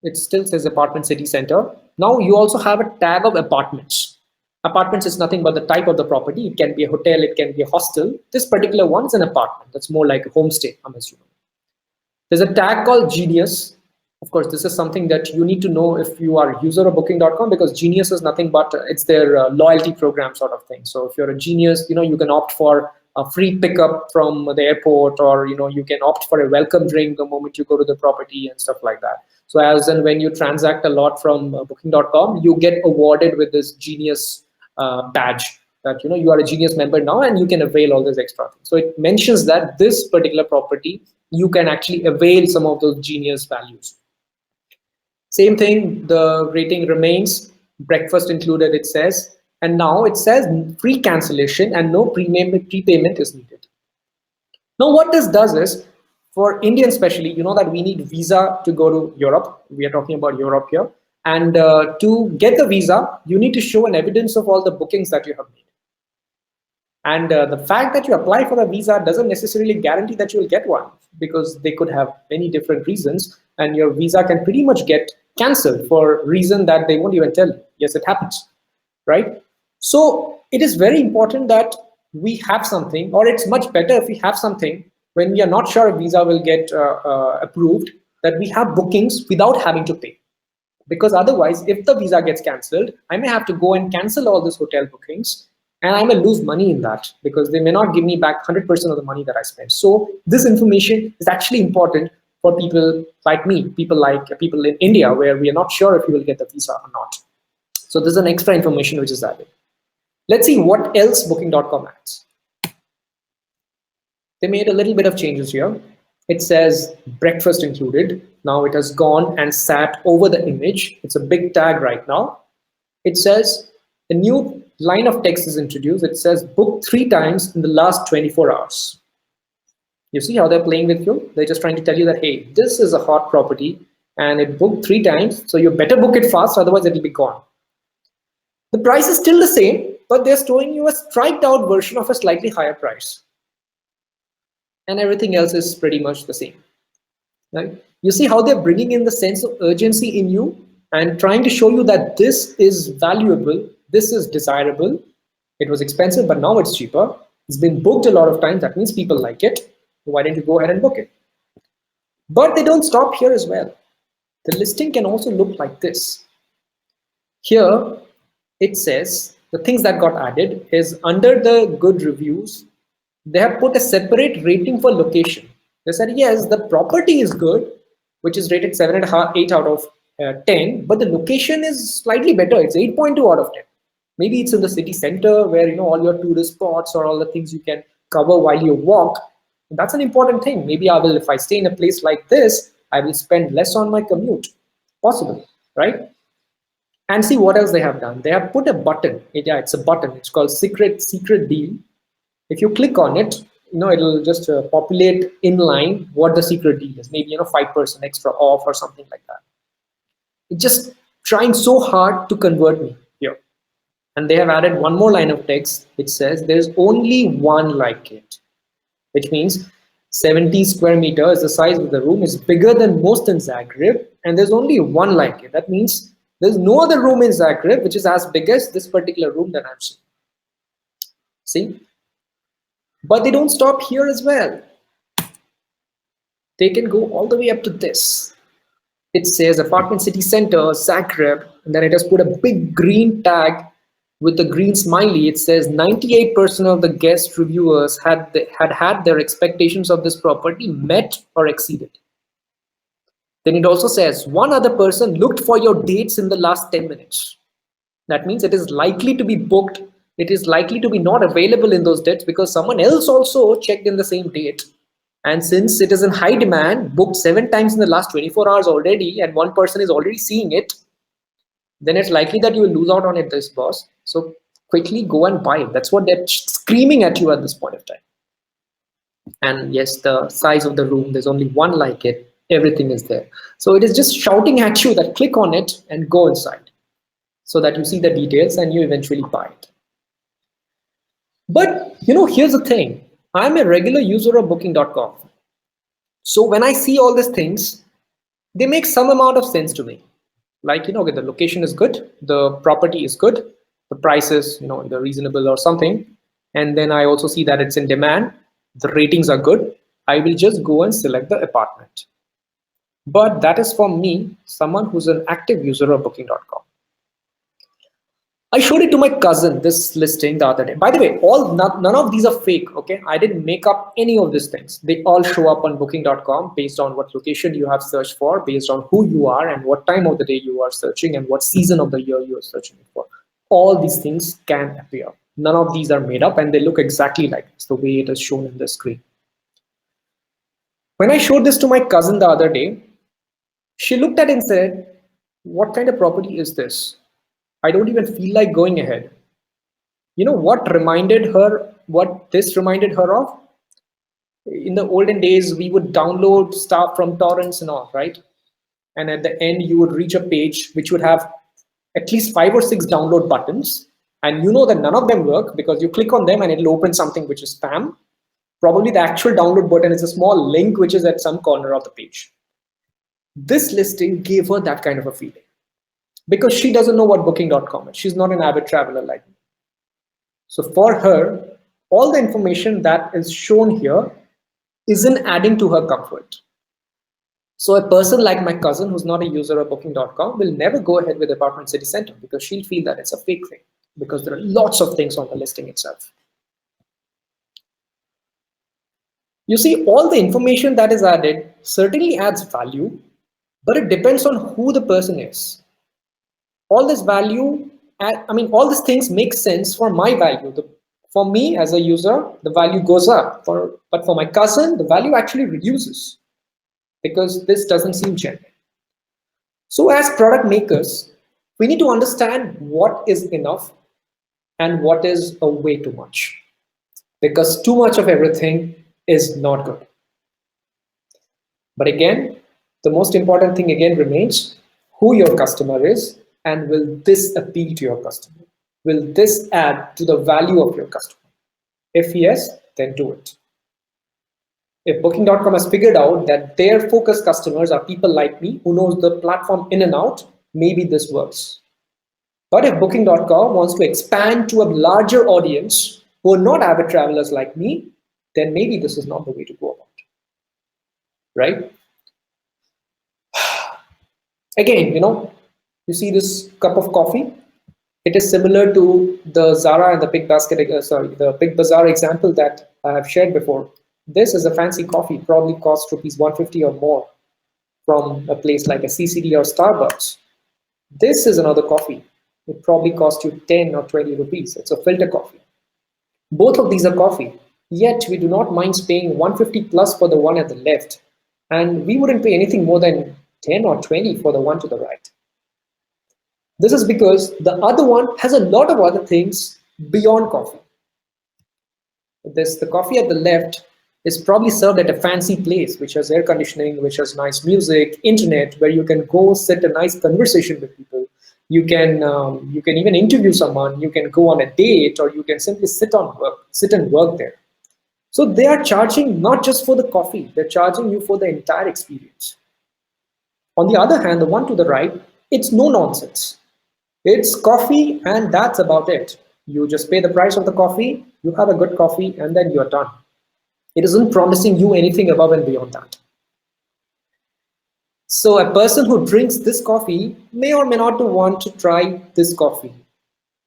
It still says apartment city center. Now you also have a tag of apartments. Apartments is nothing but the type of the property. It can be a hotel, it can be a hostel. This particular one is an apartment. That's more like a homestay, I'm assuming. There's a tag called Genius. Of course, this is something that you need to know if you are a user of booking.com, because Genius is nothing but it's their loyalty program sort of thing. So if you're a Genius, you can opt for a free pickup from the airport, or you can opt for a welcome drink the moment you go to the property and stuff like that. So as and when you transact a lot from booking.com, you get awarded with this genius badge that you are a genius member now, and you can avail all this extra things. So it mentions that this particular property, you can actually avail some of those genius values. Same thing, the rating remains, breakfast included, it says, and now it says free cancellation and no prepayment is needed. Now what this does is, for Indians especially, you know that we need visa to go to Europe. We are talking about Europe here. And to get the visa, you need to show an evidence of all the bookings that you have made. And the fact that you apply for a visa doesn't necessarily guarantee that you will get one, because they could have many different reasons, and your visa can pretty much get cancelled for a reason that they won't even tell you. Yes, it happens, right? So it is very important that we have something, or it's much better if we have something when we are not sure a visa will get approved, that we have bookings without having to pay. Because otherwise, if the visa gets cancelled, I may have to go and cancel all these hotel bookings, and I may lose money in that, because they may not give me back 100% of the money that I spent. So this information is actually important for people like me, people in India, where we are not sure if we will get the visa or not. So this is an extra information which is added. Let's see what else booking.com adds. They made a little bit of changes here. It says breakfast included. Now it has gone and sat over the image. It's a big tag right now. It says a new line of text is introduced. It says book 3 times in the last 24 hours. You see how they're playing with you? They're just trying to tell you that, hey, this is a hot property and it booked 3 times, so you better book it fast, otherwise it'll be gone. The price is still the same, but they're showing you a striked out version of a slightly higher price. And everything else is pretty much the same. Right? You see how they're bringing in the sense of urgency in you and trying to show you that this is valuable, this is desirable. It was expensive, but now it's cheaper. It's been booked a lot of times. That means people like it. Why don't you go ahead and book it? But they don't stop here as well. The listing can also look like this. Here, it says the things that got added is under the good reviews, they have put a separate rating for location. They said, yes, the property is good, which is rated 7.5, 8 out of 10, but the location is slightly better. It's 8.2 out of 10. Maybe it's in the city center where all your tourist spots or all the things you can cover while you walk. That's an important thing. Maybe if I stay in a place like this, I will spend less on my commute. Possible, right? And see what else they have done. They have put a button. Yeah, it's a button. It's called secret deal. If you click on it, it'll just populate in line what the secret deal is. Maybe 5% extra off or something like that. It's just trying so hard to convert me here. And they have added one more line of text which says there's only one like it, which means 70 square meters, the size of the room is bigger than most in Zagreb, and there's only one like it. That means there's no other room in Zagreb which is as big as this particular room that I'm seeing. See? But they don't stop here as well. They can go all the way up to this. It says apartment city center, Zagreb, and then it has put a big green tag with a green smiley. It says 98% of the guest reviewers had their expectations of this property met or exceeded. Then it also says one other person looked for your dates in the last 10 minutes. That means it is likely to be booked. It is likely to be not available in those dates because someone else also checked in the same date. And since it is in high demand, booked 7 times in the last 24 hours already, and one person is already seeing it, then it's likely that you will lose out on it, this boss. So quickly go and buy it. That's what they're screaming at you at this point of time. And yes, the size of the room, there's only one like it. Everything is there. So it is just shouting at you that click on it and go inside so that you see the details and you eventually buy it. But here's the thing. I'm a regular user of booking.com. So when I see all these things, they make some amount of sense to me. Like, the location is good, the property is good, the price is, either reasonable or something. And then I also see that it's in demand, the ratings are good. I will just go and select the apartment. But that is for me, someone who's an active user of booking.com. I showed it to my cousin, this listing the other day. By the way, none of these are fake, okay? I didn't make up any of these things. They all show up on booking.com based on what location you have searched for, based on who you are and what time of the day you are searching and what season of the year you are searching for. All these things can appear. None of these are made up and they look exactly like this, the way it is shown in the screen. When I showed this to my cousin the other day, she looked at it and said, "What kind of property is this? I don't even feel like going ahead." You know what this reminded her of? In the olden days, we would download stuff from torrents and all, right? And at the end, you would reach a page which would have at least 5 or 6 download buttons. And you know that none of them work because you click on them and it'll open something which is spam. Probably the actual download button is a small link which is at some corner of the page. This listing gave her that kind of a feeling because she doesn't know what booking.com is. She's not an avid traveler like me. So for her, all the information that is shown here isn't adding to her comfort. So a person like my cousin who's not a user of booking.com will never go ahead with Apartment City Center because she'll feel that it's a fake thing because there are lots of things on the listing itself. You see, all the information that is added certainly adds value, but it depends on who the person is. All this value, all these things make sense for my value. For me as a user, the value goes up. But for my cousin, the value actually reduces because this doesn't seem genuine. So as product makers, we need to understand what is enough and what is a way too much. Because too much of everything is not good. But again, the most important thing again remains who your customer is and will this appeal to your customer? Will this add to the value of your customer? If yes, then do it. If booking.com has figured out that their focus customers are people like me who knows the platform in and out, maybe this works. But if booking.com wants to expand to a larger audience who are not avid travelers like me, then maybe this is not the way to go about it. Right? Again, you see this cup of coffee? It is similar to the Zara and the the Big Bazaar example that I have shared before. This is a fancy coffee, probably costs rupees 150 or more from a place like a CCD or Starbucks. This is another coffee. It probably costs you 10 or 20 rupees. It's a filter coffee. Both of these are coffee, yet we do not mind paying 150 plus for the one at the left, and we wouldn't pay anything more than 10 or 20 for the one to the right. This is because the other one has a lot of other things beyond coffee. The coffee at the left is probably served at a fancy place, which has air conditioning, which has nice music, internet, where you can go sit a nice conversation with people. You can even interview someone. You can go on a date, or you can simply sit and work there. So they are charging not just for the coffee; they're charging you for the entire experience. On the other hand, the one to the right, it's no nonsense. It's coffee and that's about it. You just pay the price of the coffee, you have a good coffee, and then you're done. It isn't promising you anything above and beyond that. So a person who drinks this coffee may or may not want to try this coffee.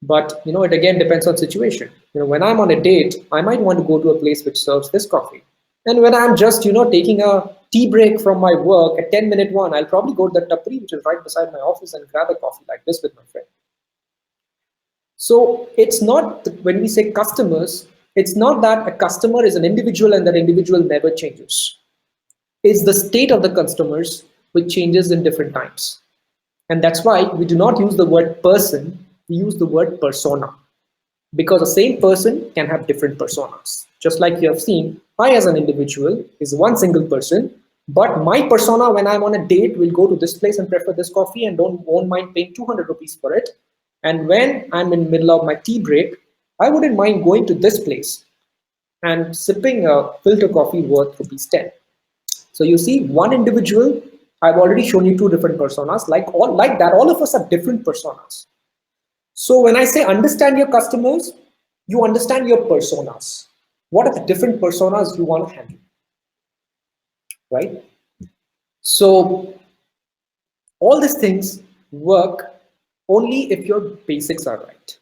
But it again depends on situation. When I'm on a date, I might want to go to a place which serves this coffee. And when I'm just taking a tea break from my work, a 10-minute one, I'll probably go to the tapri which is right beside my office and grab a coffee like this with my friend. So it's not, when we say customers, it's not that a customer is an individual and that individual never changes. It's the state of the customers which changes in different times. And that's why we do not use the word person, we use the word persona. Because the same person can have different personas. Just like you have seen, I as an individual is one single person, but my persona when I'm on a date will go to this place and prefer this coffee and won't mind paying 200 rupees for it. And when I'm in the middle of my tea break, I wouldn't mind going to this place and sipping a filter coffee worth rupees 10. So you see, one individual, I've already shown you two different personas. Like that, all of us have different personas. So when I say understand your customers, you understand your personas. What are the different personas you want to handle? Right? So all these things work only if your basics are right.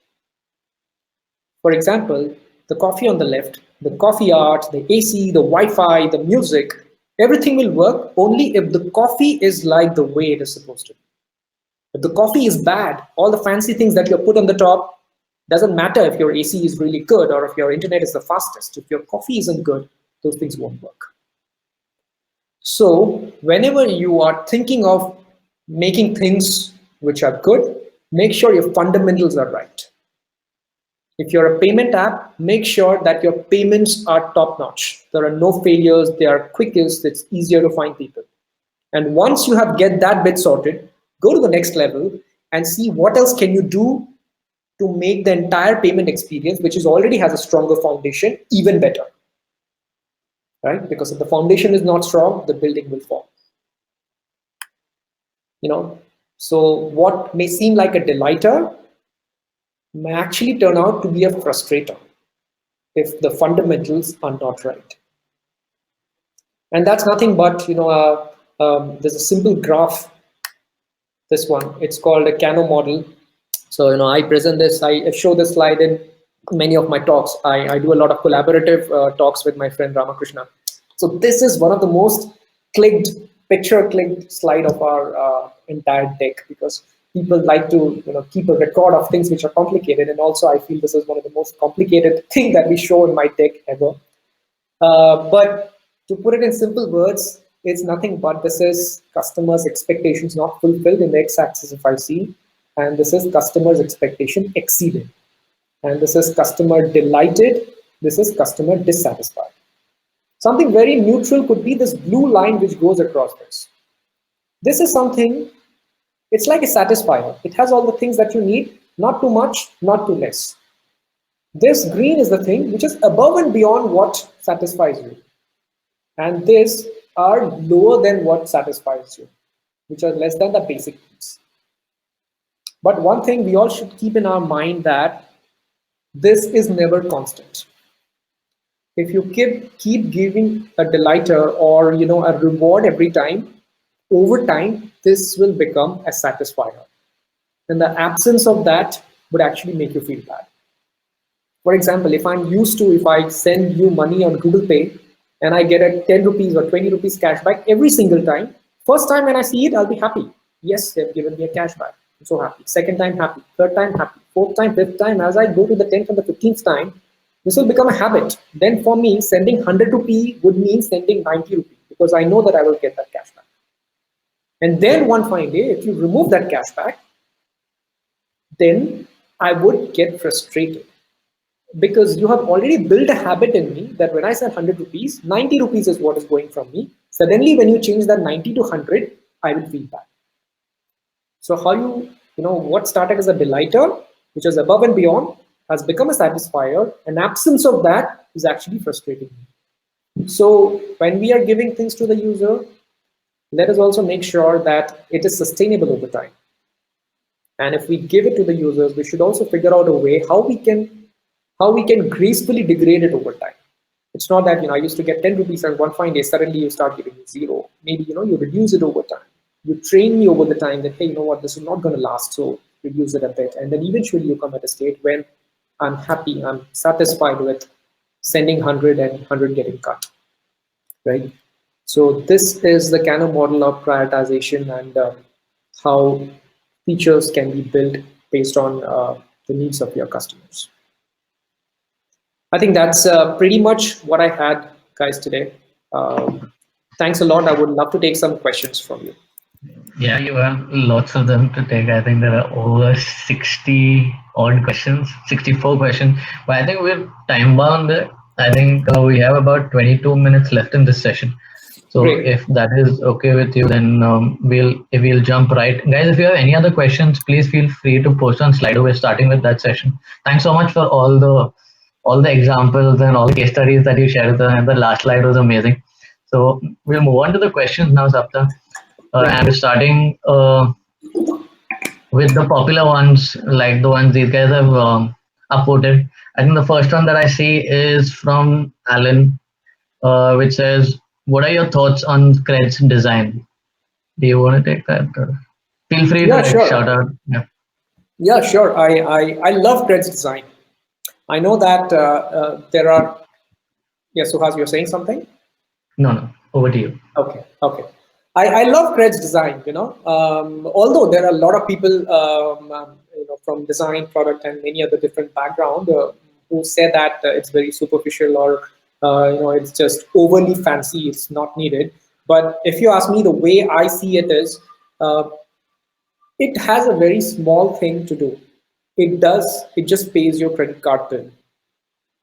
For example, the coffee on the left, the coffee art, the AC, the Wi-Fi, the music, everything will work only if the coffee is like the way it is supposed to be. If the coffee is bad, all the fancy things that you put on the top, doesn't matter if your AC is really good or if your internet is the fastest. If your coffee isn't good, those things won't work. So whenever you are thinking of making things which are good, make sure your fundamentals are right. If you're a payment app, make sure that your payments are top notch. There are no failures, they are quickest, it's easier to find people. And once you have get that bit sorted, go to the next level and see what else can you do to make the entire payment experience, which is already has a stronger foundation, even better. Right? Because if the foundation is not strong, the building will fall. You know, so what may seem like a delighter may actually turn out to be a frustrator if the fundamentals are not right. And that's nothing but, there's a simple graph, this one, it's called a Kano model. So, I present this, I show this slide in many of my talks. I do a lot of collaborative talks with my friend Ramakrishna. So this is one of the most clicked, picture clicked slide of our entire deck, because people like to keep a record of things which are complicated. And also I feel this is one of the most complicated thing that we show in my deck ever. But to put it in simple words, it's nothing but this is customers' expectations not fulfilled in the x-axis if I see, and this is customers' expectation exceeded. And this is customer delighted, this is customer dissatisfied. Something very neutral could be this blue line which goes across this. This is something, it's like a satisfier. It has all the things that you need, not too much, not too less. This green is the thing which is above and beyond what satisfies you. And these are lower than what satisfies you, which are less than the basic needs. But one thing we all should keep in our mind that this is never constant. If you keep giving a delighter or a reward every time, over time this will become a satisfier. And the absence of that would actually make you feel bad. For example, if I send you money on Google Pay and I get a 10 rupees or 20 rupees cashback every single time, first time when I see it, I'll be happy. Yes, they've given me a cashback. I'm so happy. Second time, happy. Third time, happy. Fourth time, fifth time, as I go to the 10th and the 15th time, this will become a habit. Then for me, sending 100 rupee would mean sending 90 rupees because I know that I will get that cashback. And then one fine day, if you remove that cashback, then I would get frustrated, because you have already built a habit in me that when I send 100 rupees, 90 rupees is what is going from me. Suddenly, when you change that 90 to 100, I will feel bad. So how what started as a delighter, which is above and beyond, has become a satisfier. An absence of that is actually frustrating me. So when we are giving things to the user, let us also make sure that it is sustainable over time. And if we give it to the users, we should also figure out a way how we can gracefully degrade it over time. It's not that I used to get 10 rupees and one fine day suddenly you start giving me zero. Maybe you reduce it over time. You train me over the time that, hey, this is not going to last, so reduce it a bit. And then eventually you come at a state when I'm happy, I'm satisfied with sending 100 and 100 getting cut, right? So this is the Kano model of prioritization and how features can be built based on the needs of your customers. I think that's pretty much what I had, guys, today. Thanks a lot. I would love to take some questions from you. Yeah, you have lots of them to take. I think there are over 60 odd questions, 64 questions. But I think we're time bound there. I think we have about 22 minutes left in this session. So Great. if that is okay with you, then we'll jump right. Guys, if you have any other questions, please feel free to post on Slido. We're starting with that session. Thanks so much for all the examples and all the case studies that you shared. And the last slide was amazing. So we'll move on to the questions now, Sapta. And we're starting with the popular ones, like the ones these guys have upvoted. I think the first one that I see is from Alan, which says, "What are your thoughts on Cred's design?" Do you want to take that? Feel free to Yeah, sure. shout out. Yeah. Yeah, sure. I love Cred's design. I know that there are. Yeah, Suhas, you're saying something? No, no. Over to you. Okay, okay. I love Cred's design, although there are a lot of people, from design, product, and many other different background who say that it's very superficial or, it's just overly fancy, it's not needed. But if you ask me, the way I see it is, uh, it has a very small thing to do. It just pays your credit card bill.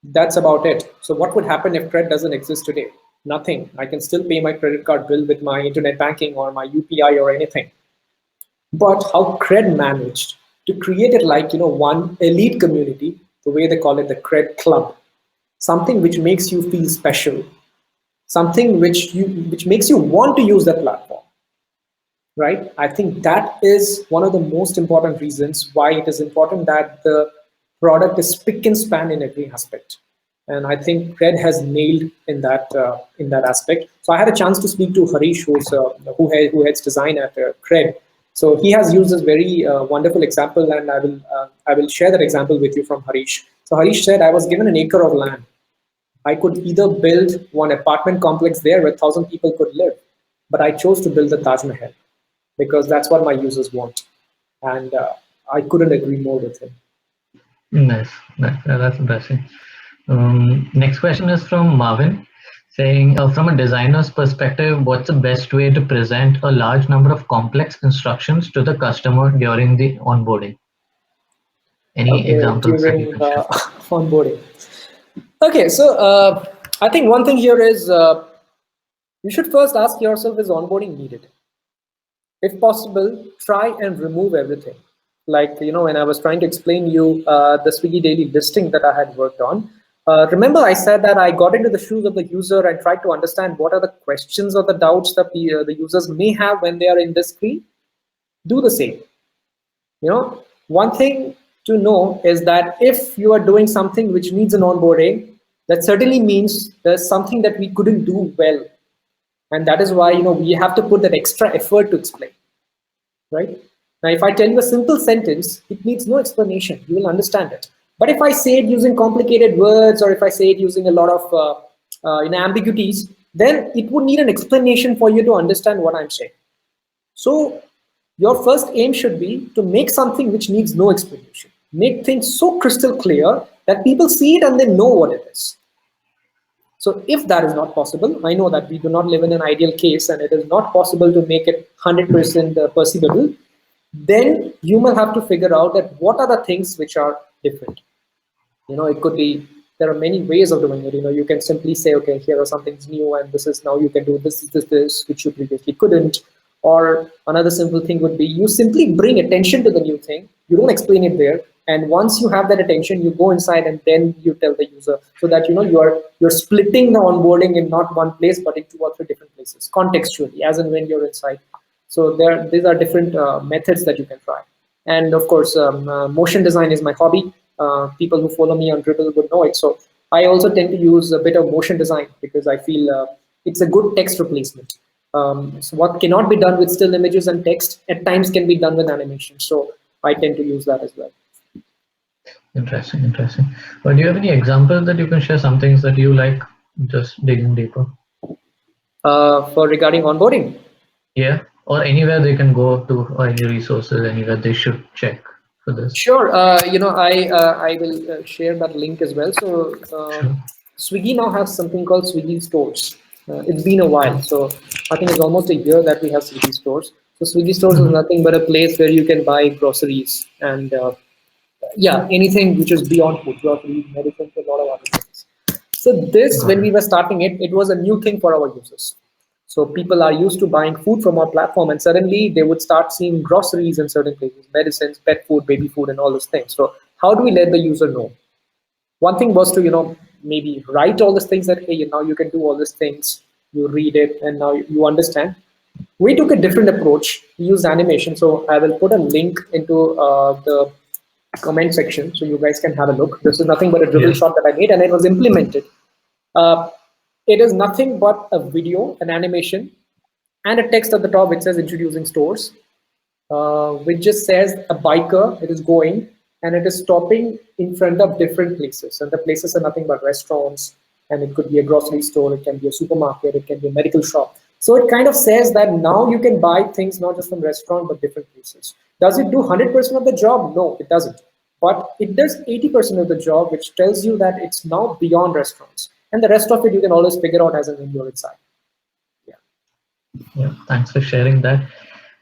That's about it. So what would happen if credit doesn't exist today? Nothing. I can still pay my credit card bill with my internet banking or my UPI or anything. But how cred managed to create it like, one elite community, the way they call it the cred club, something which makes you feel special, something which makes you want to use that platform, right? I think that is one of the most important reasons why it is important that the product is spick and span in every aspect. And I think Cred has nailed in that aspect. So I had a chance to speak to Harish, who heads design at Cred. So he has used this very wonderful example, and I will share that example with you from Harish. So Harish said, I was given an acre of land. I could either build one apartment complex there where 1,000 people could live, but I chose to build the Taj Mahal because that's what my users want. And I couldn't agree more with him. Nice, nice. Yeah, that's interesting. Next question is from Marvin, saying, from a designer's perspective, what's the best way to present a large number of complex instructions to the customer during the onboarding? Any Okay, examples that you during can share? onboarding. Okay, so I think one thing here is you should first ask yourself, is onboarding needed? If possible, try and remove everything. Like, when I was trying to explain you the Swiggy daily listing that I had worked on, remember I said that I got into the shoes of the user and tried to understand what are the questions or the doubts that the users may have when they are in this screen? Do the same. One thing to know is that if you are doing something which needs an onboarding, that certainly means there's something that we couldn't do well. And that is why, we have to put that extra effort to explain, right? Now, if I tell you a simple sentence, it needs no explanation. You will understand it. But if I say it using complicated words, or if I say it using a lot of ambiguities, then it would need an explanation for you to understand what I'm saying. So your first aim should be to make something which needs no explanation. Make things so crystal clear that people see it and they know what it is. So if that is not possible, I know that we do not live in an ideal case and it is not possible to make it 100% perceivable, then you will have to figure out that what are the things which are different. It could be, there are many ways of doing it. You can simply say, okay, here are some things new and this is now you can do this, which you previously couldn't. Or another simple thing would be you simply bring attention to the new thing. You don't explain it there. And once you have that attention, you go inside and then you tell the user, so that you're splitting the onboarding in not one place but in 2 or 3 different places contextually, as and when you're inside. So these are different methods that you can try. And of course, motion design is my hobby. People who follow me on Dribble would know it. So I also tend to use a bit of motion design because I feel it's a good text replacement. So what cannot be done with still images and text at times can be done with animation. So I tend to use that as well. Interesting, interesting. But do you have any examples that you can share? Some things that you like, just digging deeper. For regarding onboarding. Yeah, or anywhere they can go to, or any resources, anywhere they should check for this. Sure. I will share that link as well. So Sure. Swiggy now has something called Swiggy Stores. It's been a while, so I think it's almost a year that we have Swiggy Stores. So Swiggy Stores is nothing but a place where you can buy groceries and anything which is beyond food, groceries, medicines, a lot of other things. So this, when we were starting it, it was a new thing for our users. So people are used to buying food from our platform, and suddenly they would start seeing groceries in certain places, medicines, pet food, baby food, and all those things. So how do we let the user know? One thing was to, maybe write all these things that, hey, now you can do all these things, you read it, and now you understand. We took a different approach. We used animation. So I will put a link into the comment section so you guys can have a look. This is nothing but a dribble shot that I made, and it was implemented. It is nothing but a video, an animation, and a text at the top which says introducing stores. which just says a biker, it is going, and it is stopping in front of different places. And the places are nothing but restaurants, and it could be a grocery store, it can be a supermarket, it can be a medical shop. So it kind of says that now you can buy things not just from restaurant, but different places. Does it do 100% of the job? No, it doesn't. But it does 80% of the job, which tells you that it's now beyond restaurants. And the rest of it you can always figure out as an in your inside. Yeah, thanks for sharing that.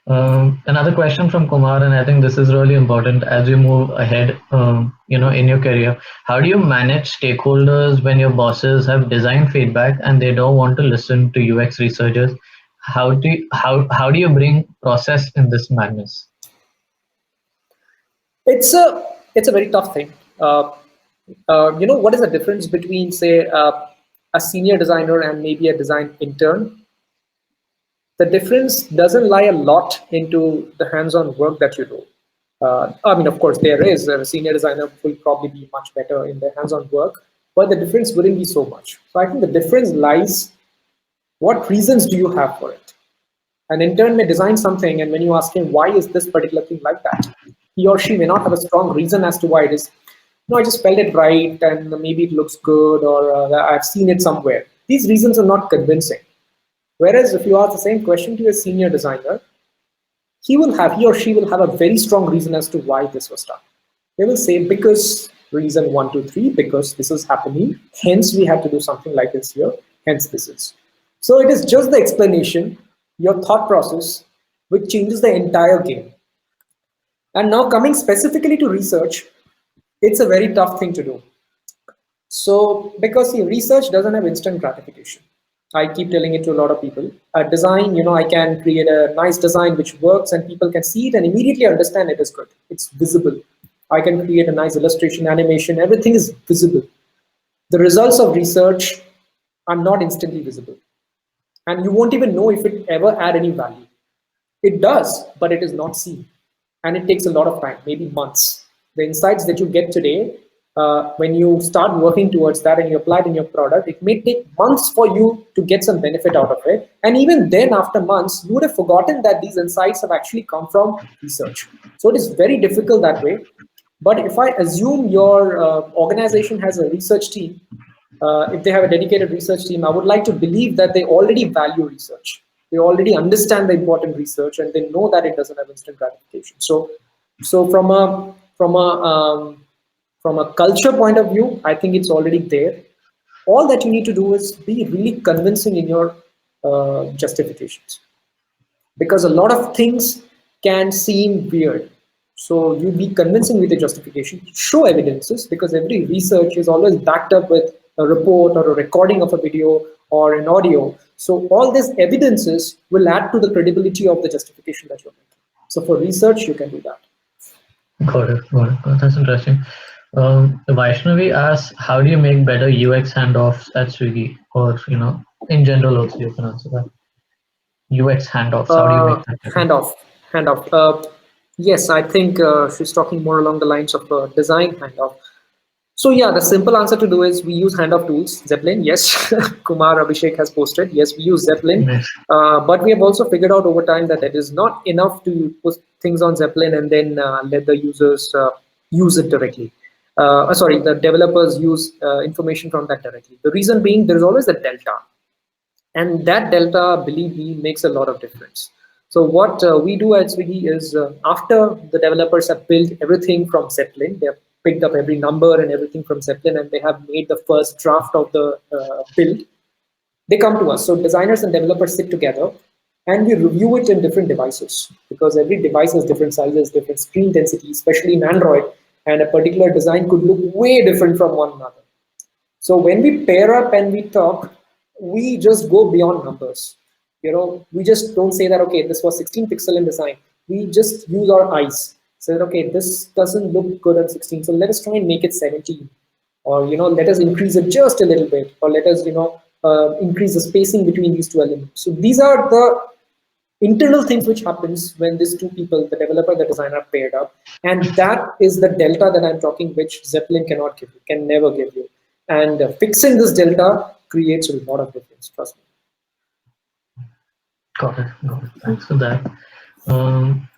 Another question from Kumar, and I think this is really important as you move ahead, in your career. How do you manage stakeholders when your bosses have design feedback and they don't want to listen to UX researchers? How do you bring process in this madness? It's a very tough thing. What is the difference between, say, a senior designer and maybe a design intern? The difference doesn't lie a lot into the hands-on work that you do. I mean, of course, there is a senior designer will probably be much better in their hands-on work, but the difference wouldn't be so much. So I think the difference lies, what reasons do you have for it? An intern may design something, and when you ask him, why is this particular thing like that? He or she may not have a strong reason as to why it is. No, I just felt it right, and maybe it looks good, or I've seen it somewhere. These reasons are not convincing. Whereas if you ask the same question to a senior designer, he or she will have a very strong reason as to why this was done. They will say, because reason 1, 2, 3, because this is happening, hence we have to do something like this here, hence this is. So it is just the explanation, your thought process, which changes the entire game. And now coming specifically to research, it's a very tough thing to do. So because research doesn't have instant gratification. I keep telling it to a lot of people. A design, I can create a nice design which works and people can see it and immediately understand it is good. It's visible. I can create a nice illustration, animation, everything is visible. The results of research are not instantly visible. And you won't even know if it ever add any value. It does, but it is not seen. And it takes a lot of time, maybe months. The insights that you get today, when you start working towards that and you apply it in your product, it may take months for you to get some benefit out of it. And even then, after months, you would have forgotten that these insights have actually come from research. So it is very difficult that way. But if I assume your organization has a research team, if they have a dedicated research team, I would like to believe that they already value research. They already understand the important research and they know that it doesn't have instant gratification. So from a culture point of view, I think it's already there. All that you need to do is be really convincing in your justifications, because a lot of things can seem weird. So you be convincing with the justification, show evidences, because every research is always backed up with a report or a recording of a video or an audio. So all these evidences will add to the credibility of the justification that you're making. So for research, you can do that. Got it. Got it. That's interesting. Vaishnavi asks, how do you make better UX handoffs at Swiggy, or in general also you can answer that. UX handoffs. How do you make that better? Handoff. Yes, I think she's talking more along the lines of design handoff. So yeah, the simple answer to do is we use handoff tools. Zeppelin, yes. Kumar Abhishek has posted. Yes, we use Zeppelin. Yes. But we have also figured out over time that it is not enough to put things on Zeppelin and then let the users use it directly. The developers use information from that directly. The reason being, there is always a delta. And that delta, believe me, makes a lot of difference. So what we do at Swiggy is after the developers have built everything from Zeppelin, they have picked up every number and everything from Zeppelin, and they have made the first draft of the build, they come to us. So designers and developers sit together and we review it in different devices, because every device has different sizes, different screen density, especially in Android, and a particular design could look way different from one another. So when we pair up and we talk, we just go beyond numbers. We just don't say that, okay, this was 16 pixel in design. We just use our eyes. Say, okay, this doesn't look good at 16, so let us try and make it 17. Or, let us increase it just a little bit. Or let us, increase the spacing between these two elements. So these are the internal things which happens when these two people, the developer, the designer, are paired up. And that is the delta that I'm talking, which Zeppelin cannot give you, can never give you. And fixing this delta creates a lot of difference, trust me. Got it. Got it. Thanks for that.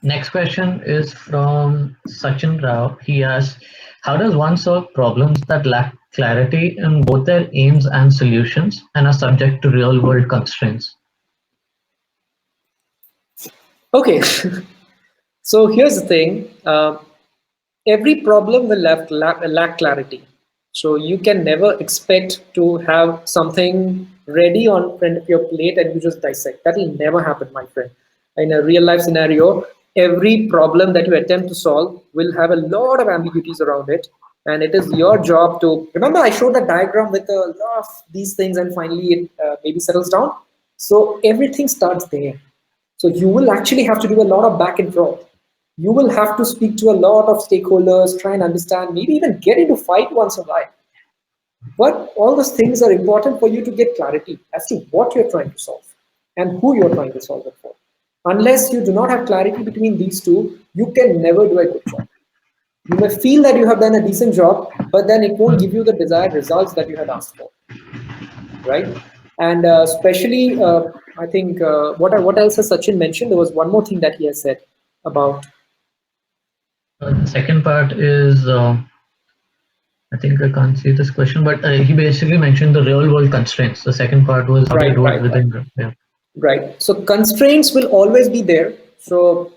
Next question is from Sachin Rao. He asks, how does one solve problems that lack clarity in both their aims and solutions and are subject to real world constraints? Okay, so here's the thing. Every problem will lack clarity. So you can never expect to have something ready on front of your plate and you just dissect. That will never happen, my friend. In a real life scenario, every problem that you attempt to solve will have a lot of ambiguities around it. And it is your job to remember. I showed a diagram with a lot of these things, and finally it maybe settles down. So everything starts there. So you will actually have to do a lot of back and forth. You will have to speak to a lot of stakeholders, try and understand, maybe even get into fight once in a while. But all those things are important for you to get clarity as to what you're trying to solve and who you're trying to solve it for. Unless you do not have clarity between these two, you can never do a good job. You may feel that you have done a decent job, but then it won't give you the desired results that you had asked for, right? And especially, I think what else has Sachin mentioned? There was one more thing that he has said about. The second part is, I think I can't see this question, but he basically mentioned the real world constraints. The second part was how do you Right, do it right, right, within yeah. right. So constraints will always be there. So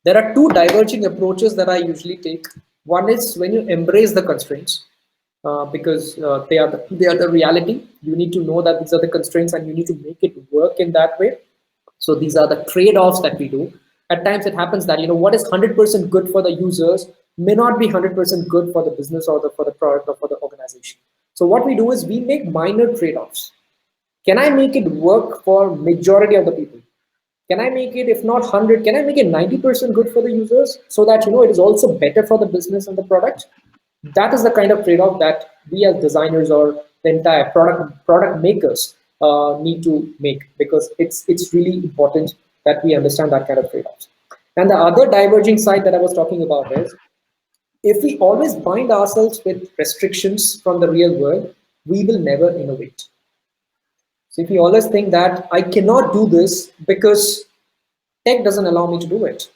there are two diverging approaches that I usually take. One is when you embrace the constraints, because they are the reality. You need to know that these are the constraints, and you need to make it work in that way. So these are the trade-offs that we do. At times it happens that what is 100% good for the users may not be 100% good for the business or for the product or for the organization. So what we do is we make minor trade-offs. Can I make it work for majority of the people? Can I make it, if not 100, can I make it 90% good for the users so that it is also better for the business and the product? That is the kind of trade-off that we as designers or the entire product makers need to make, because it's really important that we understand that kind of trade-offs. And the other diverging side that I was talking about is, if we always bind ourselves with restrictions from the real world, we will never innovate. So if we always think that I cannot do this because tech doesn't allow me to do it,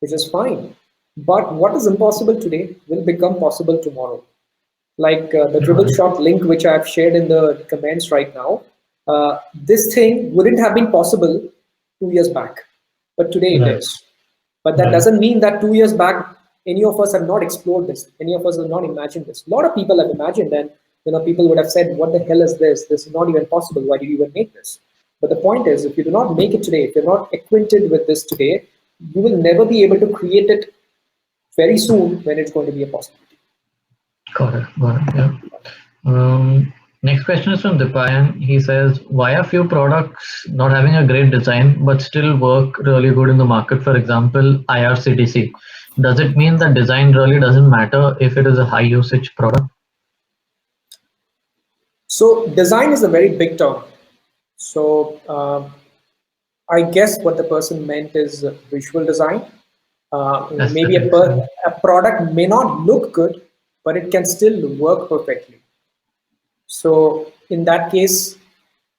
which is fine. But what is impossible today will become possible tomorrow. Like the dribble shot link, which I've shared in the comments right now, this thing wouldn't have been possible 2 years back, but today it Right. is. But that doesn't mean that 2 years back, any of us have not explored this. Any of us have not imagined this. A lot of people have imagined, and people would have said, "What the hell is this? This is not even possible. Why did you even make this?" But the point is, if you do not make it today, if you're not acquainted with this today, you will never be able to create it very soon when it's going to be a possibility. Got it. Got it. Yeah. Next question is from Dipayan. He says, why are few products not having a great design but still work really good in the market? For example, IRCTC. Does it mean that design really doesn't matter if it is a high usage product? So design is a very big term. So I guess what the person meant is visual design. Maybe Aesthetics. a product may not look good, but it can still work perfectly. So in that case,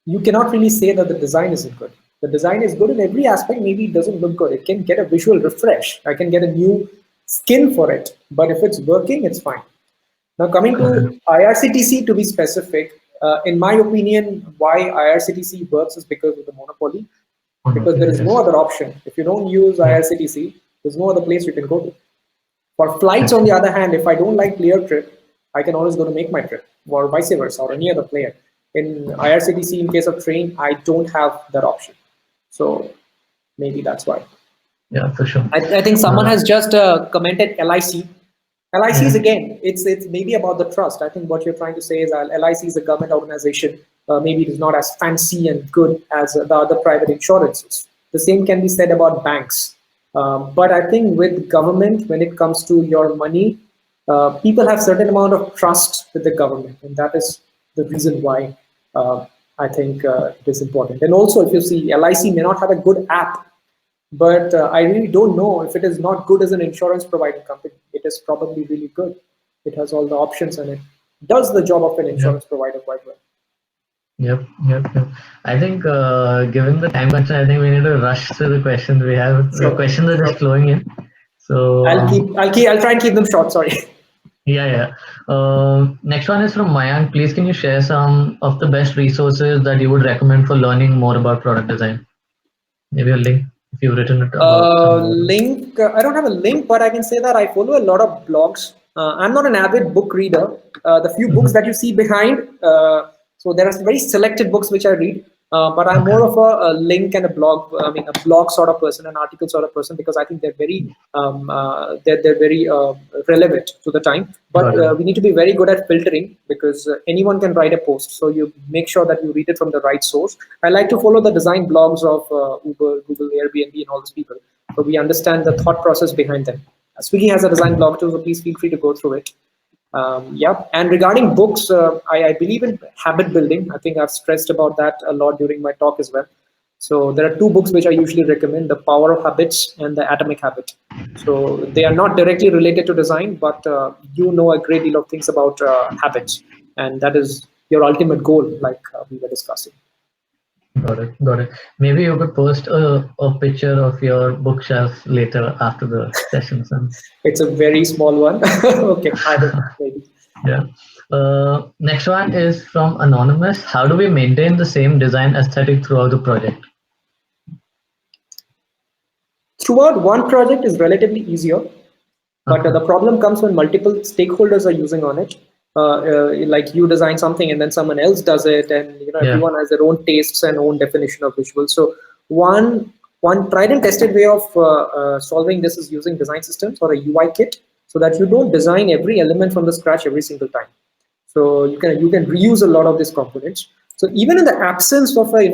you cannot really say that the design isn't good. The design is good in every aspect. Maybe it doesn't look good. It can get a visual refresh. I can get a new skin for it. But if it's working, it's fine. Now coming to IRCTC, to be specific, in my opinion, why IRCTC works is because of the monopoly. Because there is no other option. If you don't use IRCTC, there's no other place you can go to. For flights, on the other hand, if I don't like Clear Trip, I can always go to Make My Trip, or vice versa, or any other player. In IRCTC, in case of train, I don't have that option. So maybe that's why. Yeah, for sure. I think someone has just commented LIC. LIC is, again, it's maybe about the trust. I think what you're trying to say is LIC is a government organization. Maybe it is not as fancy and good as the other private insurances. The same can be said about banks. But I think with government, when it comes to your money, people have certain amount of trust with the government, and that is the reason why I think it is important. And also, if you see, LIC may not have a good app, but I really don't know if it is not good as an insurance providing company. It is probably really good. It has all the options and it does the job of an insurance provider quite well. Yep. I think, given the time constraint, I think we need to rush to the questions we have. The Sure, questions are just sure. flowing in. So, I'll try and keep them short. Sorry. yeah. Next one is from Mayank. Please, can you share some of the best resources that you would recommend for learning more about product design? Maybe a link if you've written it about somewhere. Link. I don't have a link, but I can say that I follow a lot of blogs. I'm not an avid book reader. The few books Mhm. that you see behind, so there are very selected books which I read. But I'm Okay, more of a link and a blog. I mean, a blog sort of person, an article sort of person, because I think they're very relevant to the time. But got it. we need to be very good at filtering, because anyone can write a post. So you make sure that you read it from the right source. I like to follow the design blogs of Uber, Google, Airbnb, and all those people. So we understand the thought process behind them. Swiggy has a design blog too, so please feel free to go through it. Yeah, and regarding books, I believe in habit building. I think I've stressed about that a lot during my talk as well. So there are two books which I usually recommend: The Power of Habits and The Atomic Habit. So they are not directly related to design, but you know a great deal of things about habits, and that is your ultimate goal, like we were discussing. Got it. Maybe you could post a picture of your bookshelf later after the sessions. And It's a very small one. Okay, I will maybe. yeah. Next one is from Anonymous. How do we maintain the same design aesthetic throughout the project? Throughout one project is relatively easier. But Okay. the problem comes when multiple stakeholders are using on it. Like you design something and then someone else does it, and Yeah. everyone has their own tastes and own definition of visual. So one tried and tested way of solving this is using design systems or a UI kit, so that you don't design every element from the scratch every single time. So you can reuse a lot of these components. So even in the absence of a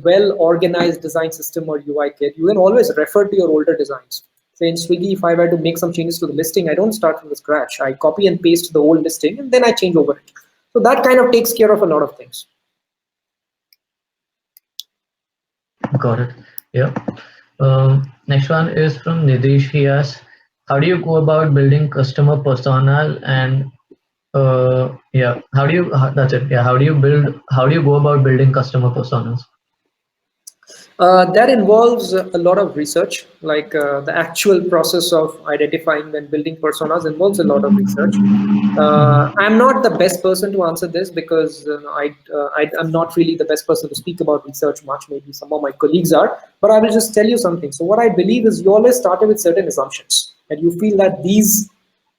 well organized design system or UI kit, you can always refer to your older designs. Say in Swiggy, if I were to make some changes to the listing, I don't start from the scratch. I copy and paste the old listing and then I change over it. So that kind of takes care of a lot of things. Got it. Yeah. Next one is from Nidish. He asks, how do you go about building customer personas and yeah, that's it. Yeah, how do you go about building customer personas? That involves a lot of research, like the actual process of identifying and building personas involves a lot of research. I'm not the best person to answer this, because I'm not really the best person to speak about research much. Maybe some of my colleagues are, but I will just tell you something. So what I believe is you always started with certain assumptions, and you feel that these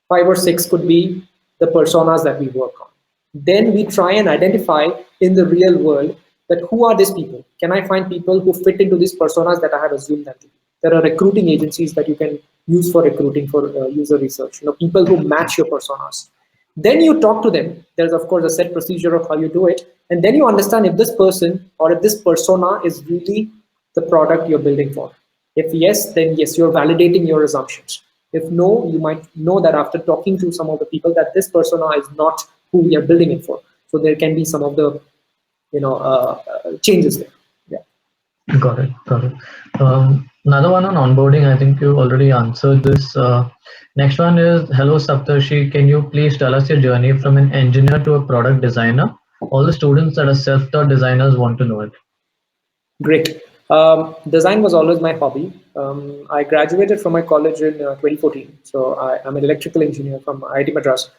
five or six could be the personas that we work on. Then we try and identify in the real world that who are these people? Can I find people who fit into these personas that I have assumed them to be? There are recruiting agencies that you can use for recruiting for user research. People who match your personas. Then you talk to them. There's of course a set procedure of how you do it, and then you understand if this person or if this persona is really the product you're building for. If yes, then yes, you're validating your assumptions. If no, you might know that after talking to some of the people that this persona is not who we are building it for. So there can be some of the changes there. Yeah. Got it. Another one on onboarding. I think you already answered this. Next one is, hello Saptarshi. Can you please tell us your journey from an engineer to a product designer? All the students that are self-taught designers want to know it. Great. Design was always my hobby. I graduated from my college in 2014. So I'm an electrical engineer from IIT Madras.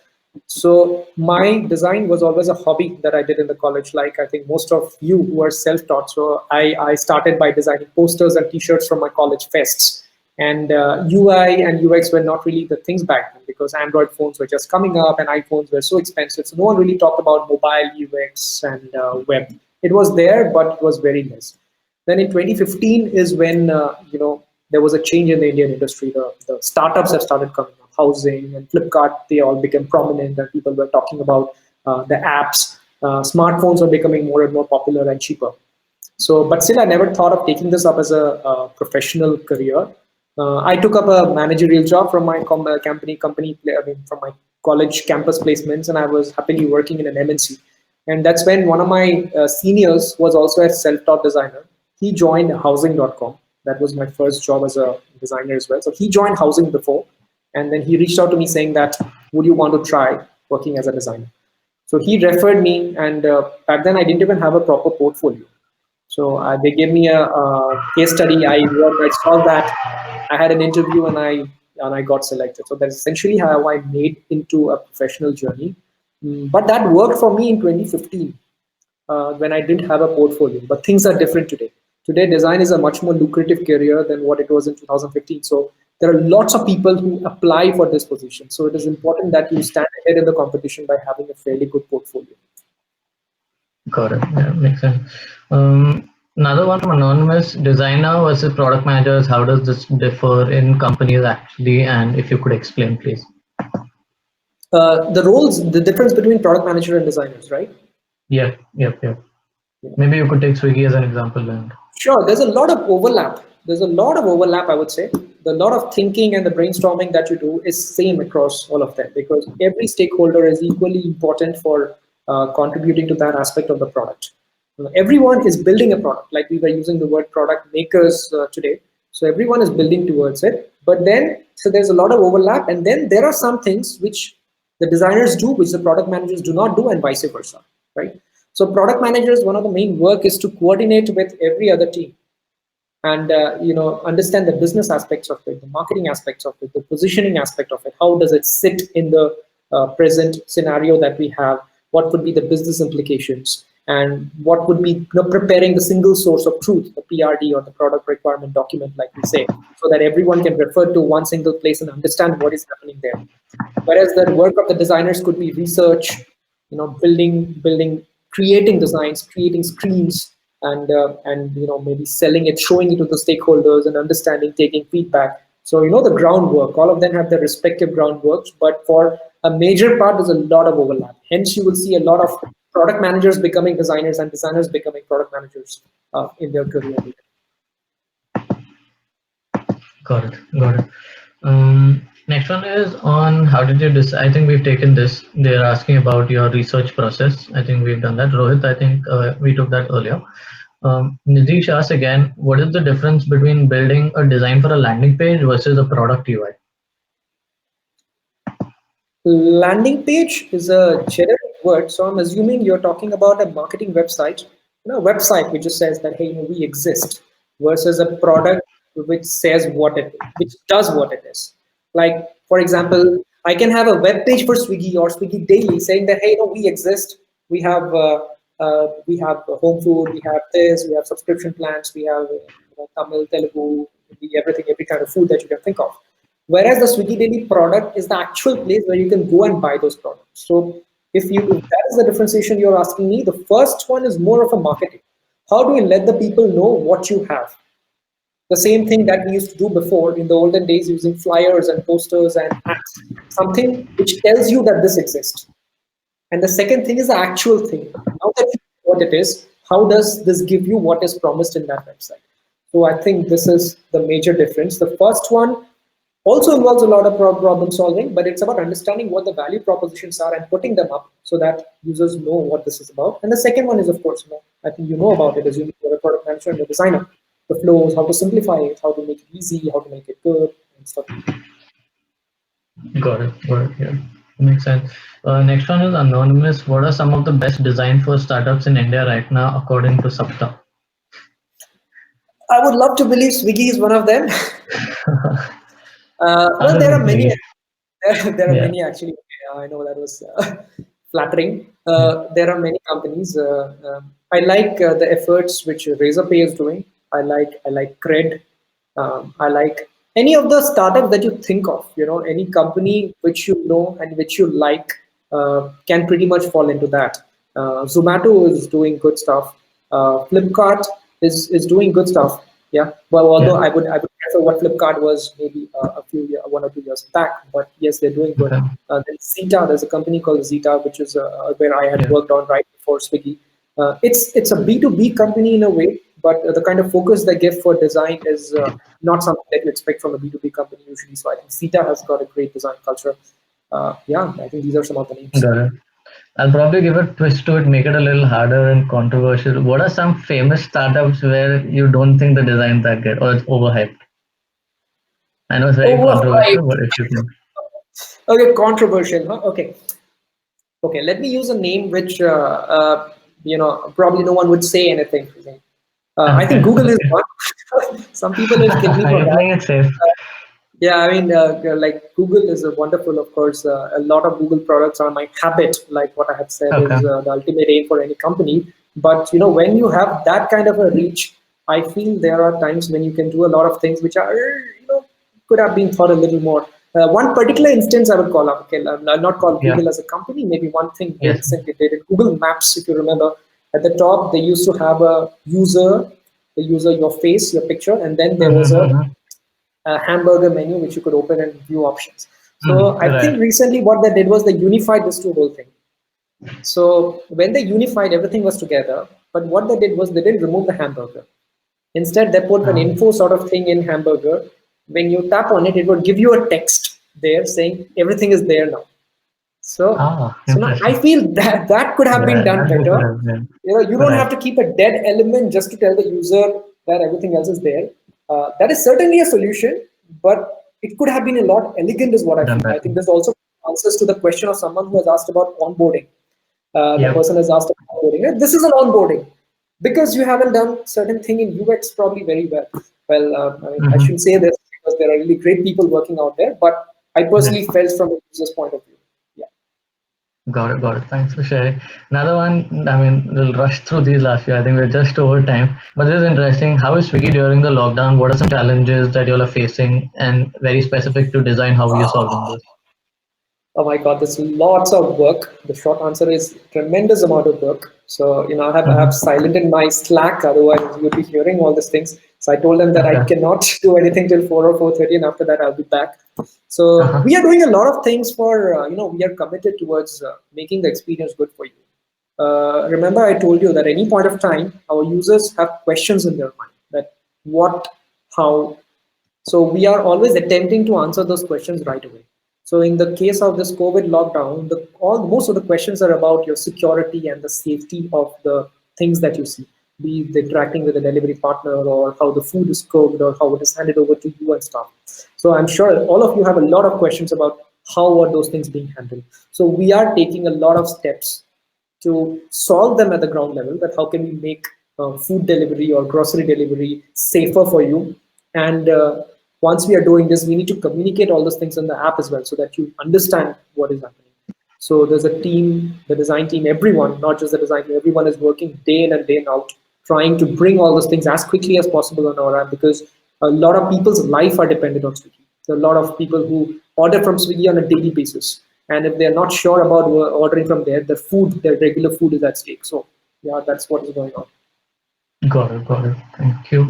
So my design was always a hobby that I did in the college, like I think most of you who are self-taught. So I started by designing posters and t-shirts from my college fests. And UI and UX were not really the things back then, because Android phones were just coming up and iPhones were so expensive. So no one really talked about mobile UX and web. It was there, but it was very less. Then in 2015 is when there was a change in the Indian industry. The startups have started coming up, housing and Flipkart. They all became prominent, and people were talking about the apps. Smartphones are becoming more and more popular and cheaper. So, but still, I never thought of taking this up as a professional career. I took up a managerial job from my from my college campus placements, and I was happily working in an MNC. And that's when one of my seniors was also a self-taught designer. He joined housing.com. That was my first job as a designer as well. So he joined housing before, and then he reached out to me saying that, would you want to try working as a designer? So he referred me, and back then I didn't even have a proper portfolio. So they gave me a case study. I saw that. I had an interview, and I got selected. So that's essentially how I made into a professional journey. But that worked for me in 2015 when I didn't have a portfolio. But things are different today. Today, design is a much more lucrative career than what it was in 2015. So there are lots of people who apply for this position. So it is important that you stand ahead in the competition by having a fairly good portfolio. Got it. Yeah, makes sense. Another one from anonymous designer versus product managers. How does this differ in companies actually? And if you could explain, please. The roles, the difference between product manager and designers, right? Yep. Maybe you could take Swiggy as an example then. Sure, there's a lot of overlap. There's a lot of overlap, I would say. The lot of thinking and the brainstorming that you do is same across all of them because every stakeholder is equally important for contributing to that aspect of the product. Everyone is building a product, like we were using the word product makers today. So everyone is building towards it. But then, so there's a lot of overlap. And then there are some things which the designers do, which the product managers do not do, and vice versa, right? So product managers, one of the main work is to coordinate with every other team and understand the business aspects of it, the marketing aspects of it, the positioning aspect of it. How does it sit in the present scenario that we have? What would be the business implications? And what would be preparing the single source of truth, the PRD or the product requirement document, like we say, so that everyone can refer to one single place and understand what is happening there. Whereas the work of the designers could be research, building, creating designs, creating screens, and maybe selling it, showing it to the stakeholders, and understanding, taking feedback. So the groundwork. All of them have their respective groundworks, but for a major part, there's a lot of overlap. Hence, you will see a lot of product managers becoming designers and designers becoming product managers in their career. Got it. Next one is on how did you decide? I think we've taken this. They're asking about your research process. I think we've done that. Rohit, I think we took that earlier. Nidish asks again, what is the difference between building a design for a landing page versus a product UI? Landing page is a generic word, so I'm assuming you're talking about a marketing website, website which just says that hey, we exist, versus a product which says which does what it is. Like for example, I can have a web page for Swiggy or Swiggy Daily saying that hey, we exist, we have home food, we have this, we have subscription plans, we have Tamil, Telugu, everything, every kind of food that you can think of. Whereas the Swiggy Daily product is the actual place where you can go and buy those products. So if that is the differentiation you're asking me, the first one is more of a marketing. How do you let the people know what you have? The same thing that we used to do before in the olden days using flyers and posters and ads, something which tells you that this exists. And the second thing is the actual thing. Now that you know what it is, how does this give you what is promised in that website? So I think this is the major difference. The first one also involves a lot of problem solving, but it's about understanding what the value propositions are and putting them up so that users know what this is about. And the second one is, of course, I think you know about it, assuming you're a product manager and a designer. The flows, how to simplify it, how to make it easy, how to make it good, and stuff. Got it. Yeah, makes sense. Next one is anonymous. What are some of the best design for startups in India right now, according to Sapta? I would love to believe Swiggy is one of them. Well, there are many. There are many actually. I know that was flattering. There are many companies. I like the efforts which Razorpay is doing. I like Cred. I like any of the startups that you think of. Any company which you know and which you like can pretty much fall into that. Zomato is doing good stuff. Flipkart is doing good stuff. Yeah. Well, although I would prefer what Flipkart was maybe 1 or 2 years back, but yes, they're doing good. Okay. Then Zeta, there's a company called Zeta, which is where I had worked on right before Swiggy. It's a B2B company in a way, but the kind of focus they give for design is not something that you expect from a B2B company usually. So I think Zeta has got a great design culture. I think these are some of the names. Got it. I'll probably give a twist to it, make it a little harder and controversial. What are some famous startups where you don't think the design's that good or it's overhyped? I know it's very controversial, but if you can. Okay, controversial. Huh? Okay. Okay, let me use a name which probably no one would say anything. I Okay, think Google is okay. one. Some people will kill me for You're that. playing it safe. Yeah, I mean, like Google is a wonderful, of course. A lot of Google products are my habit, like what I have said Okay. is the ultimate aim for any company. But when you have that kind of a reach, I feel there are times when you can do a lot of things which are, could have been thought a little more. One particular instance I would call out. Okay, I'll not call Yeah. Google as a company. Maybe one thing they Yes. recently did in Google Maps, if you remember, at the top they used to have the user, your face, your picture, and then there was Mm-hmm. a hamburger menu which you could open and view options. So I think Right. recently what they did was they unified this two whole thing. So when they unified, everything was together. But what they did was they didn't remove the hamburger. Instead, they put an Ah, info sort of thing in hamburger. When you tap on it, it would give you a text there saying everything is there now. So now I interesting. feel that that could have been Yeah, done that could better. have been. You don't have Right. to keep a dead element just to tell the user that everything else is there. That is certainly a solution, but it could have been a lot elegant, is what I Done feel. I better. think there's also answers to the question of someone who has asked about onboarding. The Yep. person has asked about onboarding. This is an onboarding because you haven't done certain thing in UX probably very well. Well, I mean, I Mm-hmm. shouldn't say this because there are really great people working out there, but I Yes. personally felt from a user's point of view. Yeah. Got it. Got it. Thanks for sharing. Another one. I mean, we'll rush through these last few. I think we're just over time. But this is interesting. How is Swiggy during the lockdown? What are some challenges that you all are facing? And very specific to design, how are you solving this? Oh my God, there's lots of work. The short answer is tremendous amount of work. So, I have Mm-hmm. silenced my Slack, otherwise you'll be hearing all these things. So I told them that I Okay. cannot do anything till 4 or 4:30, and after that I'll be back. So Uh-huh. we are doing a lot of things for, we are committed towards making the experience good for you. Remember, I told you that any point of time, our users have questions in their mind that what, how, so we are always attempting to answer those questions right away. So in the case of this COVID lockdown, most of the questions are about your security and the safety of the things that you see, be it the interacting with a delivery partner or how the food is cooked or how it is handed over to you and stuff. So I'm sure all of you have a lot of questions about how are those things being handled. So we are taking a lot of steps to solve them at the ground level, that how can we make food delivery or grocery delivery safer for you. And once we are doing this, we need to communicate all those things in the app as well so that you understand what is happening. So there's a team, the design team, everyone, not just the design team, everyone is working day in and day out, trying to bring all those things as quickly as possible on our app, because a lot of people's life are dependent on Swiggy. There are a lot of people who order from Swiggy on a daily basis. And if they're not sure about ordering from there, their regular food is at stake. So yeah, that's what is going on. Got it. Got it. Thank you.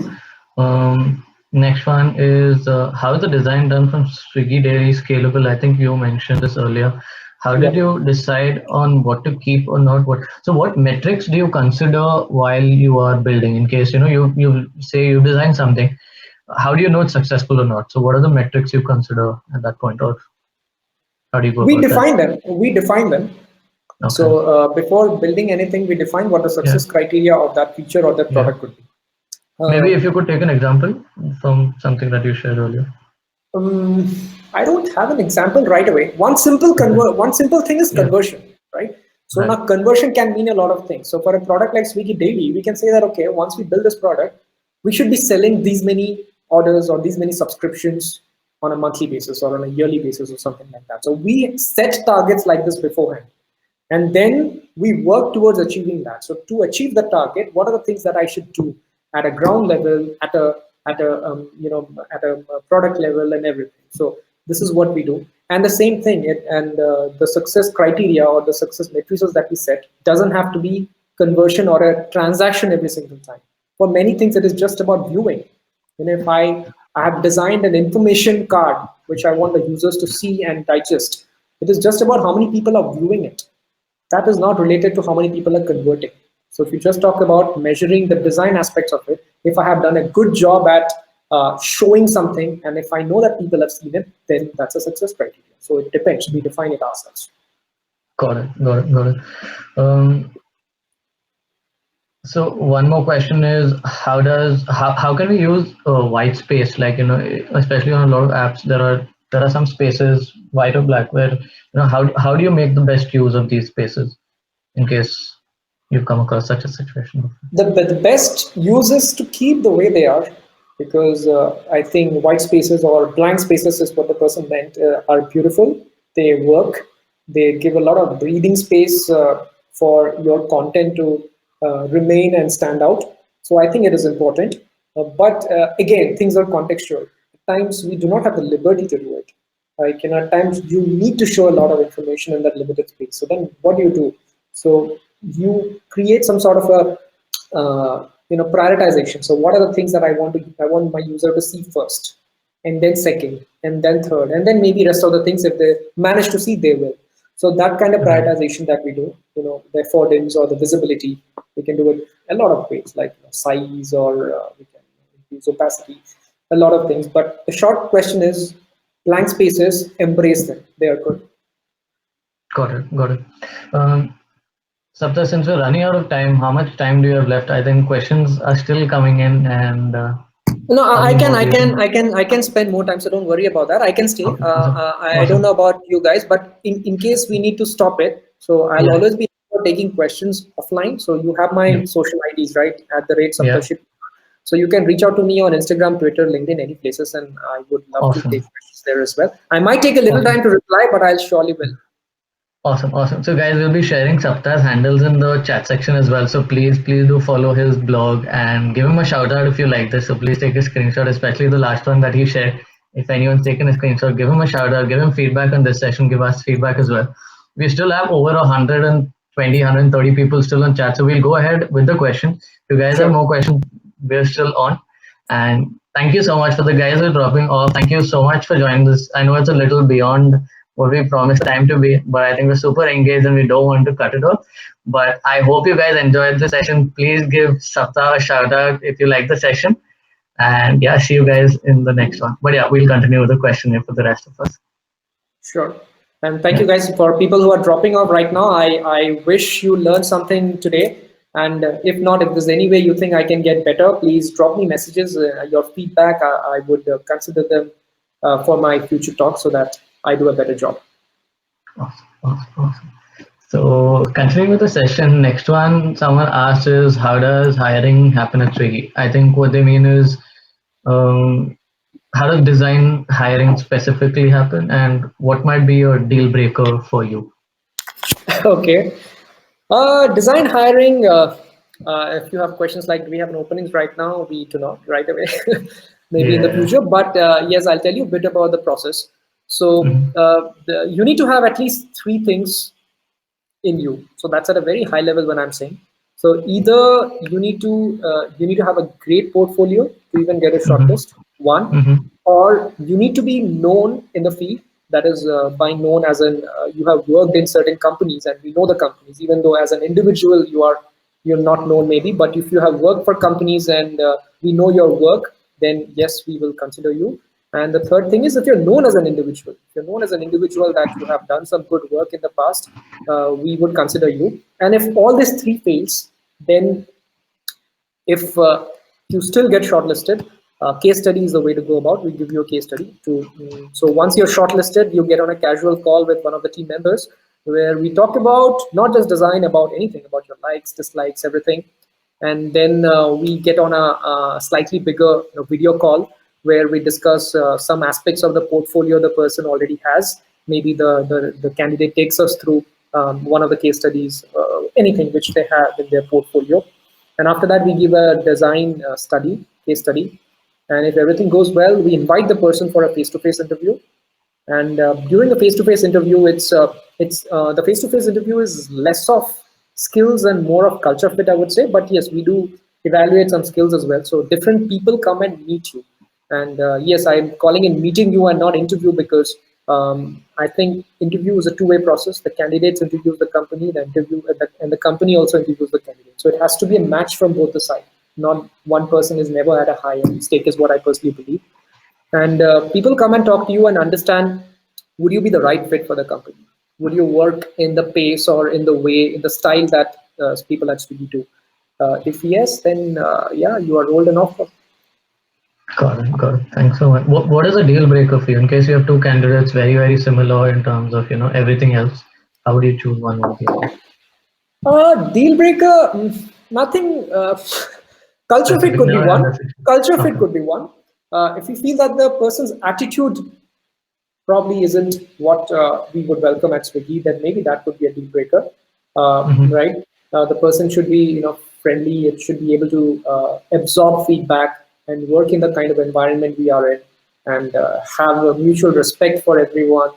Next one is how is the design done from Swiggy Daily scalable? I think you mentioned this earlier. How did Yeah. you decide on what to keep or not? What metrics do you consider while you are building? In case you say you design something, how do you know it's successful or not? So what are the metrics you consider at that point, or how do you go We about that? define them. We define them. Okay. So before building anything, we define what the Yeah. success criteria of that feature or that Yeah. product could be. Maybe Uh, if you could take an example from something that you shared earlier. Um, I don't have an example right away. Okay. One simple thing is Yeah. conversion, right? So Right. now conversion can mean a lot of things. So for a product like Swiggy Daily, we can say that okay, once we build this product, we should be selling these many orders or these many subscriptions on a monthly basis or on a yearly basis or something like that. So we set targets like this beforehand, and then we work towards achieving that. So to achieve the target, what are the things that I should do at a ground level, at a product level and everything. So this is what we do. And the same thing, the success criteria or the success matrices that we set doesn't have to be conversion or a transaction every single time. For many things, it is just about viewing. And if I have designed an information card which I want the users to see and digest, it is just about how many people are viewing it. That is not related to how many people are converting. So if you just talk about measuring the design aspects of it, if I have done a good job at showing something, and if I know that people have seen it, then that's a success criteria. So it depends. We define it ourselves. Got it. Got it. Got it. Um, so one more question is how can we use white space, like especially on a lot of apps there are there are some spaces, white or black, where how do you make the best use of these spaces in case you've come across such a situation before? The best use is to keep the way they are, because I think white spaces or blank spaces is what the person meant, are beautiful. They work. They give a lot of breathing space for your content to remain and stand out. So I think it is important. But again, things are contextual. At times we do not have the liberty to do it. Like, at times you need to show a lot of information in that limited space. So then what do you do? So you create some sort of a prioritization. So what are the things that I want my user to see first, and then second, and then third, and then maybe rest of the things, if they manage to see, they will. So that kind of Right. prioritization that we do, the affordance or the visibility, we can do it a lot of ways, like size, or we can use opacity, a lot of things. But the short question is, blank spaces, embrace them. They are good. Got it. Got it. Sapta, since we're running out of time, how much time do you have left? I think questions are still coming in, and No, how I many can, more I do you can, think? I can, I can spend more time. So don't worry about that. I can stay. Okay, awesome, I don't know awesome. about you guys, but in case we need to stop it, so I'll Yeah, always be taking questions offline. So you have yeah, my social IDs, right? At the rate yeah. Saptarshi. So you can reach out to me on Instagram, Twitter, LinkedIn, any places, and I would love to take Awesome, questions there as well. I might take a little awesome. time to reply, but I'll surely will. Awesome, awesome. So, guys, we'll be sharing Sapta's handles in the chat section as well. So, please do follow his blog and give him a shout out if you like this. So, please take a screenshot, especially the last one that he shared. If anyone's taken a screenshot, give him a shout out, give him feedback on this session, give us feedback as well. We still have over 120, 130 people still on chat. So, we'll go ahead with the question. If you guys have Sure. more questions, we're still on. And thank you so much for the guys who are dropping off. Thank you so much for joining this. I know it's a little beyond what we promised the time to be, but I think we're super engaged and we don't want to cut it off. But I hope you guys enjoyed the session. Please give Sapta a shout out if you like the session. And yeah, see you guys in the next one. But yeah, we'll continue with the question here for the rest of us. Sure. And thank Yeah. you guys for people who are dropping off right now. I wish you learned something today. And if not, if there's any way you think I can get better, please drop me messages, your feedback. I would consider them for my future talk, so that I do a better job. Awesome, awesome, awesome. So continuing with the session, next one someone asked is how does hiring happen at Swiggy? I think what they mean is um, how does design hiring specifically happen and what might be your deal breaker for you? Okay. Design hiring. If you have questions like, do we have an openings right now? We do not right away. Maybe in the Yeah. future. But yes, I'll tell you a bit about the process. So Mhm, you need to have at least three things in you. So that's at a very high level when I'm saying. So either you need to have a great portfolio to even get a mhm, shortlist. One, mhm, or you need to be known in the field. That is, by known as in you have worked in certain companies and we know the companies. Even though as an individual you're not known maybe, but if you have worked for companies and we know your work, then yes, we will consider you. And the third thing is, if you're known as an individual, if you're known as an individual that you have done some good work in the past, we would consider you. And if all these three fails, then if you still get shortlisted, case study is the way to go about. We give you a case study so once you're shortlisted, you get on a casual call with one of the team members, where we talk about not just design, about anything, about your likes, dislikes, everything. And then we get on a slightly bigger video call, where we discuss some aspects of the portfolio the person already has. Maybe the candidate takes us through one of the case studies, anything which they have in their portfolio. And after that, we give a design case study. And if everything goes well, we invite the person for a face-to-face interview. And during the face-to-face interview, it's the face-to-face interview is less of skills and more of culture fit, I would say. But yes, we do evaluate some skills as well. So different people come and meet you. And yes, I'm calling it meeting you and not interview, because I think interview is a two-way process. The candidates interview the company, and the company also interviews the candidate. So it has to be a match from both the sides. Not one person is never at a higher stake, is what I personally believe. And people come and talk to you and understand, would you be the right fit for the company? Would you work in the pace or in the way, in the style that people at Swiggy do? If yes, then yeah, you are rolled an offer. Got it. Got it. Thanks so much. What is a deal breaker for you in case you have two candidates very similar in terms of everything else? How would you choose one over the other? Deal breaker, nothing. Culture fit Specific could be now, and one. that's it. Culture fit Okay. could be one. If you feel that the person's attitude probably isn't what we would welcome at Swiggy, then maybe that could be a deal breaker, Mm-hmm. right? The person should be, friendly. It should be able to absorb feedback and work in the kind of environment we are in, and have a mutual respect for everyone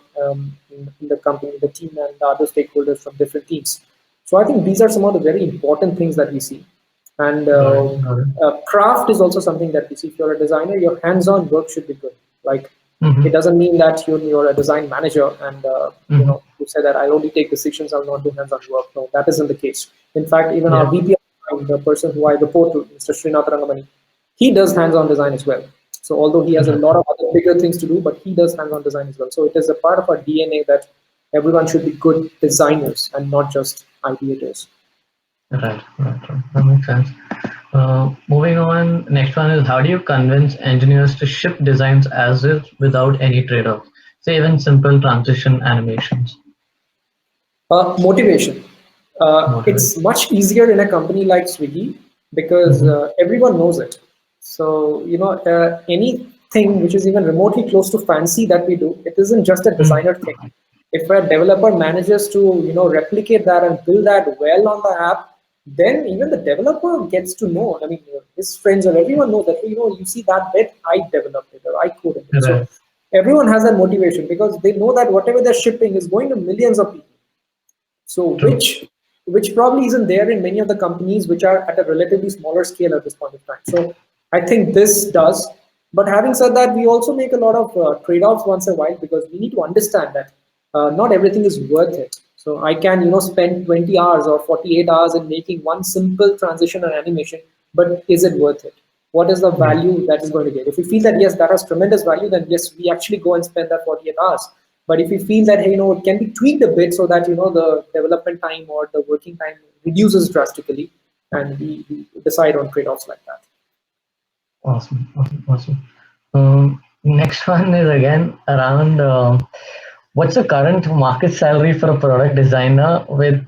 in the company, the team, and the other stakeholders from different teams. So I think these are some of the very important things that we see. And Got it. Got it. craft is also something that we see. If you're a designer, your hands-on work should be good. Like, it Mm-hmm. doesn't mean that you're a design manager and Mm-hmm. you say that I only take decisions, I'll not do hands-on work. No, that isn't the case. In fact, even our Yeah. VP, the person who I report to, Mr. Srinath Rangamani, he does hands-on design as well. So although he has a lot Gotcha. of other bigger things to do, but he does hands-on design as well. So it is a part of our DNA that everyone should be good designers and not just ideators. Right. Right. Right. That makes sense. Moving on, next one is how do you convince engineers to ship designs as is without any trade-offs? Say even simple transition animations. Motivation. It's Motivate. much easier in a company like Swiggy because Mm-hmm. everyone knows it. So, anything which is even remotely close to fancy that we do, it isn't just a designer thing. If a developer manages to, replicate that and build that well on the app, then even the developer gets to know. I mean, his friends or everyone knows that, you see that bit, I developed it or I coded it. So Right. everyone has that motivation because they know that whatever they're shipping is going to millions of people. So True. which probably isn't there in many of the companies which are at a relatively smaller scale at this point of time. So I think this does. But having said that, we also make a lot of trade-offs once in a while because we need to understand that not everything is worth it. So I can spend 20 hours or 48 hours in making one simple transition or animation, but is it worth it? What is the Yeah. value that is going to get? If we feel that yes, that has tremendous value, then yes, we actually go and spend that 48 hours. But if we feel that hey, it can be tweaked a bit so that the development time or the working time reduces drastically, and we decide on trade-offs like that. Awesome. Awesome. Awesome. Next one is again around what's the current market salary for a product designer with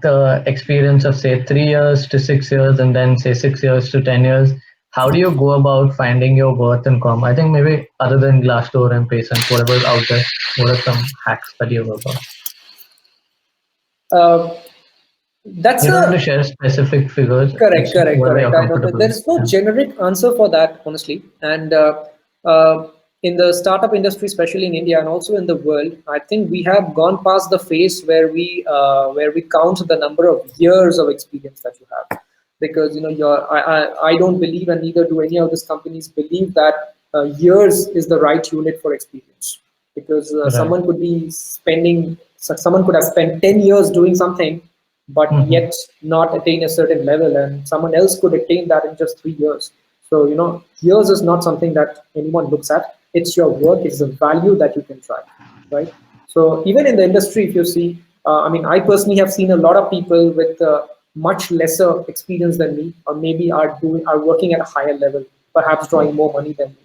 experience of say 3 years to 6 years and then say 6 years to 10 years? How do you go about finding your worth in com? I think maybe other than Glassdoor and Patience, whatever is out there, what are some hacks that you go about? Uh, that's You don't have to a share specific figures, Correct, just correct, whatever you're correct. I know that comfortable there with. is no Yeah. generic answer for that, honestly. And in the startup industry, especially in India and also in the world, I think we have gone past the phase where we count the number of years of experience that you have. Because I don't believe, and neither do any of these companies believe that years is the right unit for experience. Because Right. someone could have spent 10 years doing something but Mm-hmm. yet not attain a certain level, and someone else could attain that in just 3 years. So years is not something that anyone looks at. It's your work, it's the value that you can drive, right? So even in the industry, if you see, I mean, I personally have seen a lot of people with much lesser experience than me, or maybe are working at a higher level, perhaps drawing more money than me.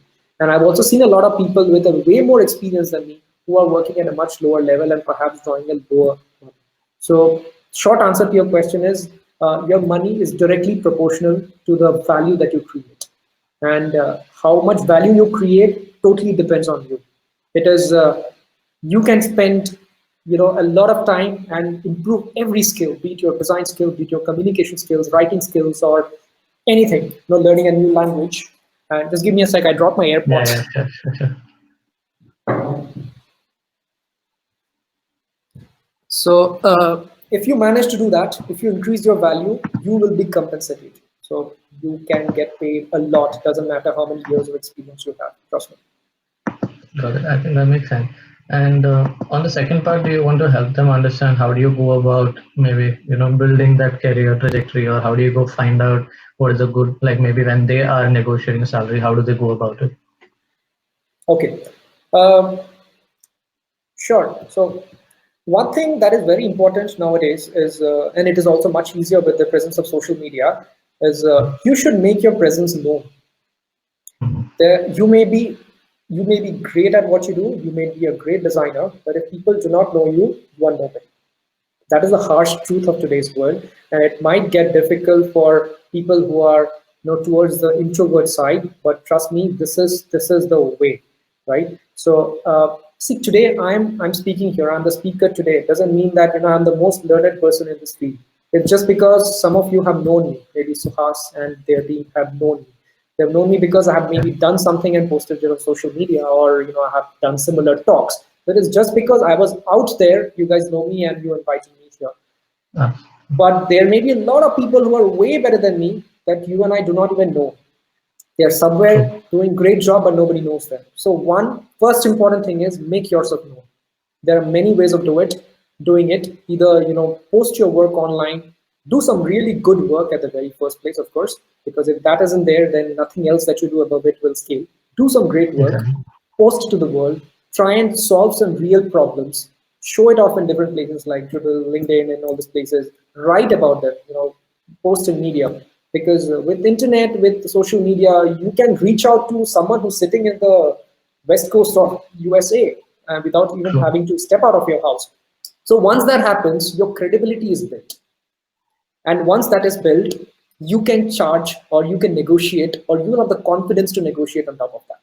And I've also seen a lot of people with a way more experience than me who are working at a much lower level and perhaps drawing a lower money. So, short answer to your question is your money is directly proportional to the value that you create, and how much value you create totally depends on you. It is you can spend a lot of time and improve every skill, be it your design skill, be it your communication skills, writing skills, or anything. Learning a new language. And just give me a sec. I dropped my Yeah, AirPods. yeah, sure, sure, sure. So if you manage to do that, if you increase your value, you will be compensated. So you can get paid a lot. Doesn't matter how many years of experience you have. Trust me. Got it. I think that makes sense. And on the second part, do you want to help them understand how do you go about maybe building that career trajectory, or how do you go find out what is a good, like maybe when they are negotiating salary, how do they go about it? Okay. Um, sure. So one thing that is very important nowadays is, and it is also much easier with the presence of social media, is you should make your presence known. You may be great at what you do, you may be a great designer, but if people do not know you, you are nobody. That is the harsh truth of today's world, and it might get difficult for people who are towards the introvert side. But trust me, this is the way, right? So see, today I'm speaking here. I'm the speaker today. It doesn't mean that I'm the most learned person in this field. It's just because some of you have known me, maybe Suhas and Devi have known me. They've known me because I have maybe done something and posted it on social media, or I have done similar talks. That is just because I was out there. You guys know me, and you invited me here. But there may be a lot of people who are way better than me that you and I do not even know. They're somewhere doing great job, but nobody knows them. So first important thing is make yourself known. There are many ways of doing it. Either post your work online, do some really good work at the very first place, of course, because if that isn't there, then nothing else that you do above it will scale. Do some great work, post it to the world, try and solve some real problems, show it off in different places like Twitter, LinkedIn, and all these places. Write about them, post in media. Because with internet, with social media, you can reach out to someone who's sitting in the west coast of USA without even having to step out of your house. So once that happens, your credibility is built. And once that is built, you can charge, or you can negotiate, or you have the confidence to negotiate on top of that.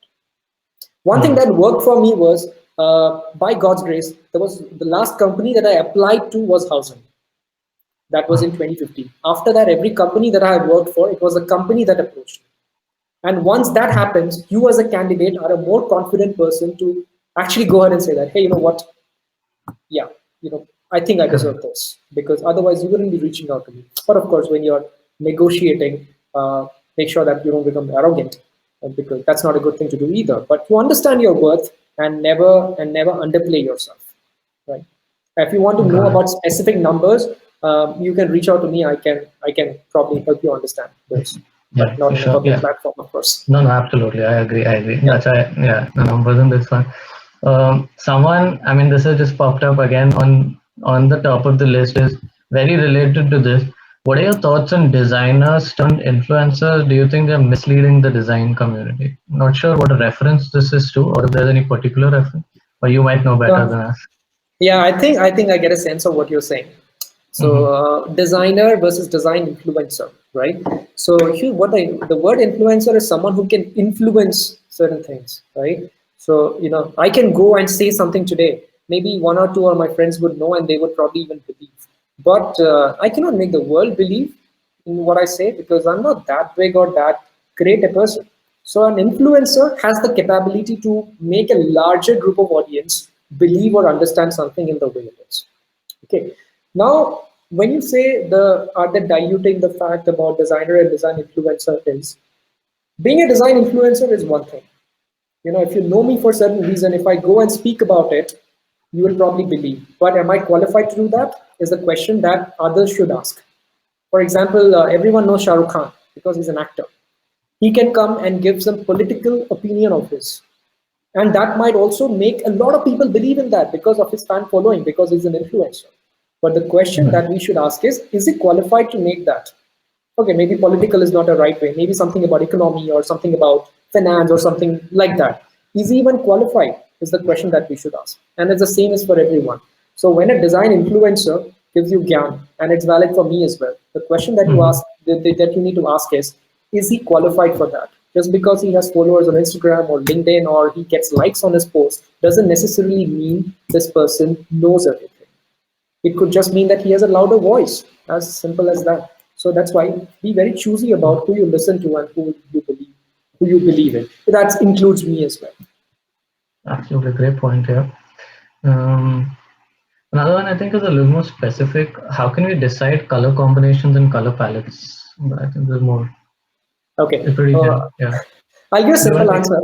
One thing that worked for me was, by God's grace, there was the last company that I applied to was Housing. That was in 2015. After that, every company that I have worked for, it was a company that approached me. And once that happens, you as a candidate are a more confident person to actually go ahead and say that, hey, you know what? Yeah, I think I deserve this, because otherwise you wouldn't be reaching out to me. But of course, when you're negotiating, make sure that you don't become arrogant, because that's not a good thing to do either. But you understand your worth and never underplay yourself, right? If you want to know about specific numbers, you can reach out to me. I can probably help you understand those, but not in a public platform, of course. No, absolutely. I agree. That's why, the numbers in this one. Someone, I mean, this has just popped up again on the top of the list, is very related to this. What are your thoughts on designers turned influencers? Do you think they're misleading the design community? Not sure what a reference this is to, or if there's any particular reference, or you might know better than us. Yeah, I think I get a sense of what you're saying. So designer versus design influencer, right? So here, the word influencer is someone who can influence certain things, right? So I can go and say something today. Maybe one or two of my friends would know, and they would probably even believe. But I cannot make the world believe in what I say, because I'm not that big or that great a person. So an influencer has the capability to make a larger group of audience believe or understand something in the way it is. Okay. Now, when you say are they diluting the fact about designer and design influencer, is being a design influencer is one thing. If you know me for a certain reason, if I go and speak about it, you will probably believe. But am I qualified to do that? Is the question that others should ask. For example, everyone knows Shah Rukh Khan because he's an actor. He can come and give some political opinion of his. And that might also make a lot of people believe in that because of his fan following, because he's an influencer. But the question that we should ask is he qualified to make that? Okay, maybe political is not a right way. Maybe something about economy or something about finance or something like that. Is he even qualified is the question that we should ask. And it's the same as for everyone. So when a design influencer gives you gyan, and it's valid for me as well, the question that you ask, that you need to ask is he qualified for that? Just because he has followers on Instagram or LinkedIn, or he gets likes on his post, doesn't necessarily mean this person knows everything. It could just mean that he has a louder voice, as simple as that. So that's why be very choosy about who you listen to and who you believe in. That includes me as well. Absolutely, great point here. Another one I think is a little more specific. How can we decide color combinations and color palettes? But I think there's more. Okay. Yeah. I'll give a simple answer.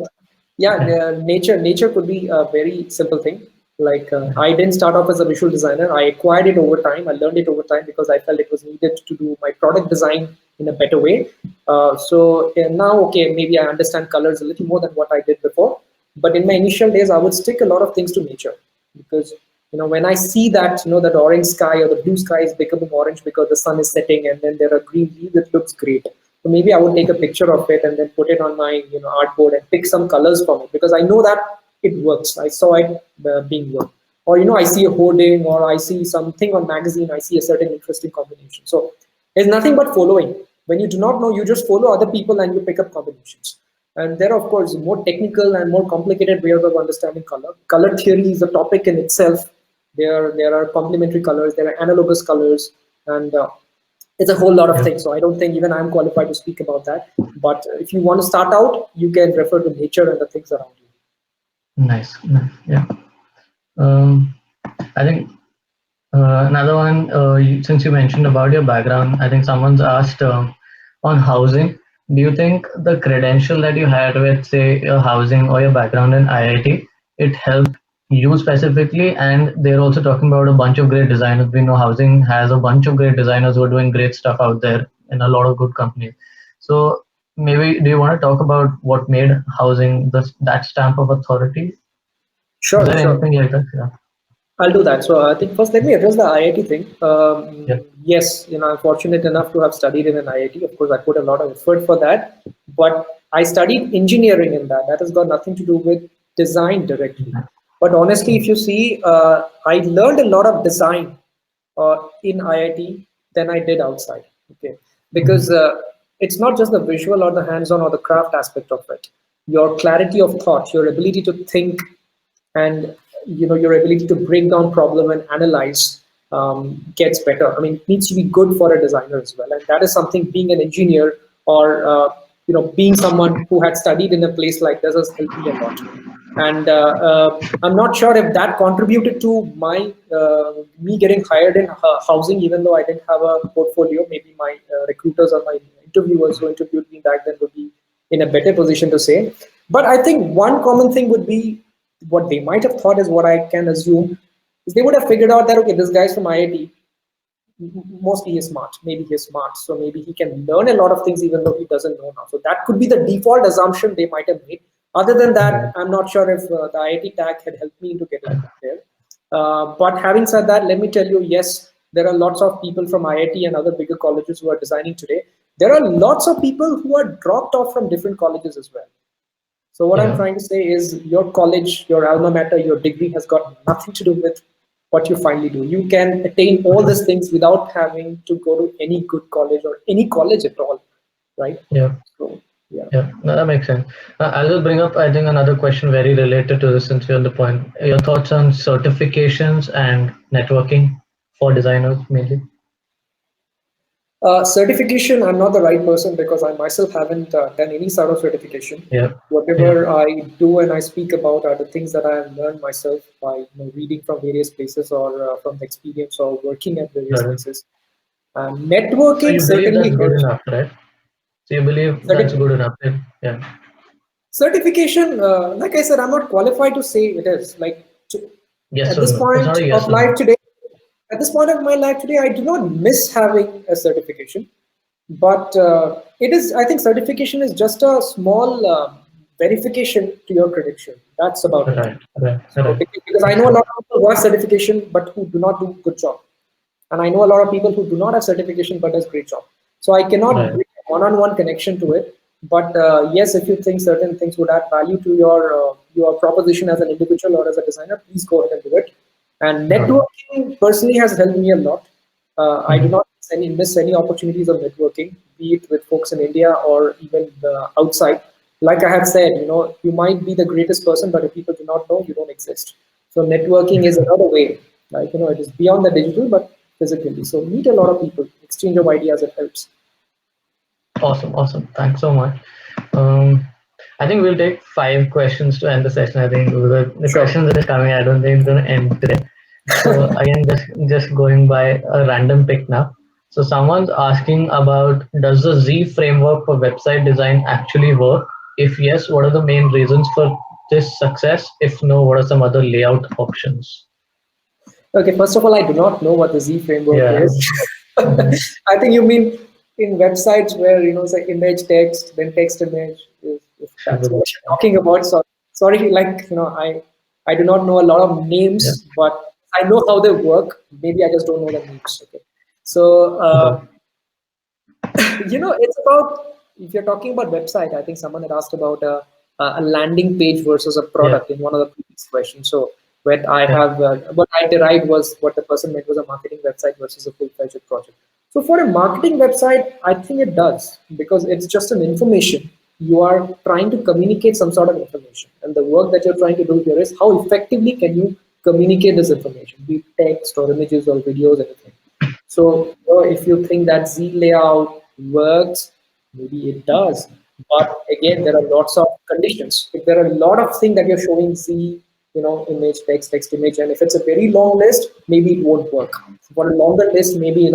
Yeah, nature could be a very simple thing. Like I didn't start off as a visual designer. I acquired it over time. I learned it over time because I felt it was needed to do my product design in a better way. So now, okay, maybe I understand colors a little more than what I did before. But in my initial days, I would stick a lot of things to nature, because when I see that that orange sky or the blue sky is becoming orange because the sun is setting, and then there are green leaves, it looks great. So maybe I would take a picture of it and then put it on my artboard and pick some colors from it because I know that it works. I saw it being worked. Or I see a hoarding or I see something on magazine. I see a certain interesting combination. So it's nothing but following. When you do not know, you just follow other people and you pick up combinations. And there are, of course, more technical and more complicated ways of understanding color. Color theory is a topic in itself. There are complementary colors, there are analogous colors, and it's a whole lot of things. So I don't think even I'm qualified to speak about that. But if you want to start out, you can refer to nature and the things around you. Nice. Yeah. Um, I think another one, since you mentioned about your background, I think someone's asked on housing. Do you think the credential that you had with, say, your housing or your background in IIT, it helped you specifically? And they're also talking about a bunch of great designers. We know housing has a bunch of great designers who are doing great stuff out there in a lot of good companies. So maybe do you want to talk about what made housing that stamp of authority? Is Sure, there sure. anything like that? Yeah. I'll do that. So I think first let me address the IIT thing. Yeah. Yes, I'm fortunate enough to have studied in an IIT. Of course, I put a lot of effort for that, but I studied engineering in that. That has got nothing to do with design directly. But honestly, if you see, I learned a lot of design in IIT than I did outside. Okay, because it's not just the visual or the hands-on or the craft aspect of it. Your clarity of thought, your ability to think and your ability to break down problem and analyze gets better. I mean, it needs to be good for a designer as well, and that is something being an engineer or being someone who had studied in a place like this has helped me a lot. And I'm not sure if that contributed to my me getting hired in housing, even though I didn't have a portfolio. Maybe my recruiters or my interviewers who interviewed me back then would be in a better position to say. But I think one common thing would be what they might have thought is what I can assume is they would have figured out that, okay, this guy's from IIT, mostly he's smart, maybe he's smart, so maybe he can learn a lot of things even though he doesn't know now. So that could be the default assumption they might have made. Other than that, I'm not sure if the IIT tag had helped me into getting there. But having said that, let me tell you, yes, there are lots of people from IIT and other bigger colleges who are designing today. There are lots of people who are dropped off from different colleges as well. So what I'm trying to say is your college, your alma mater, your degree has got nothing to do with what you finally do. You can attain all these things without having to go to any good college or any college at all, right? Yeah. So, yeah. Yeah, no, that makes sense. I'll just bring up, I think, another question very related to this since you're on the point. Your thoughts on certifications and networking for designers mainly? Certification, I'm not the right person because I myself haven't done any sort of certification. Yeah. Whatever I do and I speak about are the things that I have learned myself by reading from various places or from the experience or working at various places. So Networking you believe certainly that's good helps. enough, right? So you believe that's good enough? Yeah. Certification, like I said, I'm not qualified to say it is. Like Yes at or this no? It's not point a yes of or no. life today, at this point of my life today, I do not miss having a certification. But it is, I think certification is just a small verification to your credential. That's about it. So, because I know a lot of people who have certification but who do not do good job. And I know a lot of people who do not have certification but does great job. So I cannot bring a one-on-one connection to it. But yes, if you think certain things would add value to your proposition as an individual or as a designer, please go ahead and do it. And networking personally has helped me a lot. I do not miss any opportunities of networking, be it with folks in India or even outside. Like I have said, you might be the greatest person, but if people do not know, you don't exist. So networking is another way. Like, it is beyond the digital, but physically. So meet a lot of people, exchange of ideas, it helps. Awesome. Thanks so much. I think we'll take 5 questions to end the session. I think the questions that are coming, I don't think it's going to end today. So again, just going by a random pick now. So someone's asking about, does the Z framework for website design actually work? If yes, what are the main reasons for this success? If no, what are some other layout options? Okay, first of all, I do not know what the Z framework is. I think you mean in websites where, say image text, then text image, if that's what you're talking about. So sorry, like, I do not know a lot of names, but I know how they work. Maybe I just don't know the names. Okay. So It's about, if you're talking about website, I think someone had asked about a landing page versus a Yeah, product in one of the previous questions. So what I yeah, have, what I derived was what the person meant was a marketing website versus a full-fledged project. So for a marketing website, I think it does, because it's just an information. You are trying to communicate some sort of information, and the work that you're trying to do here is how effectively can you communicate this information, be it text or images or videos, anything. So, if you think that Z layout works, maybe it does. But again, there are lots of conditions. If there are a lot of things that you're showing Z, image, text, text, image, and if it's a very long list, maybe it won't work. For a longer list, maybe,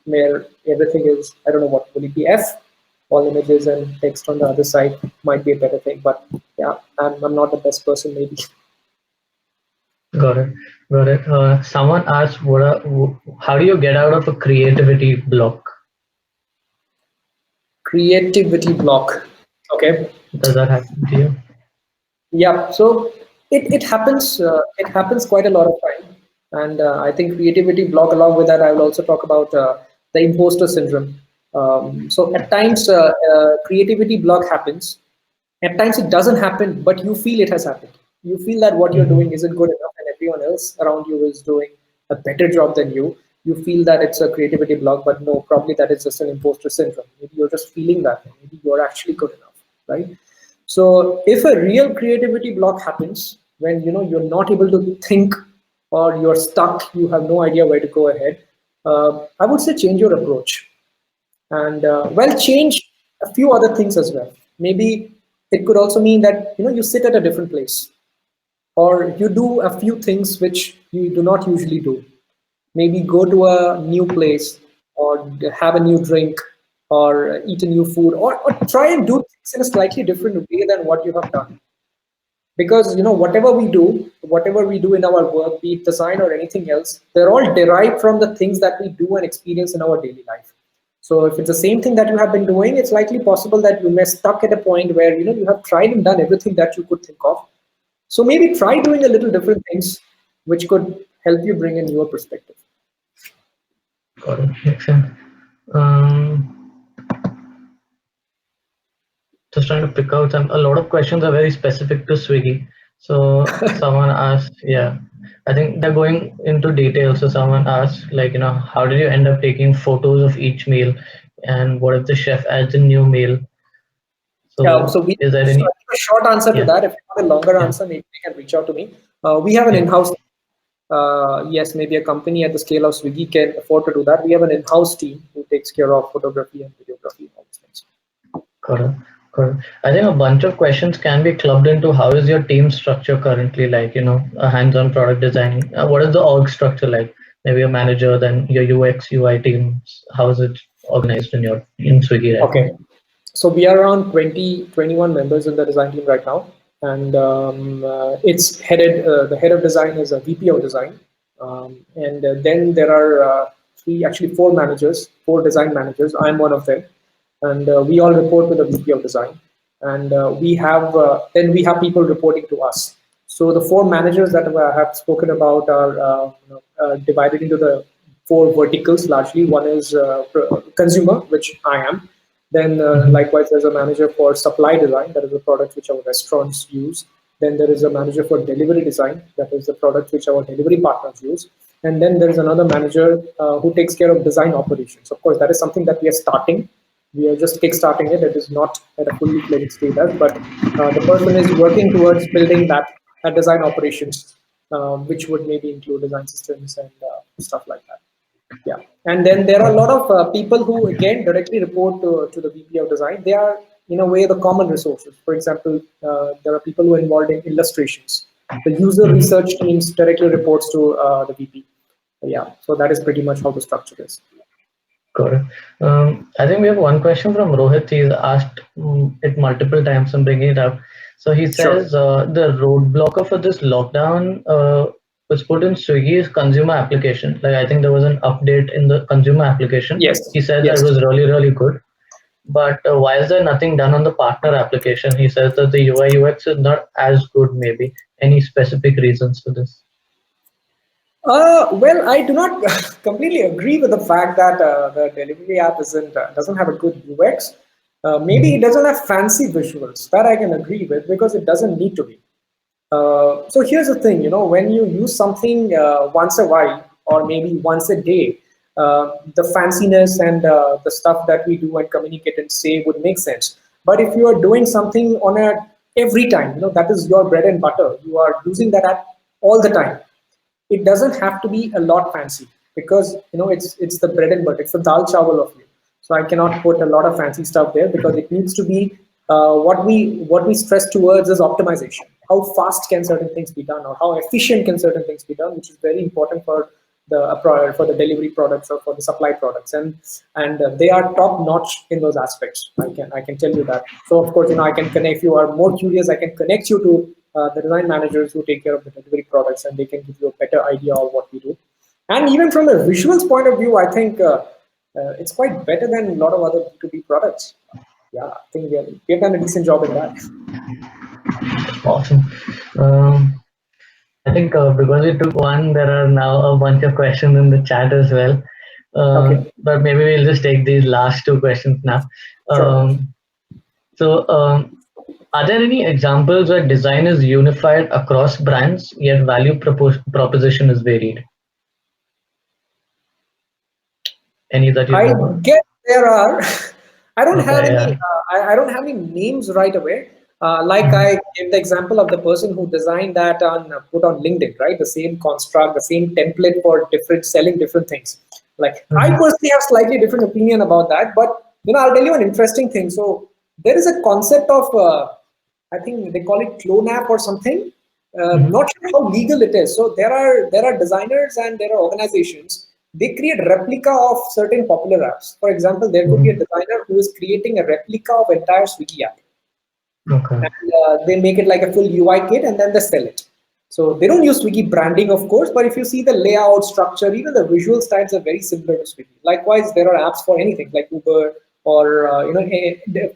where everything is, I don't know what, will it be F? All images and text on the other side might be a better thing. But yeah, I'm not the best person, maybe. got it, got it. Someone asked, how do you get out of a creativity block? Creativity block. Okay. Does that happen to you? Yeah, so it happens. It happens quite a lot of time, and I think creativity block. Along with that, I will also talk about the imposter syndrome. So at times, creativity block happens. At times, it doesn't happen, but you feel it has happened. You feel that what you're doing Hmm. isn't good enough, and everyone else around you is doing a better job than you. You feel that it's a creativity block, but no, probably that is just an imposter syndrome. Maybe you're just feeling that. Maybe you're actually good enough, right? So if a real creativity block happens when you're not able to think, or you're stuck, you have no idea where to go ahead, I would say change your approach, and well, change a few other things as well. Maybe it could also mean that you sit at a different place, or you do a few things which you do not usually do. Maybe go to a new place, or have a new drink, or eat a new food, or try and do things in a slightly different way than what you have done. Because whatever we do in our work, be it design or anything else, they're all derived from the things that we do and experience in our daily life. So if it's the same thing that you have been doing, it's likely possible that you may stuck at a point where you have tried and done everything that you could think of. So maybe try doing a little different things, which could help you bring a newer perspective. Got it. Makes sense. Um, just trying to pick out some. A lot of questions are very specific to Swiggy. So someone asked, yeah, I think they're going into detail. So someone asked, like, how did you end up taking photos of each meal, and what if the chef adds a new meal? So So is there so any? I think a short answer to Yeah, that. If you want a longer yeah, answer, maybe you can reach out to me. We have an yeah. in-house. Yes, maybe a company at the scale of Swiggy can afford to do that. We have an in-house team who takes care of photography and videography and all these things. Correct. Correct. I think a bunch of questions can be clubbed into how is your team structure currently, like, a hands-on product design. What is the org structure like? Maybe a manager, then your UX, UI teams. How is it organized in Swiggy right now? Okay. So we are around 20, 21 members in the design team right now, and it's headed. The head of design is a VP of design, and then there are actually four managers, four design managers. I'm one of them, and we all report to the VP of design, and we have people reporting to us. So the four managers that I have spoken about are divided into the four verticals largely. One is consumer, which I am. Then, Mhm. likewise, there's a manager for supply design, that is the product which our restaurants use. Then there is a manager for delivery design, that is the product which our delivery partners use. And then there is another manager who takes care of design operations. Of course, that is something that we are starting. We are just kickstarting it. It is not at a fully fledged state as, but the person is working towards building that design operations, which would maybe include design systems and stuff like that. Yeah, and then there are a lot of people who again directly report to the VP of design. They are in a way the common resources. For example, there are people who are involved in illustrations. The user Mhm. research teams directly reports to the VP. Yeah, so that is pretty much how the structure is. Got it. I think we have one question from Rohit. He's asked it multiple times. I'm bringing it up. So he Sure. says the roadblocker for this lockdown was put in Swiggy's consumer application. Like I think there was an update in the consumer application. Yes. He said that Yes. was really really good. But why is there nothing done on the partner application? He says that the UI UX is not as good. Maybe any specific reasons for this? Well, I do not completely agree with the fact that the delivery app isn't doesn't have a good UX. Maybe it doesn't have fancy visuals. That I can agree with because it doesn't need to be. So here's the thing, when you use something once a while or maybe once a day, the fanciness and the stuff that we do and communicate and say would make sense. But if you are doing something on a every time, that is your bread and butter. You are using that app all the time. It doesn't have to be a lot fancy because it's the bread and butter. It's the dal chawal of you. So I cannot put a lot of fancy stuff there because it needs to be what we stress towards is optimization. How fast can certain things be done, or how efficient can certain things be done, which is very important for the delivery products or for the supply products, and they are top notch in those aspects. I can tell you that. So of course, I can connect. If you are more curious, I can connect you to the design managers who take care of the delivery products, and they can give you a better idea of what we do. And even from a visuals point of view, I think it's quite better than a lot of other B2B products. Yeah, I think we have done a decent job in that. Awesome. Um, I think because we took one, there are now a bunch of questions in the chat as well. Okay, But maybe we'll just take these last two questions now. sure. So, are there any examples where design is unified across brands, yet value proposition is varied? Any that you I remember? guess there are. I don't have Okay, any. yeah. I don't have any names right away. Like Mhm, I gave the example of the person who designed that on put on LinkedIn, right? The same construct, the same template for different selling different things. Like I mhm, personally have slightly different opinion about that, but I'll tell you an interesting thing. So there is a concept of I think they call it clone app or something. mhm, Not sure how legal it is. So there are designers and there are organizations. They create replica of certain popular apps. For example, there could be a mhm. designer who is creating a replica of entire Swiggy app, Okay. and they make it like a full UI kit and then they sell it. So they don't use Swiggy branding, of course, but if you see the layout structure, even the visual styles are very similar to Swiggy. Likewise, there are apps for anything like Uber or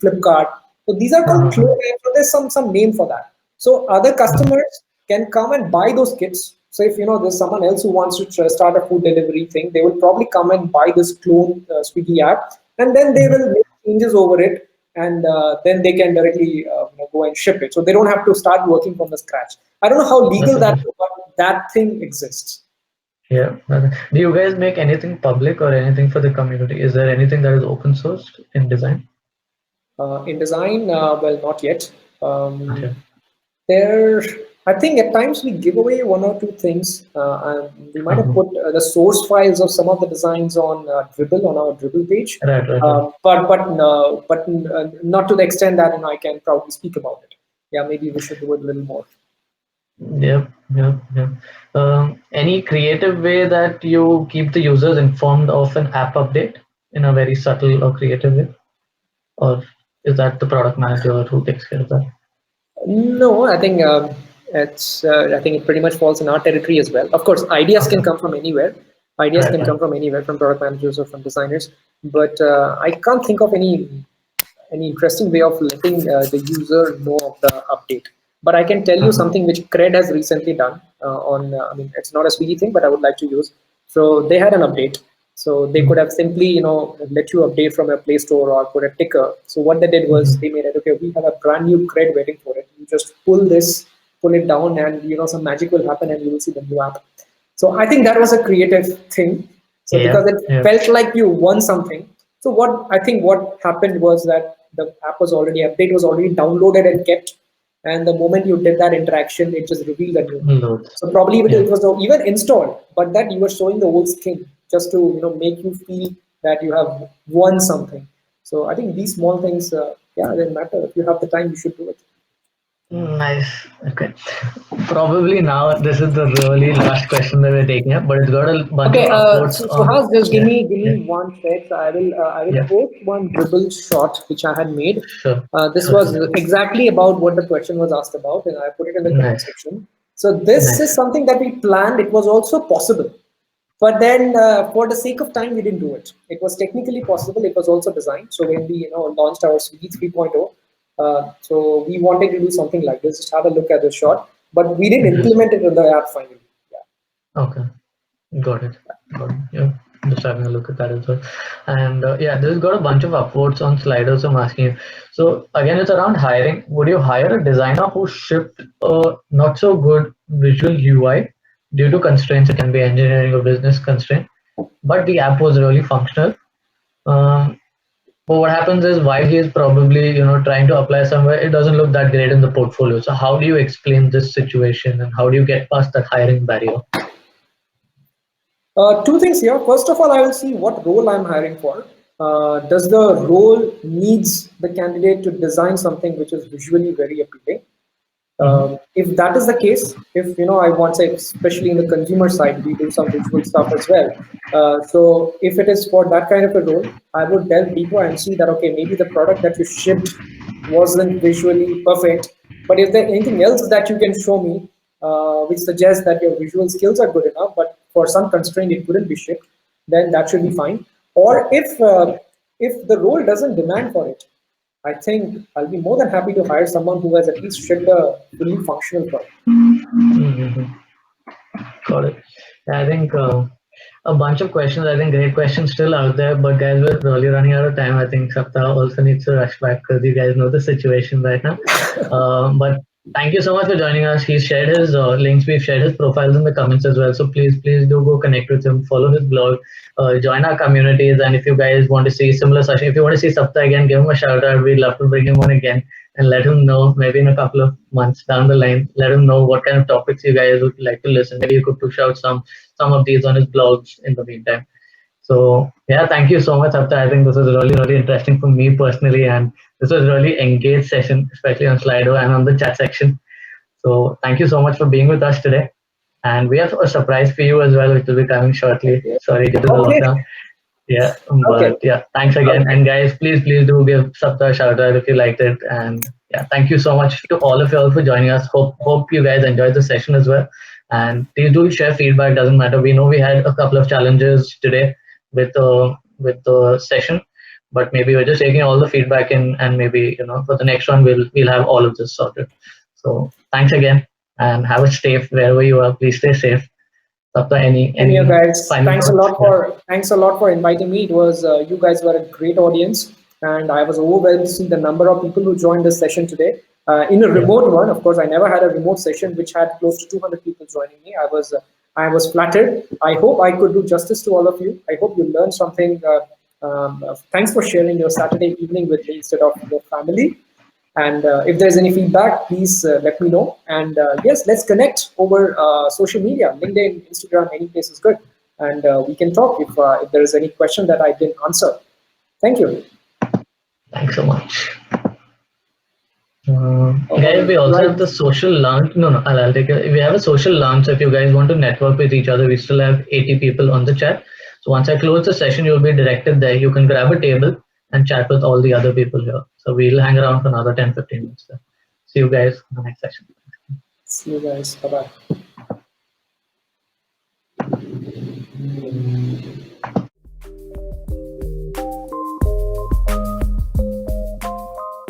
Flipkart. So these are called Uh-huh. clone apps. So there's some name for that. So other customers can come and buy those kits. So if there's someone else who wants to start a food delivery thing, they will probably come and buy this clone Swiggy app, and then they Mhm. will make changes over it, and then they can directly go and ship it. So they don't have to start working from the scratch. I don't know how That's legal that interesting. is, but that thing exists. Yeah. Do you guys make anything public or anything for the community? Is there anything that is open sourced in design? In design, well, not yet. Okay. There, I think at times we give away one or two things. And we might have Uh-huh. put the source files of some of the designs on Dribble on our Dribble page, Right, right, right. but not to the extent that I can proudly speak about it. Yeah, maybe we should do it a little more. Yep, yep, yep. Any creative way that you keep the users informed of an app update in a very subtle or creative way? Or is that the product manager who takes care of that? No, I think it's. I think it pretty much falls in our territory as well. Of course, ideas Okay. can come from anywhere. Ideas Right, can right. come from anywhere, from product managers or from designers. But I can't think of any interesting way of letting the user know of the update. But I can tell you Uh-huh. something which Cred has recently done on. I mean, it's not a Swiggy thing, but I would like to use. So they had an update. So they could Mhm, have simply, let you update from your Play Store or put a ticker. So what they did was mhm. they made it, okay, we have a brand new Cred waiting for it. You just pull it down, and some magic will happen, and you will see the new app. So I think that was a creative thing. So Yeah, because it yeah. felt like you won something. So what happened was that the app was already update was already downloaded and kept, and the moment you did that interaction, it just revealed a new one. Loads. So probably Yeah. it was even installed, but that you were showing the old skin just to make you feel that you have won something. So I think these small things, yeah, they matter. If you have the time, you should do it. Nice. Okay. Probably now this is the really last question that we're taking up, but it's got a bunch of Okay, upvotes so on. Has, just give Yeah, me yeah, one sec. So I will yeah. post one dribble shot which I had made. Sure, This sure, was sure. exactly about what the question was asked about, and I put it in the comment Nice, section. So this is nice. something that we planned. It was also possible, but then for the sake of time, we didn't do it. It was technically possible. It was also designed. So when we launched our Swiggy 3.0, so we wanted to do something like this. Just have a look at the shot, but we didn't Interesting. implement it in the app finally. Yeah. Okay. Got it. Got it. Yeah. Just having a look at that as well. And yeah, this has got a bunch of upvotes on sliders. I'm asking you. So again, it's around hiring. Would you hire a designer who shipped a not so good visual UI due to constraints? It can be engineering or business constraint, but the app was really functional. Um, but what happens is while he is probably trying to apply somewhere, it doesn't look that great in the portfolio. So how do you explain this situation and how do you get past that hiring barrier? Two things here. First of all, I will see what role I'm hiring for. Does the role needs the candidate to design something which is visually very appealing? If that is the case, if I want to say, especially in the consumer side, we do some visual stuff as well. So if it is for that kind of a role, I would delve deeper and see that okay, maybe the product that you shipped wasn't visually perfect, but if there's anything else that you can show me, which suggests that your visual skills are good enough, but for some constraint it couldn't be shipped, then that should be fine. Or if the role doesn't demand for it, I think I'll be more than happy to hire someone who has at least shipped a fully functional product. Mhm. Got it. Yeah, I think a bunch of questions. I think great questions still out there, but guys, we're really running out of time. I think Sapta also needs to rush back because you guys know the situation right now. But thank you so much for joining us. He's shared his links. We've shared his profiles in the comments as well. So please do go connect with him, follow his blog, join our communities. And if you guys want to see similar session, if you want to see Sapta again, give him a shout out. We'd love to bring him on again and let him know maybe in a couple of months down the line, let him know what kind of topics you guys would like to listen. Maybe you could push out some of these on his blogs in the meantime. So yeah, thank you so much, Sapta. I think this was really interesting for me personally, and this was really engaged session, especially on Slido and on the chat section. So thank you so much for being with us today. And we have a surprise for you as well, which will be coming shortly. Sorry, due to the Okay, lockdown. Yeah, okay, but yeah, thanks again. okay. And guys, please do give Sapta a shout out if you liked it. And yeah, thank you so much to all of you all for joining us. Hope you guys enjoyed the session as well. And please do share feedback. Doesn't matter. We know we had a couple of challenges today with the session, but maybe we're just taking all the feedback in, and maybe for the next one we'll have all of this sorted. So thanks again, and have a safe wherever you are. Please stay safe. Sapta, And you any guys, final thoughts? Yeah. thanks a lot for inviting me. It was you guys were a great audience, and I was overwhelmed to see the number of people who joined this session today. In a Yeah. remote one, of course, I never had a remote session which had close to 200 people joining me. I was flattered. I hope I could do justice to all of you. I hope you learned something. Thanks for sharing your Saturday evening with me instead of your family. And if there's any feedback, please let me know. And yes, let's connect over social media, LinkedIn, Instagram, any place is good. And we can talk if there is any question that I didn't answer. Thank you. Thanks so much. All Guys, we also have right. the social launch. No, I'll take it. We have a social launch. So if you guys want to network with each other, we still have 80 people on the chat. So once I close the session, you'll be directed there. You can grab a table and chat with all the other people here. So we'll hang around for another 10-15 minutes there. See you guys in the next session. See you guys. Bye bye.